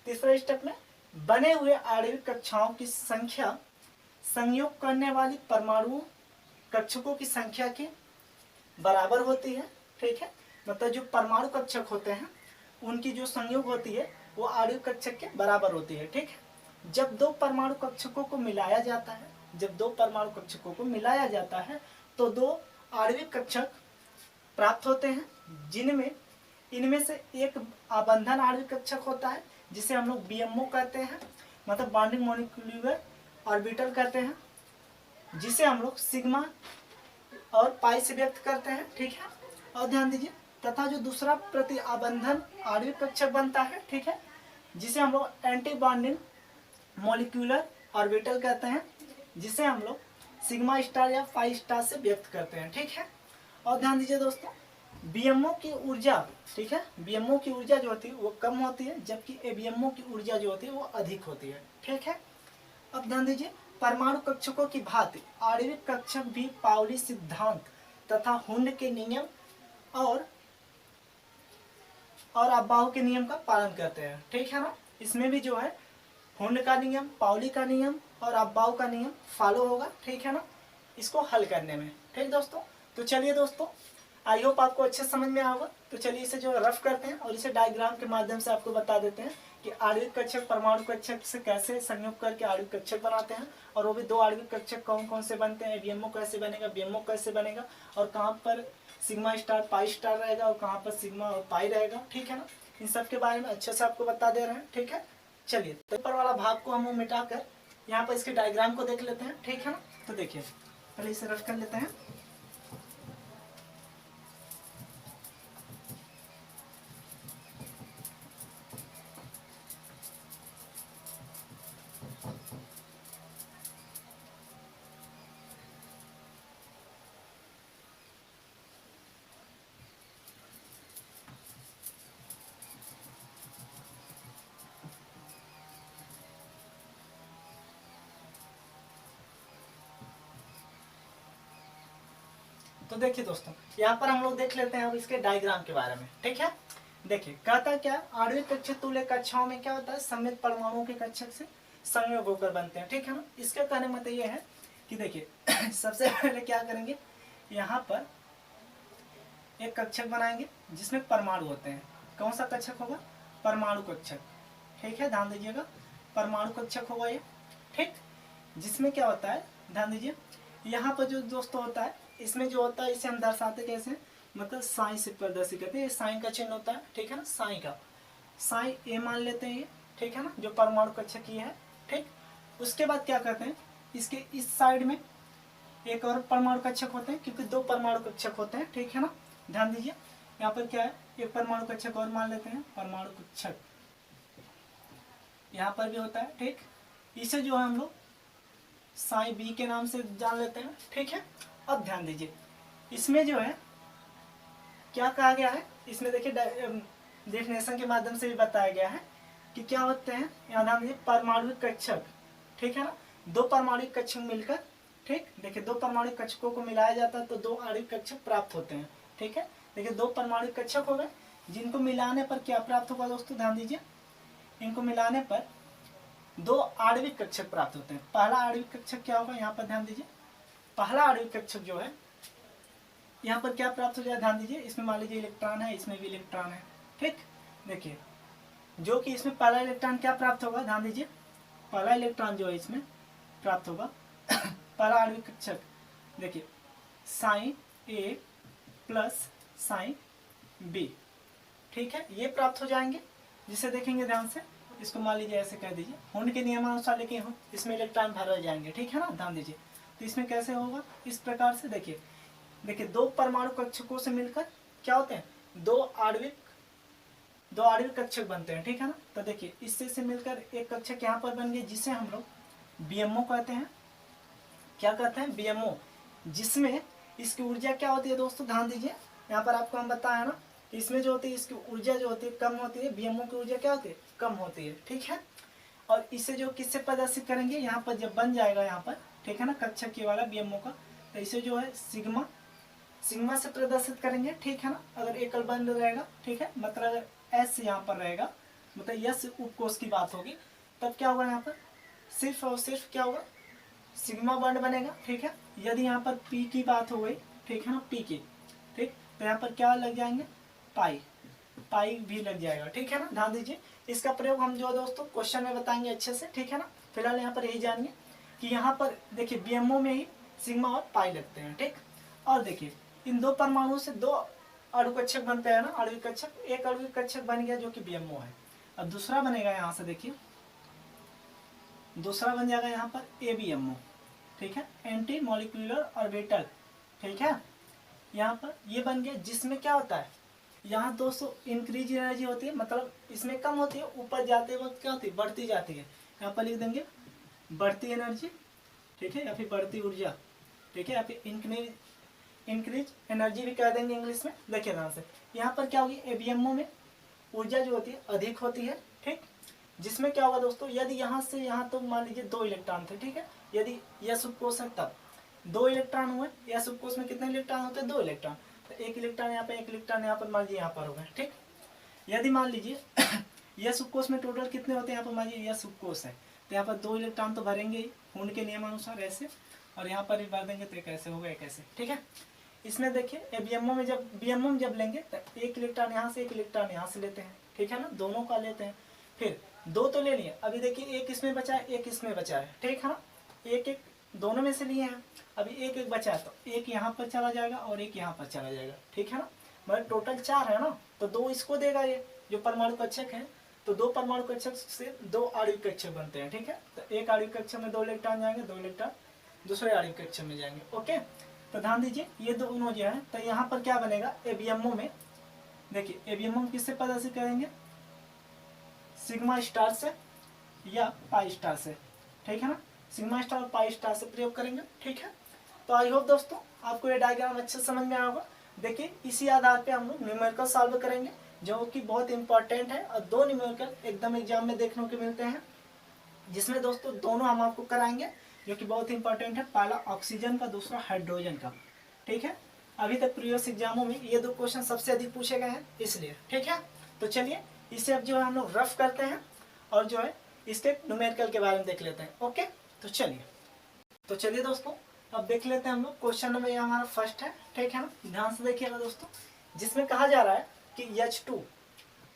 तीसरे स्टेप में बने हुए आणविक कक्षाओं की संख्या संयोग करने वाली परमाणु कक्षकों की संख्या के बराबर होती है। ठीक है, मतलब जो परमाणु कक्षक होते हैं उनकी जो संयोग होती है वो आणविक कक्षक के बराबर होती है। ठीक है, जब दो परमाणु कक्षकों को मिलाया जाता है, जब दो परमाणु कक्षकों को मिलाया जाता है तो दो आणविक कक्षक प्राप्त होते हैं, जिनमें इनमें से एक आबंधन आणविक कक्षक होता है जिसे हम लोग बीएमओ कहते हैं, मतलब बॉन्डिंग मॉलिक्यूलर ऑर्बिटल कहते हैं, जिसे हम लोग सिग्मा और पाई से व्यक्त करते हैं। ठीक है, और ध्यान दीजिए तथा जो दूसरा प्रति आबंधन आणविक कक्षक बनता है, ठीक है, जिसे हम लोग एंटी बॉन्डिंग मॉलिक्यूलर ऑर्बिटल कहते हैं, जिसे हम लोग सिग्मा स्टार या पाई स्टार से व्यक्त करते हैं। ठीक है, और ध्यान दीजिए दोस्तों बीएमओ की ऊर्जा, ठीक है, बीएमओ की ऊर्जा जो होती है वो कम होती है, जबकि एबीएमओ की ऊर्जा जो होती है वो अधिक होती है। ठीक है, अब ध्यान दीजिए परमाणु कक्षकों की भांति आणविक कक्षक भी पाउली सिद्धांत तथा हुंड के नियम और अबाउ के नियम का पालन करते हैं। ठीक है ना, इसमें भी जो है हुंड का नियम, पाउली का नियम और अबाउ का नियम फॉलो होगा। ठीक है ना, इसको हल करने में। ठीक दोस्तों, तो चलिए दोस्तों आई होप आपको अच्छे समझ में आएगा। तो चलिए इसे जो रफ करते हैं और इसे डायग्राम के माध्यम से आपको बता देते हैं कि आणविक कक्षक परमाणु कक्षक से कैसे संयोग करके आणविक कक्षक बनाते हैं, और वो भी दो आणविक कक्षक कौन कौन से बनते हैं, बीएमओ कैसे बनेगा, बीएमओ कैसे बनेगा, और कहाँ पर सिग्मा स्टार पाई स्टार रहेगा और कहाँ पर सिग्मा और पाई रहेगा। ठीक है ना, इन सब के बारे में अच्छे से आपको बता दे रहे हैं। ठीक है, चलिए तो ऊपर वाला भाग को हम मिटाकर यहाँ पर इसके डायग्राम को देख लेते हैं। ठीक है ना, तो देखिए पहले इसे रफ कर लेते हैं। तो देखिए दोस्तों यहाँ पर हम लोग देख लेते हैं अब इसके डायग्राम के बारे में। ठीक है, देखिए कहता क्या आणविक कक्षक तुल्य कक्षाओं में क्या होता है, सममित परमाणुओं के कक्षक से संयोग होकर बनते हैं। ठीक है ना, इसका कहने मत ये है कि देखिए सबसे पहले क्या करेंगे, यहाँ पर एक कक्षक बनाएंगे जिसमें परमाणु होते हैं। कौन सा कक्षक होगा, परमाणु कक्षक। ठीक है, ध्यान दीजिएगा परमाणु कक्षक होगा ये। ठीक, जिसमें क्या होता है, ध्यान दीजिए यहाँ पर जो दोस्तों होता है इसमें जो होता है इसे हम दर्शाते कैसे, मतलब साइन से प्रदर्शित करते हैं। ये साइन का चिन्ह होता है। ठीक है ना, साइन का, साइन ए मान लेते हैं ये। ठीक है ना, जो परमाणु कक्षक ये है। ठीक, उसके बाद क्या करते हैं, इसके इस साइड में एक और परमाणु कक्षक होते हैं, क्योंकि दो परमाणु कक्षक होते हैं। ठीक है ना, ध्यान दीजिए यहाँ पर क्या है, एक परमाणु कक्षक और मान लेते हैं, परमाणु कक्षक यहाँ पर भी होता है। ठीक, इसे जो है हम लोग साइन बी के नाम से जान लेते हैं। ठीक है, अब ध्यान दीजिए इसमें जो है क्या कहा गया है, इसमें देखिए डेफिनेशन के माध्यम से भी बताया गया है कि क्या होते हैं। यहाँ ध्यान दीजिए परमाणु कक्षक। ठीक है ना, दो परमाणु कक्षक मिलकर, ठीक, देखिए दो परमाणु कक्षकों को मिलाया जाता है तो दो आणविक कक्षक प्राप्त होते हैं। ठीक है, देखिए दो परमाणु कक्षक हो गए, जिनको मिलाने पर क्या प्राप्त होगा दोस्तों, ध्यान दीजिए इनको मिलाने पर दो आणविक कक्षक प्राप्त होते हैं। पहला आणविक कक्षक क्या होगा, यहाँ पर ध्यान दीजिए पहला आणविक कक्षक जो है यहाँ पर क्या प्राप्त हो जाए, ध्यान दीजिए इसमें मान लीजिए इलेक्ट्रॉन है, इसमें भी इलेक्ट्रॉन है। ठीक, देखिए जो कि इसमें पहला इलेक्ट्रॉन क्या प्राप्त होगा, ध्यान दीजिए पहला इलेक्ट्रॉन जो है इसमें प्राप्त होगा पहला आणविक कक्षक देखिए साइन ए प्लस साइन बी, ठीक है, ये प्राप्त हो जाएंगे। जिसे देखेंगे ध्यान से, इसको मान लीजिए ऐसे कह दीजिए हुंड के नियमानुसार, लेकिन इसमें इलेक्ट्रॉन भर जाएंगे, ठीक है ना, ध्यान दीजिए। तो इसमें कैसे होगा, इस प्रकार से देखिए देखिए दो परमाणु कक्षकों से मिलकर क्या होते हैं, दो आणविक कक्षक बनते हैं, ठीक है ना। तो देखिए इससे से मिलकर एक कक्षक यहाँ पर बन गए जिसे हम लोग बीएमओ कहते हैं। क्या कहते हैं, बीएमओ, जिसमें इसकी ऊर्जा क्या होती है दोस्तों, ध्यान दीजिए, यहाँ पर आपको हम बताया ना, इसमें जो होती है इसकी ऊर्जा जो होती है कम होती है, बीएमओ की ऊर्जा क्या होती है, कम होती है, ठीक है। और इसे जो किससे प्रदर्शित करेंगे, यहाँ पर जब बन जाएगा यहाँ पर, ठीक है ना, कक्षक ये वाला बीएमओ का, तो इसे जो है सिग्मा से प्रदर्शित करेंगे, ठीक है ना। अगर एकल बंद रहेगा, ठीक है, मतलब अगर एस यहाँ पर रहेगा, मतलब यस उपकोष की बात होगी, तब क्या होगा, यहाँ पर सिर्फ और सिर्फ क्या होगा, सिग्मा बॉन्ड बनेगा, ठीक है। यदि यहाँ पर पी की बात हो गई, ठीक है ना, पी की, ठीक, तो यहाँ पर क्या लग जाएंगे, पाई भी लग जाएगा, ठीक है ना, ध्यान दीजिए। इसका प्रयोग हम जो दोस्तों क्वेश्चन में बताएंगे अच्छे से, ठीक है ना। फिलहाल यहाँ पर यही जानिए कि यहाँ पर देखिए बीएमओ में ही सिग्मा और पाई लगते हैं, ठीक। और देखिए इन दो परमाणुओं से दो आणविक कक्षक बनते हैं ना, आणविक कक्षक, एक आणविक कक्षक बन गया जो कि बीएमओ है। अब दूसरा बनेगा, यहाँ से देखिए दूसरा बन जाएगा यहाँ पर एबीएमओ, ठीक है, एंटी मॉलिक्यूलर ऑर्बिटल, ठीक है। यहाँ पर ये बन गया, जिसमें क्या होता है, यहाँ 200 इंक्रीज एनर्जी होती है, मतलब इसमें कम होती है, ऊपर जाते वक्त क्या होती है, बढ़ती जाती है। यहाँ पर लिख देंगे बढ़ती एनर्जी, ठीक है, या फिर बढ़ती ऊर्जा, ठीक है, या फिर इंक्रीज एनर्जी भी कह देंगे इंग्लिश में। देखिए ध्यान से, यहाँ पर क्या होगी, एबीएमओ में ऊर्जा जो होती है अधिक होती है, ठीक। जिसमें क्या होगा दोस्तों, यदि यहाँ से यहाँ तो मान लीजिए 2 इलेक्ट्रॉन थे, ठीक है, यदि यस उपकोष है तब 2 इलेक्ट्रॉन हुए, यस उपकोष में कितने इलेक्ट्रॉन होते हैं, 2 इलेक्ट्रॉन, तो 1 इलेक्ट्रॉन यहाँ पे, 1 इलेक्ट्रॉन यहाँ पर, मान लीजिए यहाँ पर हो गए, ठीक। यदि मान लीजिए यस उपकोष में टोटल कितने होते हैं, यहाँ पर मान लीजिए यस उपकोष है, तो यहाँ पर 2 इलेक्ट्रॉन तो भरेंगे ही हुंड के नियमानुसार ऐसे, और यहाँ पर भी भर देंगे, तो कैसे होगा, कैसे, ठीक है। इसमें देखिए बीएमओ में जब लेंगे तो 1 इलेक्ट्रॉन यहाँ से, 1 इलेक्ट्रॉन यहाँ से लेते हैं, ठीक है ना, दोनों का लेते हैं। फिर 2 तो ले लिए, अभी देखिए 1 इसमें बचा है, 1 इसमें बचा है, ठीक है ना, 1 दोनों में से लिए हैं, अभी 1 बचा है, तो 1 यहाँ पर चला जाएगा और 1 यहाँ पर चला जाएगा, ठीक है ना, मतलब टोटल 4 है ना, तो 2 इसको देगा ये जो परमाणु कक्षक है, तो 2 परमाणु कक्षक से 2 आणविक कक्षक बनते हैं, ठीक है। तो एक आणविक कक्षक में 2 इलेक्ट्रॉन जाएंगे, 2 इलेक्ट्रॉन दूसरे आणविक कक्षक में जाएंगे, ओके। तो ध्यान दीजिए ये दोनों जो है, तो यहाँ पर क्या बनेगा, एबीएमओ में देखिए, एबीएमओ में किससे प्रदर्शित करेंगे, सिग्मा स्टार से या पाई स्टार से, ठीक है ना, सिग्मा स्टार और पाई स्टार से प्रयोग करेंगे, ठीक है। तो आई होप दोस्तों आपको ये डायग्राम अच्छे समझ में आया होगा। देखिए इसी आधार पे हम लोग न्यूमेरिकल सॉल्व करेंगे, जो कि बहुत इंपॉर्टेंट है, और 2 न्यूमेरिकल एकदम एग्जाम में देखने को मिलते हैं, जिसमें दोस्तों दोनों हम आपको कराएंगे, जो कि बहुत इंपॉर्टेंट है, पहला ऑक्सीजन का, दूसरा हाइड्रोजन का, ठीक है। अभी तक प्रीवियस एग्जामों में ये 2 क्वेश्चन सबसे अधिक पूछे गए हैं, इसलिए, ठीक है। तो चलिए इसे अब जो है हम लोग रफ करते हैं, और जो है इसके न्यूमेरिकल के बारे में देख लेते हैं, ओके। तो चलिए दोस्तों अब देख लेते हैं हम लोग क्वेश्चन नंबर, ये हमारा फर्स्ट है, ठीक है ना, ध्यान से देखिएगा दोस्तों, जिसमें कहा जा रहा है कि H2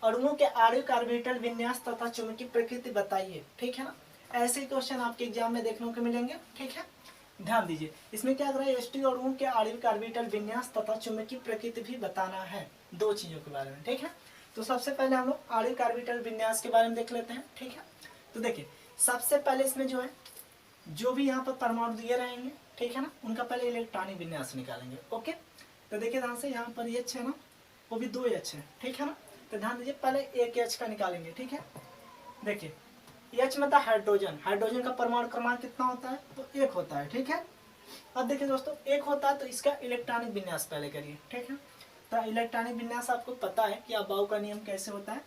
अणुओं के आणविक ऑर्बिटल विन्यास तथा चुंबकीय प्रकृति बताइए, ठीक है ना। ऐसे ही क्वेश्चन आपके एग्जाम में देखने को मिलेंगे, ठीक है। ध्यान दीजिए, इसमें क्या कर रहा है, H2 अणुओं के आणविक ऑर्बिटल विन्यास तथा चुंबकीय प्रकृति भी बताना है, 2 चीजों के बारे में, ठीक है। तो सबसे पहले हम लोग आणविक ऑर्बिटल विन्यास के बारे में देख लेते हैं, ठीक है। तो देखिए सबसे पहले इसमें जो है, जो भी यहाँ पर परमाणु दिए रहेंगे, ठीक है ना, उनका पहले इलेक्ट्रॉनिक विन्यास निकालेंगे, ओके। तो देखिए ध्यान से, यहाँ पर H है ना, वो भी 2 H है, ठीक है ना। तो ध्यान दीजिए पहले 1 H का निकालेंगे, ठीक है। देखिए H मतलब हाइड्रोजन, हाइड्रोजन का परमाणु क्रमांक कितना होता है, तो 1 होता है, ठीक है। अब देखिए दोस्तों 1 होता है, तो इसका इलेक्ट्रॉनिक विन्यास पहले करिए, ठीक है। तो इलेक्ट्रॉनिक विन्यास आपको पता है कि अबाव का नियम कैसे होता है,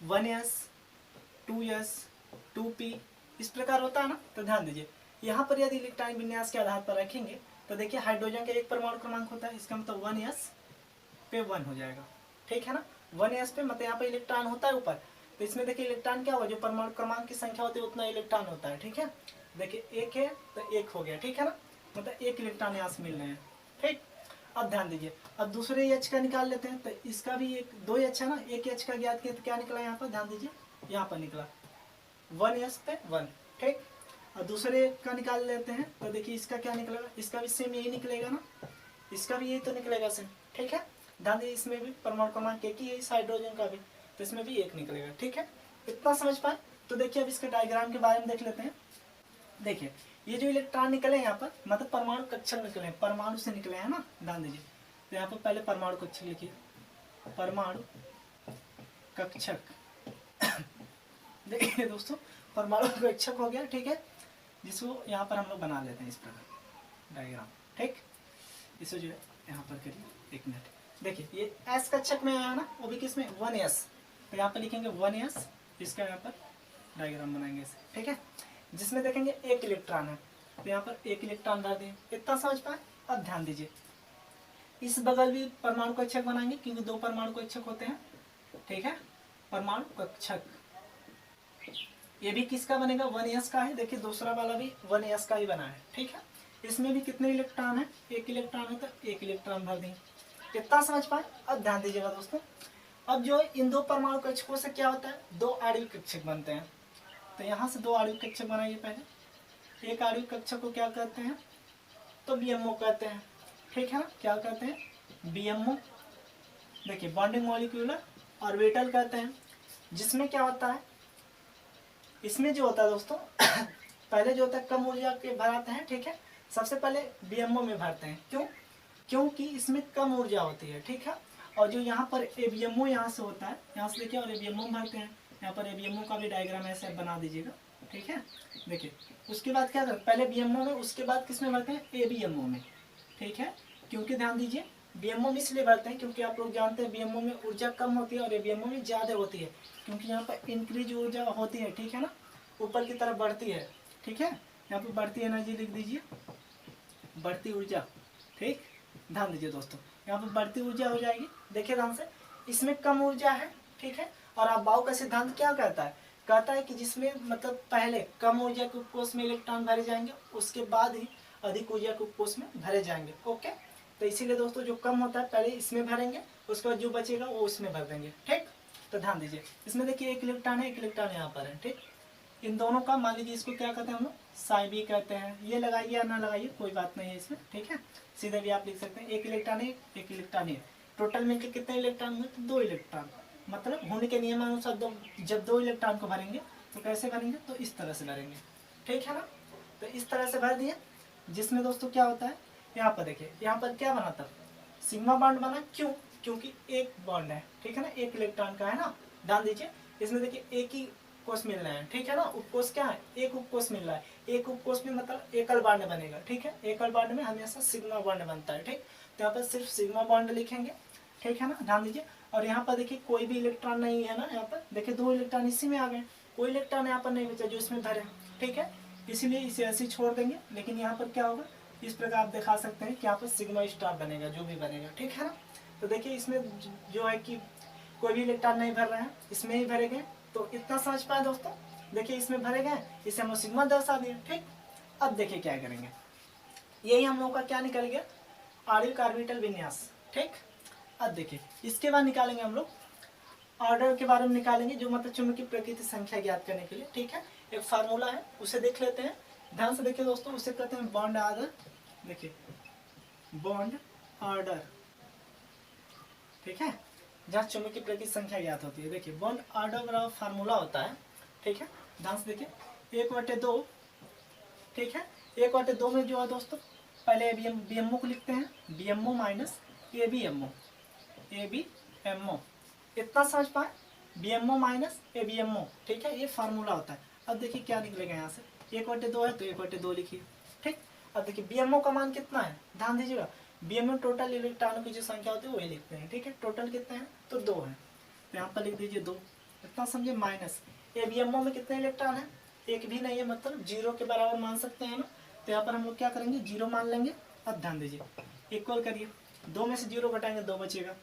1s 2s 2p इस प्रकार होता है ना। तो ध्यान दीजिए यहाँ पर यदि इलेक्ट्रॉनिक विन्यास के आधार पर रखेंगे, तो देखिए हाइड्रोजन का 1 परमाणु क्रमांक होता है, इसका मतलब 1s पे 1 हो जाएगा, ठीक है ना। 1s पे मतलब यहाँ पे इलेक्ट्रॉन होता है ऊपर, तो इसमें देखिए इलेक्ट्रॉन क्या होगा, जो परमाणु क्रमांक की संख्या होती है उतना इलेक्ट्रॉन होता है, ठीक है। देखिए 1 है तो 1 हो गया, ठीक है ना, मतलब 1 इलेक्ट्रॉन यहाँ से मिल रहे हैं, ठीक। अब ध्यान दीजिए, अब दूसरे H का निकाल लेते हैं, तो इसका भी 2 H है ना, 1 H का ज्ञात किया तो क्या निकला यहाँ पर, ध्यान दीजिए यहाँ पर निकला 1s पे 1, ठीक। और दूसरे का निकाल लेते हैं, तो देखिए इसका क्या निकलेगा, इसका भी सेम यही निकलेगा ना, इसका भी यही तो निकलेगा सेम, ठीक है। ध्यान दीजिए इसमें भी परमाणु क्रमांक एक ही है, इस हाइड्रोजन का भी, तो इसमें भी एक निकलेगा, ठीक है। इतना समझ पाए। तो देखिए अब इसके डायग्राम के बारे में देख लेते हैं। देखिए ये जो इलेक्ट्रॉन निकले यहाँ पर, मतलब परमाणु कक्षक निकले हैं, परमाणु से निकले हैं ना, ध्यान दीजिए। तो यहाँ पर पहले परमाणु कक्षक लिखिए, परमाणु कक्षक। देखिए दोस्तों परमाणु कक्षक हो गया, ठीक है, जिसको यहाँ पर हम लोग बना लेते हैं इस प्रकार डायग्राम, ठीक। इसे जो है यहाँ पर करिए, 1 मिनट। देखिए ये एस कक्षक में आया ना, वो भी किसमें, 1s, तो यहाँ पर लिखेंगे 1s, इसका यहाँ पर डायग्राम बनाएंगे इसे, ठीक है, जिसमें देखेंगे एक इलेक्ट्रॉन है, तो यहाँ पर एक इलेक्ट्रॉन भर दिए। इतना समझ पाए। अब ध्यान दीजिए इस बगल भी परमाणु कक्षक बनाएंगे, क्योंकि 2 परमाणु कक्षक होते हैं, ठीक है, परमाणु कक्षक। ये भी किसका बनेगा, 1s का है। देखिए दूसरा वाला भी 1s का ही बना है, ठीक है। इसमें भी कितने इलेक्ट्रॉन है, एक इलेक्ट्रॉन है, तो एक इलेक्ट्रॉन भर देंगे। इतना समझ पाए। अब ध्यान दीजिएगा दोस्तों, अब जो इन 2 परमाणु कक्षकों से क्या होता है, 2 आणविक कक्षक बनते हैं। तो यहाँ से 2 आणविक कक्षक बनाइए पहले। एक आणविक कक्षक को क्या कहते हैं, तो बीएमओ कहते हैं, ठीक है ना, क्या कहते हैं, बीएमओ। देखिए बॉन्डिंग मॉलिक्यूलर ऑर्बिटल कहते हैं, जिसमें क्या होता है, इसमें जो होता है दोस्तों पहले जो होता है कम ऊर्जा के भराते हैं, ठीक है, सबसे पहले बीएमओ में भरते हैं। क्यों, क्योंकि इसमें कम ऊर्जा होती है, ठीक है। और जो यहाँ पर एबीएमओ यहाँ से होता है, यहाँ से देखिए, और एबीएमओ में भरते हैं। यहाँ पर एबीएमओ का भी डायग्राम ऐसे बना दीजिएगा, ठीक है। देखिए उसके बाद क्या करते, पहले बीएमओ में, उसके बाद किस में भरते हैं, एबीएमओ में, ठीक है। क्योंकि ध्यान दीजिए बीएमओ में इसलिए भरते हैं क्योंकि आप लोग जानते हैं बीएमओ में ऊर्जा कम होती है और एबीएमओ में ज़्यादा होती है, क्योंकि यहाँ पर इंक्रीज ऊर्जा होती है, ठीक है ना, ऊपर की तरफ बढ़ती है, ठीक है। यहाँ पर बढ़ती एनर्जी लिख दीजिए, बढ़ती ऊर्जा, ठीक। ध्यान दीजिए दोस्तों, यहाँ पर बढ़ती ऊर्जा हो जाएगी। देखिए ध्यान से, इसमें कम ऊर्जा है, ठीक है। और अबाव का सिद्धांत क्या कहता है, कहता है कि जिसमें मतलब पहले कम ऊर्जा के उपकोष में इलेक्ट्रॉन भरे जाएंगे, उसके बाद ही अधिक ऊर्जा के उपकोष में भरे जाएंगे, ओके। तो इसीलिए दोस्तों जो कम होता है पहले इसमें भरेंगे, उसके बाद जो बचेगा वो उसमें भर देंगे, ठीक। तो ध्यान दीजिए इसमें देखिए एक इलेक्ट्रॉन है, एक इलेक्ट्रॉन यहाँ पर है, ठीक। इन दोनों का मान लीजिए इसको क्या कहते हैं हम लोग, साई बी कहते हैं। ये लगाइए या ना लगाइए कोई बात नहीं है इसमें, ठीक है, सीधे भी आप लिख सकते हैं। एक इलेक्ट्रॉन है, एक इलेक्ट्रॉन है, टोटल मिलकर कितने इलेक्ट्रॉन हुए, तो 2 इलेक्ट्रॉन। मतलब होने के नियमानुसार जब 2 इलेक्ट्रॉन को भरेंगे तो कैसे भरेंगे, तो इस तरह से भरेंगे, ठीक है ना। तो इस तरह से भर दिए, जिसमें दोस्तों क्या होता है, यहाँ पर देखिए, यहाँ पर क्या बना था, सिग्मा बॉन्ड बना। क्यों, क्योंकि एक बॉन्ड है, ठीक है ना, एक इलेक्ट्रॉन का है ना। ध्यान दीजिए इसमें देखिए एक ही उपकोष मिल रहा है, ठीक है ना, उपकोष क्या है, एक उपकोष मिल रहा है। एक उपकोष में मतलब एकल बॉन्ड बनेगा, ठीक है। एकल बॉन्ड में हमेशा सिग्मा बॉन्ड बनता है, ठीक। तो यहाँ पर सिर्फ सिग्मा बॉन्ड लिखेंगे, ठीक है ना, ध्यान दीजिए। और यहाँ पर देखिए कोई भी इलेक्ट्रॉन नहीं है ना, यहाँ पर देखिए 2 इलेक्ट्रॉन इसी में आ गए, कोई इलेक्ट्रॉन यहाँ पर नहीं बचा जो इसमें भरे, ठीक है। इसीलिए इसे ऐसे छोड़ देंगे। लेकिन यहाँ पर क्या होगा, इस प्रकार आप दिखा सकते हैं कि यहाँ पर सिग्मा स्टार बनेगा, जो भी बनेगा, ठीक है ना। तो देखिए इसमें जो है कि कोई भी इलेक्ट्रॉन नहीं भर रहे हैं, इसमें ही भरे गए। तो इतना समझ पाए दोस्तों। देखिए इसमें भरे गए, इसे हम लोग सिग्मा दर्शा दिए, ठीक। अब देखिए क्या करेंगे, यही हम लोगों का क्या निकल गया, आणविक ऑर्बिटल विन्यास, ठीक। अब देखिए इसके बाद निकालेंगे हम लोग ऑर्डर के बारे में निकालेंगे, जो मतलब चुंबकीय प्रकृति संख्या ज्ञात करने के लिए, ठीक है। एक फार्मूला है, उसे देख लेते हैं, ध्यान से देखिए दोस्तों। उसे कहते हैं बॉन्ड ऑर्डर। देखिए बॉन्ड ऑर्डर, ठीक है, जहाँ चुंबकीय प्रकृति संख्या ज्ञात होती है। देखिए बॉन्ड ऑर्डर का फार्मूला होता है, ठीक है, ध्यान से देखिए 1/2, ठीक है। 1/2 में जो है दोस्तों, पहले बीएमओ को लिखते हैं, बीएमओ माइनस एबीएमओ, एबीएमओ। इतना समझ पाए, बीएमओ माइनस एबीएमओ, ठीक है, ये फार्मूला होता है। अब देखिए क्या निकलेगा यहाँ से, 1/2 है तो 1/2 लिखिए, ठीक। अब देखिए बीएमओ का मान कितना है, ध्यान दीजिएगा, बीएमओ टोटल इलेक्ट्रॉनों की जो संख्या होती है वही लिखते हैं, ठीक है। टोटल कितने हैं, तो 2 है, तो यहाँ पर लिख दीजिए 2। इतना समझे, माइनस एबीएमओ में कितने इलेक्ट्रॉन है, एक भी नहीं है, मतलब 0 के बराबर मान सकते हैं ना। तो यहाँ पर हम लोग क्या करेंगे, 0 मान लेंगे। अब ध्यान दीजिए इक्वल करिए, 2 में से 0 घटाएंगे 2 बचेगा,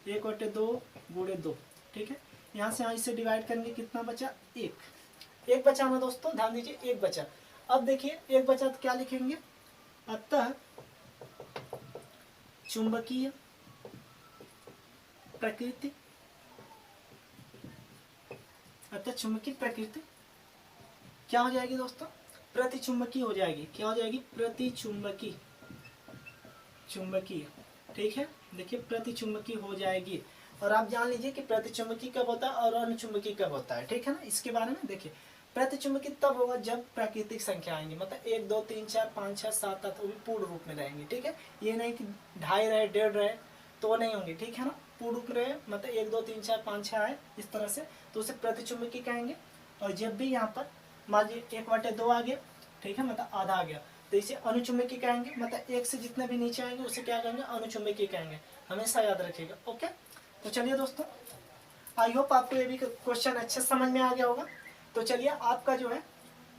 1/2 गुणे 2, ठीक है। यहाँ से इसे डिवाइड करेंगे, कितना बचा, 1 बचा ना दोस्तों, ध्यान दीजिए 1 बचा। अब देखिए 1 बचा तो क्या लिखेंगे, अतः चुंबकीय प्रकृति, अतः चुंबकीय प्रकृति क्या हो जाएगी दोस्तों, प्रतिचुंबकीय हो जाएगी। क्या हो जाएगी, प्रतिचुंबकीय, चुंबकीय, ठीक है। देखिए प्रतिचुंबकीय हो जाएगी। और आप जान लीजिए कि प्रतिचुंबकीय कब होता है और अनुचुंबकीय कब होता है, ठीक है ना। इसके बारे में देखिए, प्रतिचुंबकीय तब होगा जब प्राकृतिक संख्या आएंगी, मतलब 1 2 3 4 5 6 7 8 वो भी पूर्ण रूप में रहेंगे, ठीक है। ये नहीं कि 2.5 रहे 1.5 रहे तो वो नहीं होंगे, ठीक है ना। पूर्ण रूप में रहे मतलब 1 2 3 4 5 6 आए इस तरह से, तो उसे प्रतिचुंबकीय कहेंगे। और जब भी यहाँ पर मान लीजिए 1/2 आ गया, ठीक है, मतलब आधा आ गया, तो इसे अनुचुंबकीय कहेंगे। मतलब 1 से जितने भी नीचे आएंगे उसे क्या कहेंगे, अनुचुंबकीय कहेंगे। हमेशा याद रखिएगा, ओके। तो चलिए दोस्तों, आई होप आपको ये भी क्वेश्चन अच्छे समझ में आ गया होगा। तो चलिए आपका जो है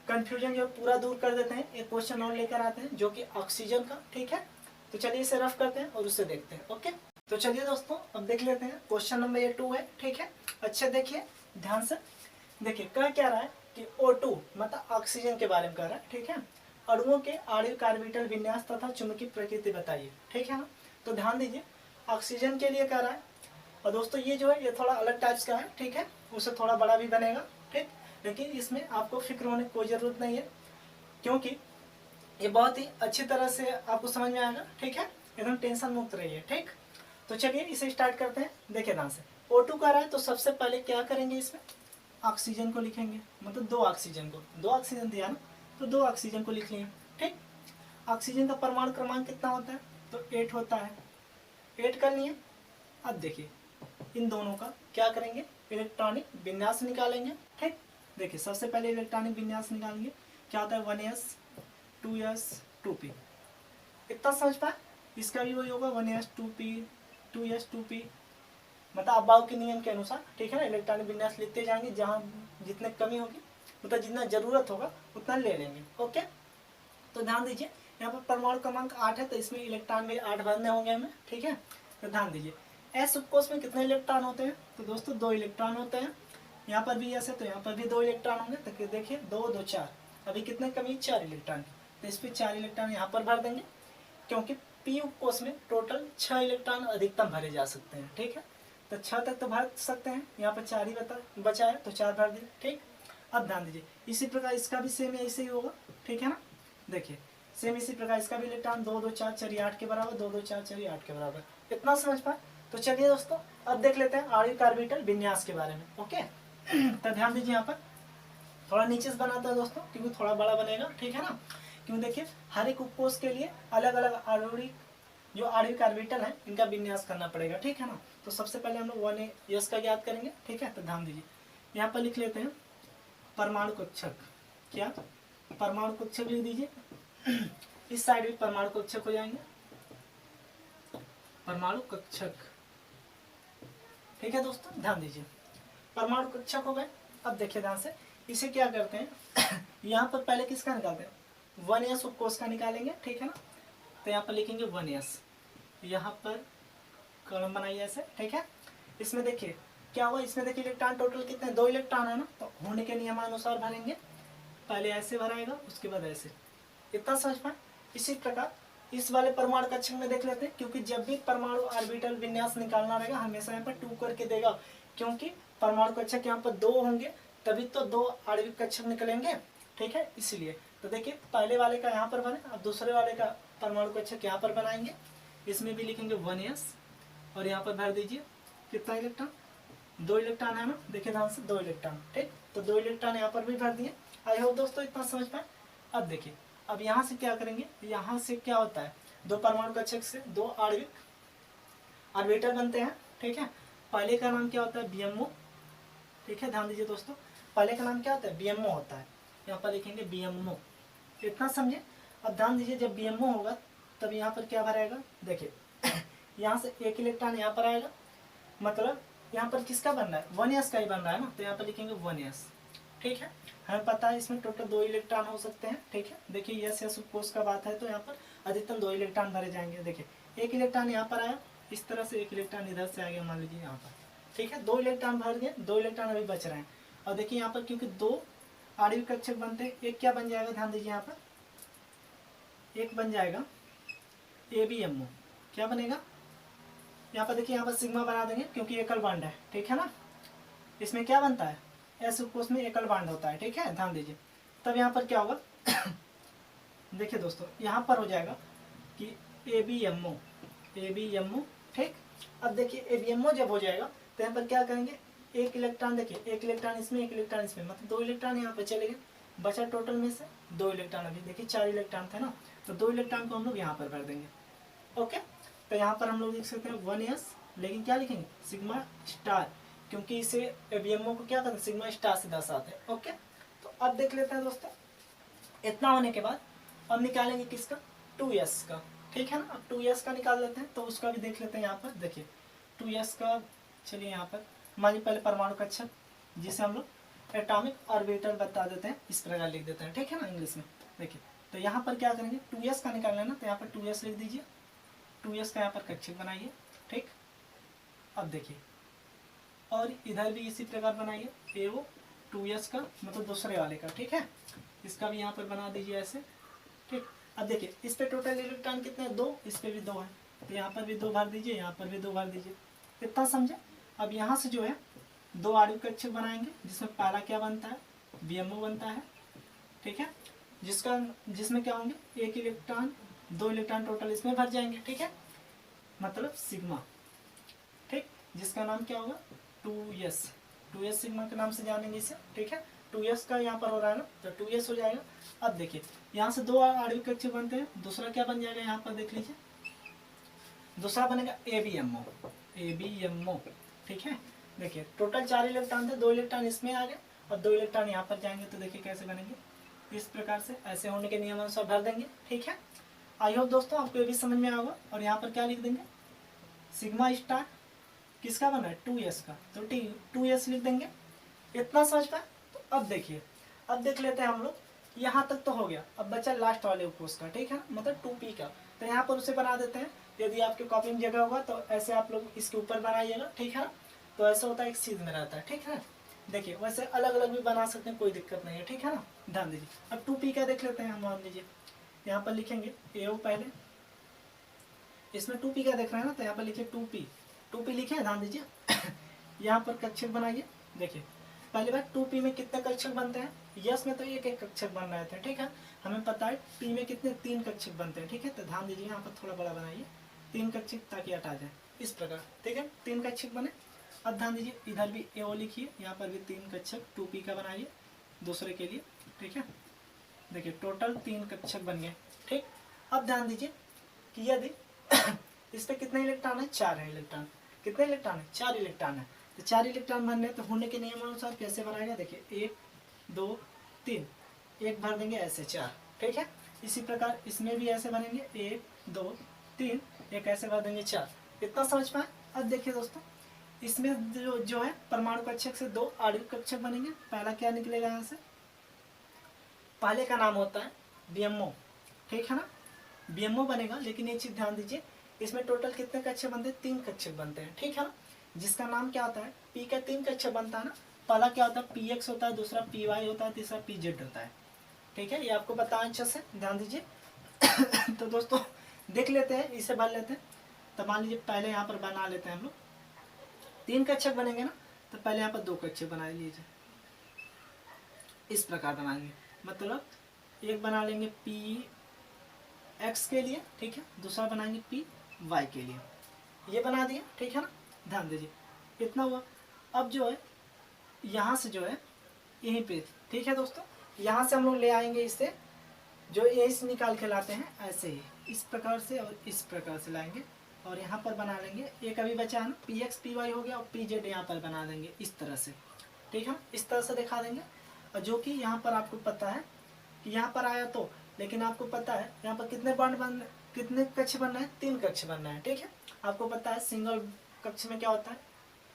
कंफ्यूजन जो पूरा दूर कर देते हैं, एक क्वेश्चन और लेकर आते हैं जो कि ऑक्सीजन का, ठीक है। तो चलिए इसे रफ करते हैं और उससे देखते हैं, ओके। तो चलिए दोस्तों अब देख लेते हैं क्वेश्चन नंबर ये 2 है, ठीक है। अच्छे देखिए ध्यान से, देखिए क्या रहा है कि O2 मतलब ऑक्सीजन के बारे में कह रहा है, ठीक है। अणुओं के आणविक ऑर्बिटल विन्यास तथा चुंबकीय प्रकृति बताइए, ठीक है ना। तो ध्यान दीजिए, ऑक्सीजन के लिए कह रहा है। और दोस्तों ये जो है ये थोड़ा अलग टाइप्स का है, ठीक है, उससे थोड़ा बड़ा भी बनेगा, ठीक। लेकिन इसमें आपको फिक्र होने की कोई ज़रूरत नहीं है, क्योंकि ये बहुत ही अच्छी तरह से आपको समझ में आएगा, ठीक है। एकदम टेंशन मुक्त रहिए, ठीक। तो चलिए इसे स्टार्ट करते हैं। देखिए ध्यान से, O2 कह रहा है तो सबसे पहले क्या करेंगे, इसमें ऑक्सीजन को लिखेंगे, मतलब 2 ऑक्सीजन को, 2 ऑक्सीजन दिया ना, तो 2 ऑक्सीजन को लिख लेंगे, ठीक। ऑक्सीजन का परमाणु क्रमांक कितना होता है, तो 8 होता है, 8 कर लिए। अब देखिए इन दोनों का क्या करेंगे, इलेक्ट्रॉनिक विन्यास निकालेंगे, ठीक। देखिए सबसे पहले इलेक्ट्रॉनिक विन्यास निकालेंगे, क्या होता है 1s 2s 2p, इतना समझ पाए। इसका भी वही होगा 1s 2p 2s 2p, मतलब अबाव के नियम के अनुसार, ठीक है ना। इलेक्ट्रॉनिक विन्यास लिखते जाएंगे, जहाँ जितने कमी होगी मतलब जितना जरूरत होगा उतना ले लेंगे, ओके। तो ध्यान दीजिए यहाँ पर परमाणु क्रमांक 8 है, तो इसमें इलेक्ट्रॉन भी 8 भरने होंगे हमें, ठीक है। तो ध्यान दीजिए एस उपकोष में कितने इलेक्ट्रॉन होते हैं, तो दोस्तों 2 इलेक्ट्रॉन होते हैं। यहाँ पर भी एस है तो यहाँ पर भी 2 इलेक्ट्रॉन होंगे, तो देखिए 2 2 4, अभी कितने कमी, 4 इलेक्ट्रॉन, तो इस पर 4 इलेक्ट्रॉन यहाँ पर भर देंगे, क्योंकि पी उपकोष में टोटल 6 इलेक्ट्रॉन अधिकतम भरे जा सकते हैं, ठीक है। तो 6 तक तो भर सकते हैं, यहाँ पर 4 ही बचा है तो 4 भर दिए, ठीक। अब ध्यान दीजिए इसी प्रकार इसका भी सेम ऐसे ही होगा, ठीक है ना। देखिए सेम इसी प्रकार इसका भी इलेक्ट्रॉन 2 2 4 4 8 के बराबर, 2 2 4 4 8 के बराबर, इतना समझ पाए। तो चलिए दोस्तों अब देख लेते हैं आणविक ऑर्बिटल विन्यास के बारे में, ओके। तो ध्यान दीजिए यहाँ पर थोड़ा नीचे से बनाता है दोस्तों, क्योंकि थोड़ा बड़ा बनेगा, ठीक है ना। क्यों, देखिए हर एक उपकोष के लिए अलग अलग आणविक ऑर्बिटल है, इनका विन्यास करना पड़ेगा, ठीक है ना। तो सबसे पहले हम लोग 1s का याद करेंगे, ठीक है। तो ध्यान दीजिए यहाँ पर लिख लेते हैं परमाणु कक्षक, क्या परमाणु कक्षक लिख दीजिए। इस साइड भी परमाणु कक्षक हो जाएंगे, परमाणु कक्षक, ठीक है दोस्तों। ध्यान दीजिए परमाणु कक्षक हो गए। अब देखिए ध्यान से इसे क्या करते हैं यहाँ पर पहले किसका निकालते हैं, 1s उपकोष का निकालेंगे, ठीक है ना। तो यहाँ पर लिखेंगे 1s, यहाँ पर कॉलम बनाइए ऐसे, ठीक है। इसमें देखिए क्या हुआ, इसमें देखिए इलेक्ट्रॉन टोटल कितने, 2 इलेक्ट्रॉन है ना, तो होने के नियमानुसार भरेंगे, पहले ऐसे भराएगा उसके बाद ऐसे, इतना समझ पाए। इसी प्रकार इस वाले परमाणु कक्षक में देख लेते हैं, क्योंकि जब भी परमाणु ऑर्बिटल विन्यास निकालना रहेगा हमेशा यहाँ पर 2 करके देगा, क्योंकि परमाणु कक्षक यहाँ पर 2 होंगे तभी तो 2 आणविक कक्षक निकलेंगे, ठीक है, इसलिए। तो देखिए पहले वाले का यहाँ पर बने, अब दूसरे वाले का परमाणु कक्षक यहाँ पर बनाएंगे, इसमें भी लिखेंगे 1s और यहाँ पर भर दीजिए कितना इलेक्ट्रॉन, 2 इलेक्ट्रॉन है ना, देखिए ध्यान से 2 इलेक्ट्रॉन, ठीक। तो 2 इलेक्ट्रॉन यहाँ पर भी भर दिए। आई होप दोस्तों इतना समझ पाए। अब देखिए अब यहाँ से क्या करेंगे, यहाँ से क्या होता है, 2 परमाणु कक्षक से 2 आणविक ऑर्बिटल बनते हैं, ठीक है। पहले का नाम क्या होता है, BMO, ठीक है। ध्यान दीजिए दोस्तों पहले का नाम क्या होता है, BMO होता है, यहाँ पर लिखेंगे BMO, इतना समझे। अब ध्यान दीजिए जब BMO होगा तब यहाँ पर क्या भराएगा, देखिए यहाँ से 1 इलेक्ट्रॉन यहाँ पर आएगा, मतलब यहाँ पर किसका बन रहा है, 1s का ही बन रहा है ना, तो यहाँ पर लिखेंगे 1s, ठीक है। हमें पता है इसमें टोटल 2 इलेक्ट्रॉन हो सकते हैं, ठीक है। देखिए यस उपकोष का बात है तो यहाँ पर अधिकतम 2 इलेक्ट्रॉन भरे जाएंगे। देखिए 1 इलेक्ट्रॉन यहाँ पर आया, इस तरह से 1 इलेक्ट्रॉन इधर से आ गया, मान लीजिए यहाँ पर, ठीक है। 2 इलेक्ट्रॉन भर गए, 2 इलेक्ट्रॉन अभी बच रहे हैं। और देखिए यहाँ पर क्योंकि 2 आणविक कक्षक बनते हैं, एक क्या बन जाएगा, ध्यान दीजिए यहाँ पर एक बन जाएगा ABMO, क्या बनेगा, यहाँ पर देखिए यहाँ पर सिग्मा बना देंगे क्योंकि एकल बॉन्ड है, ठीक है ना। इसमें क्या बनता है, एस उपकोष में एकल बॉन्ड होता है, ठीक है। ध्यान दीजिए तब यहाँ पर क्या होगा देखिए दोस्तों, यहाँ पर हो जाएगा कि ABMO, ठीक। अब देखिए ABMO जब हो जाएगा तो यहाँ पर क्या करेंगे, एक इलेक्ट्रॉन, देखिए एक इलेक्ट्रॉन इसमें, एक इलेक्ट्रॉन इसमें, मतलब 2 इलेक्ट्रॉन यहाँ पे चले गए, बचा टोटल में से 2 इलेक्ट्रॉन। अभी देखिए 4 इलेक्ट्रॉन थे ना, तो 2 इलेक्ट्रॉन को हम लोग यहाँ पर भर देंगे। ओके, तो यहाँ पर हम लोग लिख सकते हैं 1s, लेकिन क्या लिखेंगे, सिग्मा स्टार, क्योंकि इसे ABMO को क्या करते हैं, सिग्मा स्टार से दर्शाते हैं। ओके, तो अब देख लेते हैं दोस्तों, इतना होने के बाद अब निकालेंगे किसका, 2s का, ठीक है ना। अब 2s का निकाल लेते हैं, तो उसका भी देख लेते हैं। यहाँ पर देखिए 2s का, चलिए यहाँ पर मान लीजिए पहले परमाणु कक्षक, जिसे हम लोग एटॉमिक ऑर्बिटल बता देते हैं, इस प्रकार लिख देते हैं, ठीक है ना, इंग्लिश में। देखिए तो यहाँ पर क्या करेंगे, 2s का निकालना है ना, तो यहाँ पर 2s लिख दीजिए, 2s का यहाँ पर कक्षक बनाइए, ठीक। अब देखिए और इधर भी इसी प्रकार बनाइए, AO 2s का, मतलब दूसरे वाले का, ठीक है। इसका भी यहाँ पर बना दीजिए ऐसे, ठीक। अब देखिए इस पे टोटल इलेक्ट्रॉन कितने हैं, 2, इस पे भी 2 है, तो यहाँ पर भी 2 भर दीजिए, यहाँ पर भी 2 भर दीजिए, इतना समझे। अब यहाँ से जो है 2 आणविक कक्षक बनाएंगे, जिसमें पहला क्या बनता है, BMO बनता है, ठीक है, जिसमें क्या होंगे, 1 इलेक्ट्रॉन, 2 इलेक्ट्रॉन टोटल इसमें भर जाएंगे, ठीक है, मतलब सिग्मा, ठीक, जिसका नाम क्या होगा, 2s सिग्मा के नाम से जानेंगे इसे, ठीक है। 2s का यहाँ पर हो रहा है ना, तो 2s हो जाएगा। अब देखिए यहाँ से 2 आणविक कक्षक बनते हैं, दूसरा क्या बन जाएगा, यहाँ पर देख लीजिए, दूसरा बनेगा ABMO, ठीक है। देखिए टोटल 4 इलेक्ट्रॉन थे, 2 इलेक्ट्रॉन इसमें आ गए और 2 इलेक्ट्रॉन यहाँ पर जाएंगे, तो देखिए कैसे बनेंगे, इस प्रकार से, ऐसे होने के नियमानुसार भर देंगे, ठीक है। आई होप दोस्तों आपको ये भी समझ में आएगा। और यहाँ पर क्या लिख देंगे, सिग्मा स्टार किसका बना है, 2s का, तो 2s लिख देंगे, इतना समझ पाए। तो अब देखिए, अब देख लेते हैं हम लोग, यहाँ तक तो हो गया, अब बचा लास्ट वाले कोर्स का, ठीक है, मतलब 2p का, तो यहाँ पर उसे बना देते हैं। यदि आपके कॉपी में जगह होगा तो ऐसे आप लोग इसके ऊपर बनाइएगा, ठीक है ना, तो ऐसा होता है, एक सीध में रहता है, ठीक है। देखिए वैसे अलग अलग भी बना सकते हैं, कोई दिक्कत नहीं है, ठीक है ना, ध्यान दीजिए। अब 2p का देख लेते हैं हम, मान लीजिए यहाँ पर लिखेंगे AO, पहले इसमें 2p का देख रहे हैं ना, तो यहाँ पर लिखिए 2p लिखे, ध्यान दीजिए। यहाँ पर कक्षक बनाइए, देखिए पहली बार 2p में कितने कक्षक बनते हैं, यस में तो एक कक्षक बन रहे थे, ठीक है, हमें पता है p में कितने 3 कक्षक बनते हैं, ठीक है। तो ध्यान दीजिए यहाँ पर थोड़ा बड़ा बनाइए, 3 कक्षक, ताकि हटा जाए, इस प्रकार, ठीक है, 3 कक्षक बने। अब ध्यान दीजिए इधर भी AO लिखिए, यहाँ पर भी 3 कक्षक 2p का बनाइए दूसरे के लिए, ठीक है। देखिए टोटल 3 कक्षक बन गए, ठीक। अब ध्यान दीजिए कि यदि इस पे कितने इलेक्ट्रॉन है, 4 है इलेक्ट्रॉन, कितने इलेक्ट्रॉन है, 4 इलेक्ट्रॉन है, तो 4 इलेक्ट्रॉन भरने, तो होने के नियमानुसार कैसे बनाएगा, देखिए 1 2 3, एक भर देंगे ऐसे 4, ठीक है। इसी प्रकार इसमें भी ऐसे बनेंगे 1 2 3, एक ऐसे भर देंगे 4, इतना समझ पाए। अब देखिए दोस्तों, इसमें जो है परमाणु कक्षक से 2 आणविक कक्षक बनेंगे। पहला क्या निकलेगा, यहाँ से पहले का नाम होता है BMO, ठीक है ना, BMO बनेगा। लेकिन एक चीज ध्यान दीजिए, इसमें टोटल कितने कक्षक बनते हैं, 3 कक्षक बनते हैं, ठीक है ना, जिसका नाम क्या होता है, P का 3 कक्षक बनता है ना। पहला क्या होता है, PX होता है, दूसरा PY होता है, तीसरा PZ होता है, ठीक है, ये आपको पता है अच्छे से, ध्यान दीजिए। तो दोस्तों देख लेते हैं, इसे भर लेते हैं। तो मान लीजिए पहले यहाँ पर बना लेते हैं हम लोग, 3 कक्षक बनेंगे ना, तो पहले यहाँ पर 2 कक्षक बना लीजिए, इस प्रकार बनाएंगे, मतलब एक बना लेंगे PX के लिए, ठीक है, दूसरा बनाएंगे PY के लिए, ये बना दिया, ठीक है ना, ध्यान दीजिए इतना हुआ। अब जो है यहाँ से जो है यहीं पे, ठीक है दोस्तों, यहाँ से हम लोग ले आएंगे इसे, जो यहीं से निकाल के लाते हैं, ऐसे ही इस प्रकार से और इस प्रकार से लाएंगे, और यहाँ पर बना लेंगे, एक अभी बचा है ना, PX PY हो गया, और PZ यहाँ पर बना देंगे इस तरह से, ठीक है, इस तरह से दिखा देंगे। और जो कि यहाँ पर आपको पता है कि यहाँ पर आया तो, लेकिन आपको पता है यहाँ पर कितने बॉन्ड बन, कितने कक्ष बनना है, 3 कक्ष बनना है, ठीक है। आपको पता है सिंगल कक्ष में क्या होता है,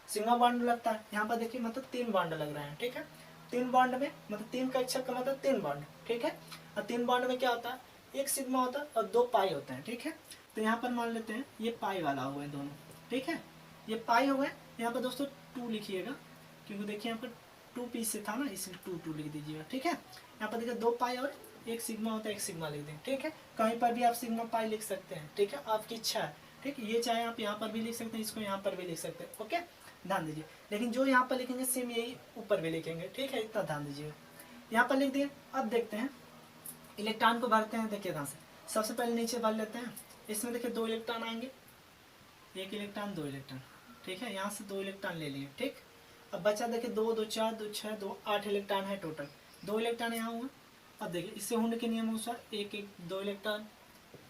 सिंगल बॉन्ड लगता है, यहाँ पर देखिए मतलब 3 बॉन्ड लग रहे हैं, ठीक है। 3 बॉन्ड में मतलब 3 कक्षक का मतलब 3 बॉन्ड, ठीक है। और 3 बॉन्ड में क्या होता है, एक सिग्मा होता है और 2 पाई होते हैं, ठीक है। तो यहाँ पर मान लेते हैं ये पाई वाला हुआ है दोनों, ठीक है, ये पाई हो गए। यहाँ पर दोस्तों 2 लिखिएगा, क्योंकि देखिए यहाँ पर 2p से था ना, इसलिए 2 लिख दीजिएगा, ठीक है। यहाँ पर देखिए 2 पाई और एक सिग्मा होता है, एक सिग्मा लिख दें, ठीक है। कहीं पर भी आप सिग्मा पाई लिख सकते हैं, ठीक है, आपकी इच्छा है, ठीक। ये चाहे आप यहाँ पर भी लिख सकते हैं, इसको यहाँ पर भी लिख सकते हैं, ओके, ध्यान दीजिए। लेकिन जो यहाँ पर लिखेंगे सेम यही ऊपर भी लिखेंगे, ठीक है, इतना ध्यान दीजिए। यहाँ पर लिख दिए। अब देखते हैं इलेक्ट्रॉन को भरते हैं। देखिए यहाँ से सबसे पहले नीचे भर लेते हैं। इसमें देखिए 2 इलेक्ट्रॉन आएंगे, 1 इलेक्ट्रॉन 2 इलेक्ट्रॉन, ठीक है। यहाँ से 2 इलेक्ट्रॉन ले लिए, ठीक। अब बचा देखिए 2 2 4 2 6 2 8 इलेक्ट्रॉन है टोटल। 2 इलेक्ट्रॉन यहाँ हुआ। अब देखिए इससे हुंड के नियम अनुसार 1 1 2 इलेक्ट्रॉन,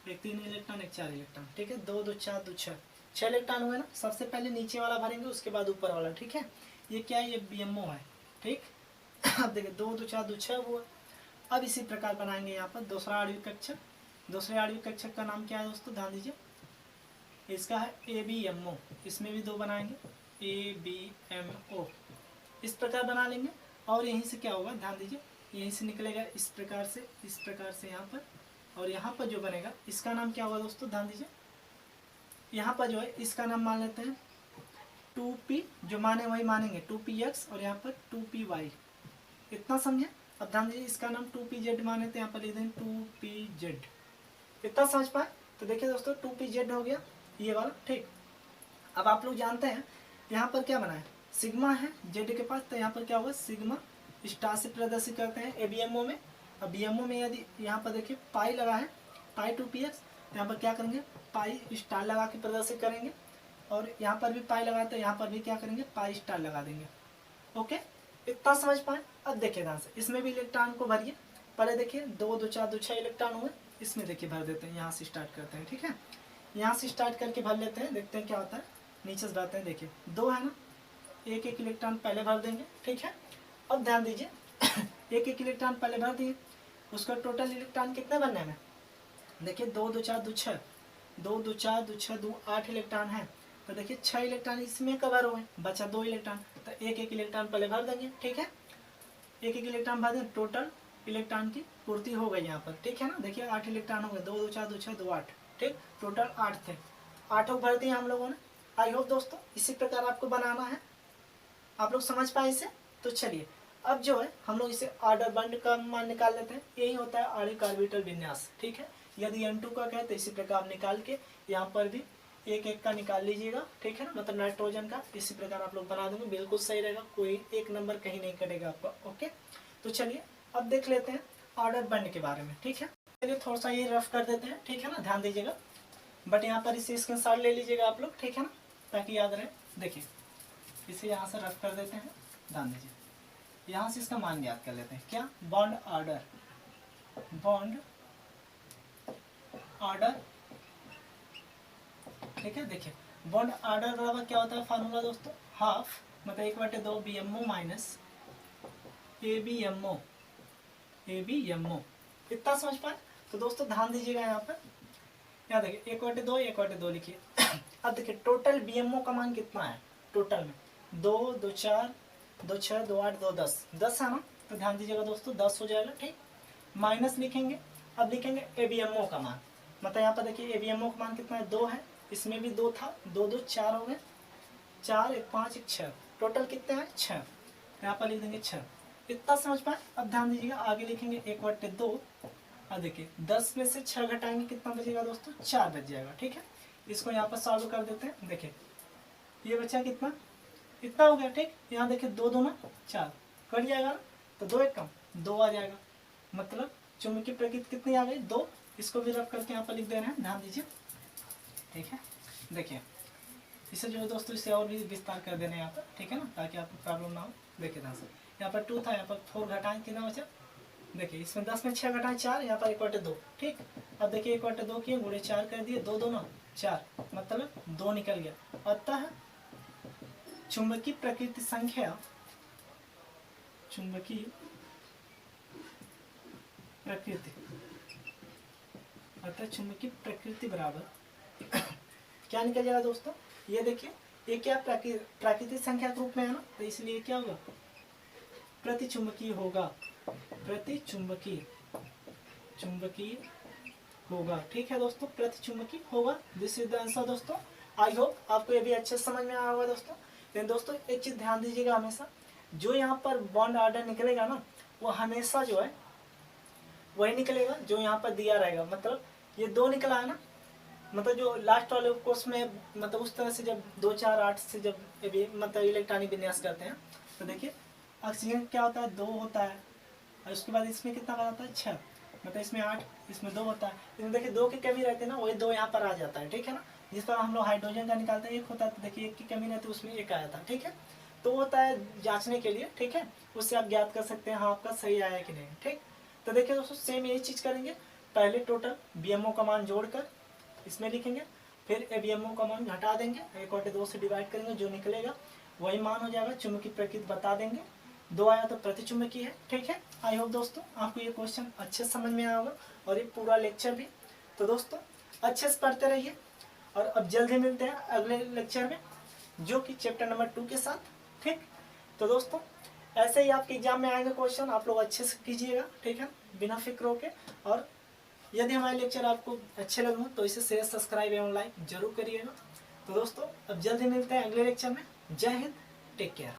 1 3 इलेक्ट्रॉन 1 4 इलेक्ट्रॉन, ठीक है। 2 2 4 2 6 इलेक्ट्रॉन हुए ना। सबसे पहले नीचे वाला भरेंगे, उसके बाद ऊपर वाला, ठीक है। ये क्या है, ये BMO है, ठीक। अब देखिए 2 2 4 2 6 हुआ। अब इसी प्रकार बनाएंगे यहाँ पर दूसरा आणविक कक्षक। दूसरे आणविक कक्षक का नाम क्या है दोस्तों, ध्यान दीजिए। इसका है ABMO। इसमें भी 2 बनाएंगे, ABMO। इस प्रकार बना लेंगे। और यहीं से क्या होगा, ध्यान दीजिए, यहीं से निकलेगा इस प्रकार से यहाँ पर। और यहाँ पर जो बनेगा इसका नाम क्या होगा दोस्तों, ध्यान दीजिए। यहाँ पर जो है इसका नाम मान लेते हैं 2p, जो माने वही मानेंगे 2px, और यहाँ पर 2py। इतना समझे। अब ध्यान दीजिए इसका नाम 2pz माने थे, यहाँ पर लिख देंगे 2pz। इतना समझ पाए। तो देखिए दोस्तों 2pz हो गया ये वाला, ठीक। अब आप लोग जानते हैं यहाँ पर क्या बना है, सिग्मा है जेड के पास, तो यहाँ पर क्या होगा, सिग्मा स्टार से प्रदर्शित करते हैं ABMO में। अब BMO में यदि यहाँ पर देखिए पाई लगा है, पाई 2px, तो यहाँ पर क्या करेंगे, पाई स्टार लगा के प्रदर्शित करेंगे। और यहाँ पर भी पाई लगाते हैं, यहाँ पर भी क्या करेंगे, पाई स्टार लगा देंगे। ओके, इतना समझ पाए। अब देखिए ध्यान से इसमें भी इलेक्ट्रॉन को भरिए। पहले देखिए 2 2 4 2 6 इलेक्ट्रॉन हुए। इसमें देखिए भर देते हैं, यहाँ से स्टार्ट करते हैं, ठीक है। यहाँ से स्टार्ट करके भर लेते हैं, देखते हैं क्या होता है। नीचे से भरते हैं, देखिए 2 है ना, 1 1 इलेक्ट्रॉन पहले भर देंगे, ठीक है। अब ध्यान दीजिए 1 1 इलेक्ट्रॉन पहले भर दिए, उसका टोटल इलेक्ट्रॉन कितने बनने में, देखिए 2 2 4 2 6, 2 2 4 2 6 2 8 इलेक्ट्रॉन है। तो देखिए 6 इलेक्ट्रॉन इसमें कवर हुए, बचा 2 इलेक्ट्रॉन। तो 1 1 इलेक्ट्रॉन पहले भर देंगे, ठीक है। 1 1 इलेक्ट्रॉन भर दें, टोटल इलेक्ट्रॉन की पूर्ति हो गई यहाँ पर, ठीक है ना। देखिए 8 इलेक्ट्रॉन हो गए, 2 2 4 2 6 2 8, ठीक। टोटल 8 थे, 8 भर दिए हम लोगों ने। आई होप दोस्तों इसी प्रकार आपको बनाना है, आप लोग समझ पाए इसे। तो चलिए अब जो है हम लोग इसे ऑर्डर बंद का मान निकाल लेते हैं। यही होता है आणविक ऑर्बिटल विन्यास, ठीक है। यदि N2 का कहे तो इसी प्रकार निकाल के यहाँ पर भी 1 1 का निकाल लीजिएगा, ठीक है ना, मतलब नाइट्रोजन का। इसी प्रकार आप लोग बना देंगे, बिल्कुल सही रहेगा, कोई एक नंबर कहीं नहीं कटेगा आपका। ओके, तो चलिए अब देख लेते हैं ऑर्डर बंद के बारे में, ठीक है। चलिए थोड़ा सा ये रफ कर देते हैं, ठीक है ना, ध्यान दीजिएगा। बट यहाँ पर इसे स्क्रीनशॉट ले लीजिएगा आप लोग, ठीक है ना, ताकि याद रहे। देखिए इसे यहाँ से रफ कर देते हैं, ध्यान दीजिए। यहाँ से इसका मान याद कर लेते हैं, क्या, बॉन्ड ऑर्डर, बॉन्ड ऑर्डर, ठीक है। देखिए बॉन्ड ऑर्डर बराबर क्या होता है फार्मूला दोस्तों, हाफ मतलब 1/2 BMO माइनस ABMO, ABMO। इतना समझ पाए। तो दोस्तों ध्यान दीजिएगा यहाँ पर, यहाँ देखिए 1/2 1/2 लिखिए। अब देखिए टोटल BMO का मान कितना है, टोटल में 2 2 4 2 6 2 8 2 10, 10 है ना। तो ध्यान दीजिएगा दोस्तों 10 हो जाएगा, ठीक। माइनस लिखेंगे, अब लिखेंगे ABMO का मान, मतलब यहाँ पर देखिए ABMO का मान कितना है, 2 है। इसमें भी 2 था, 2 2 4 हो गए, 4 1 5 1 6, टोटल कितने हैं, 6। यहाँ पर लिख देंगे 6। इतना समझ पाए। अब ध्यान दीजिएगा आगे लिखेंगे 1/2। अब देखिए 10 में से 6 घटाएंगे, कितना बचेगा दोस्तों, 4 बच जाएगा, ठीक है। इसको यहाँ पर सॉल्व कर देते हैं। देखिए ये बचा कितना, इतना हो गया, ठीक। यहाँ देखिए 2 2 ना 4 कट जाएगा, तो 2 1 कम 2 आ जाएगा, मतलब चुंबकीय प्रकृति कितनी आ गई, 2। इसको भी रख करके यहाँ पर लिख दे रहे हैं, ध्यान दीजिए, ठीक है। देखिए इसे जो है दोस्तों इसे और भी विस्तार कर देने यहाँ पर, ठीक है ना, ताकि आपको प्रॉब्लम ना हो। देखिए ध्यान से, यहाँ पर 2 था, यहाँ पर 4 घटाएं, कितना बचा, देखिए इसमें 10 में 6 घटाएं 4, यहाँ पर 1/2, ठीक। अब देखिए 1/2 किए, गुणे 4 कर दिए, 2 2 ना 4, मतलब 2 निकल गया। अतः चुंबकीय प्रकृति संख्या, चुंबकीय प्रकृति, अतः चुंबकीय प्रकृति बराबर क्या निकल जाएगा दोस्तों, ये देखिए ये क्या प्राकृतिक संख्या के रूप में है ना, तो इसलिए क्या होगा, प्रतिचुंबकीय होगा, प्रतिचुंबकीय, चुंबकीय होगा, ठीक है दोस्तों, प्रतिचुंबकीय होगा। दिस इज द आंसर दोस्तों। आई होप आपको ये भी अच्छे समझ में आया होगा दोस्तों। लेकिन दोस्तों एक चीज ध्यान दीजिएगा, हमेशा जो यहाँ पर बॉन्ड ऑर्डर निकलेगा ना, वो हमेशा जो है वही निकलेगा जो यहाँ पर दिया रहेगा। मतलब ये 2 निकला है ना, मतलब जो लास्ट वाले कोर्स में, मतलब उस तरह से जब 2 4 8 से जब मतलब इलेक्ट्रॉनिक विन्यास करते हैं, तो देखिए ऑक्सीजन क्या होता है, 2 होता है, और उसके बाद इसमें कितना बनाता है 6, मतलब इसमें 8, इसमें 2 होता है। इसमें देखिए 2 की कमी रहती है ना, वही 2 यहाँ पर आ जाता है, ठीक है ना। जिस पर हम लोग हाइड्रोजन का निकालते हैं 1 होता है, तो देखिए 1 की कमी रहती है, उसमें 1 आया था, ठीक है। तो होता है जांचने के लिए, ठीक है, उससे आप ज्ञात कर सकते हैं हाँ आपका सही आया है कि नहीं, ठीक। तो देखिए दोस्तों सेम यही चीज़ करेंगे, पहले टोटल BMO का मान जोड़कर इसमें लिखेंगे, फिर ABMO का मान घटा देंगे, 1/2 से डिवाइड करेंगे, जो निकलेगा वही मान हो जाएगा। चुंबकीय प्रकृति बता देंगे, 2 आया तो प्रतिचुंबकीय है, ठीक है। आई होप दोस्तों आपको ये क्वेश्चन अच्छे से समझ में आया होगा और ये पूरा लेक्चर भी। तो दोस्तों अच्छे से पढ़ते रहिए और अब जल्दी मिलते हैं अगले लेक्चर में, जो कि चैप्टर नंबर 2 के साथ, ठीक। तो दोस्तों ऐसे ही आपके एग्जाम में आएंगे क्वेश्चन, आप लोग अच्छे से कीजिएगा, ठीक है, बिना फिक्र होके। और यदि हमारे लेक्चर आपको अच्छे लगे तो इसे शेयर, सब्सक्राइब एवं लाइक जरूर करिएगा। तो दोस्तों अब जल्दी मिलते हैं अगले लेक्चर में। जय हिंद, टेक केयर।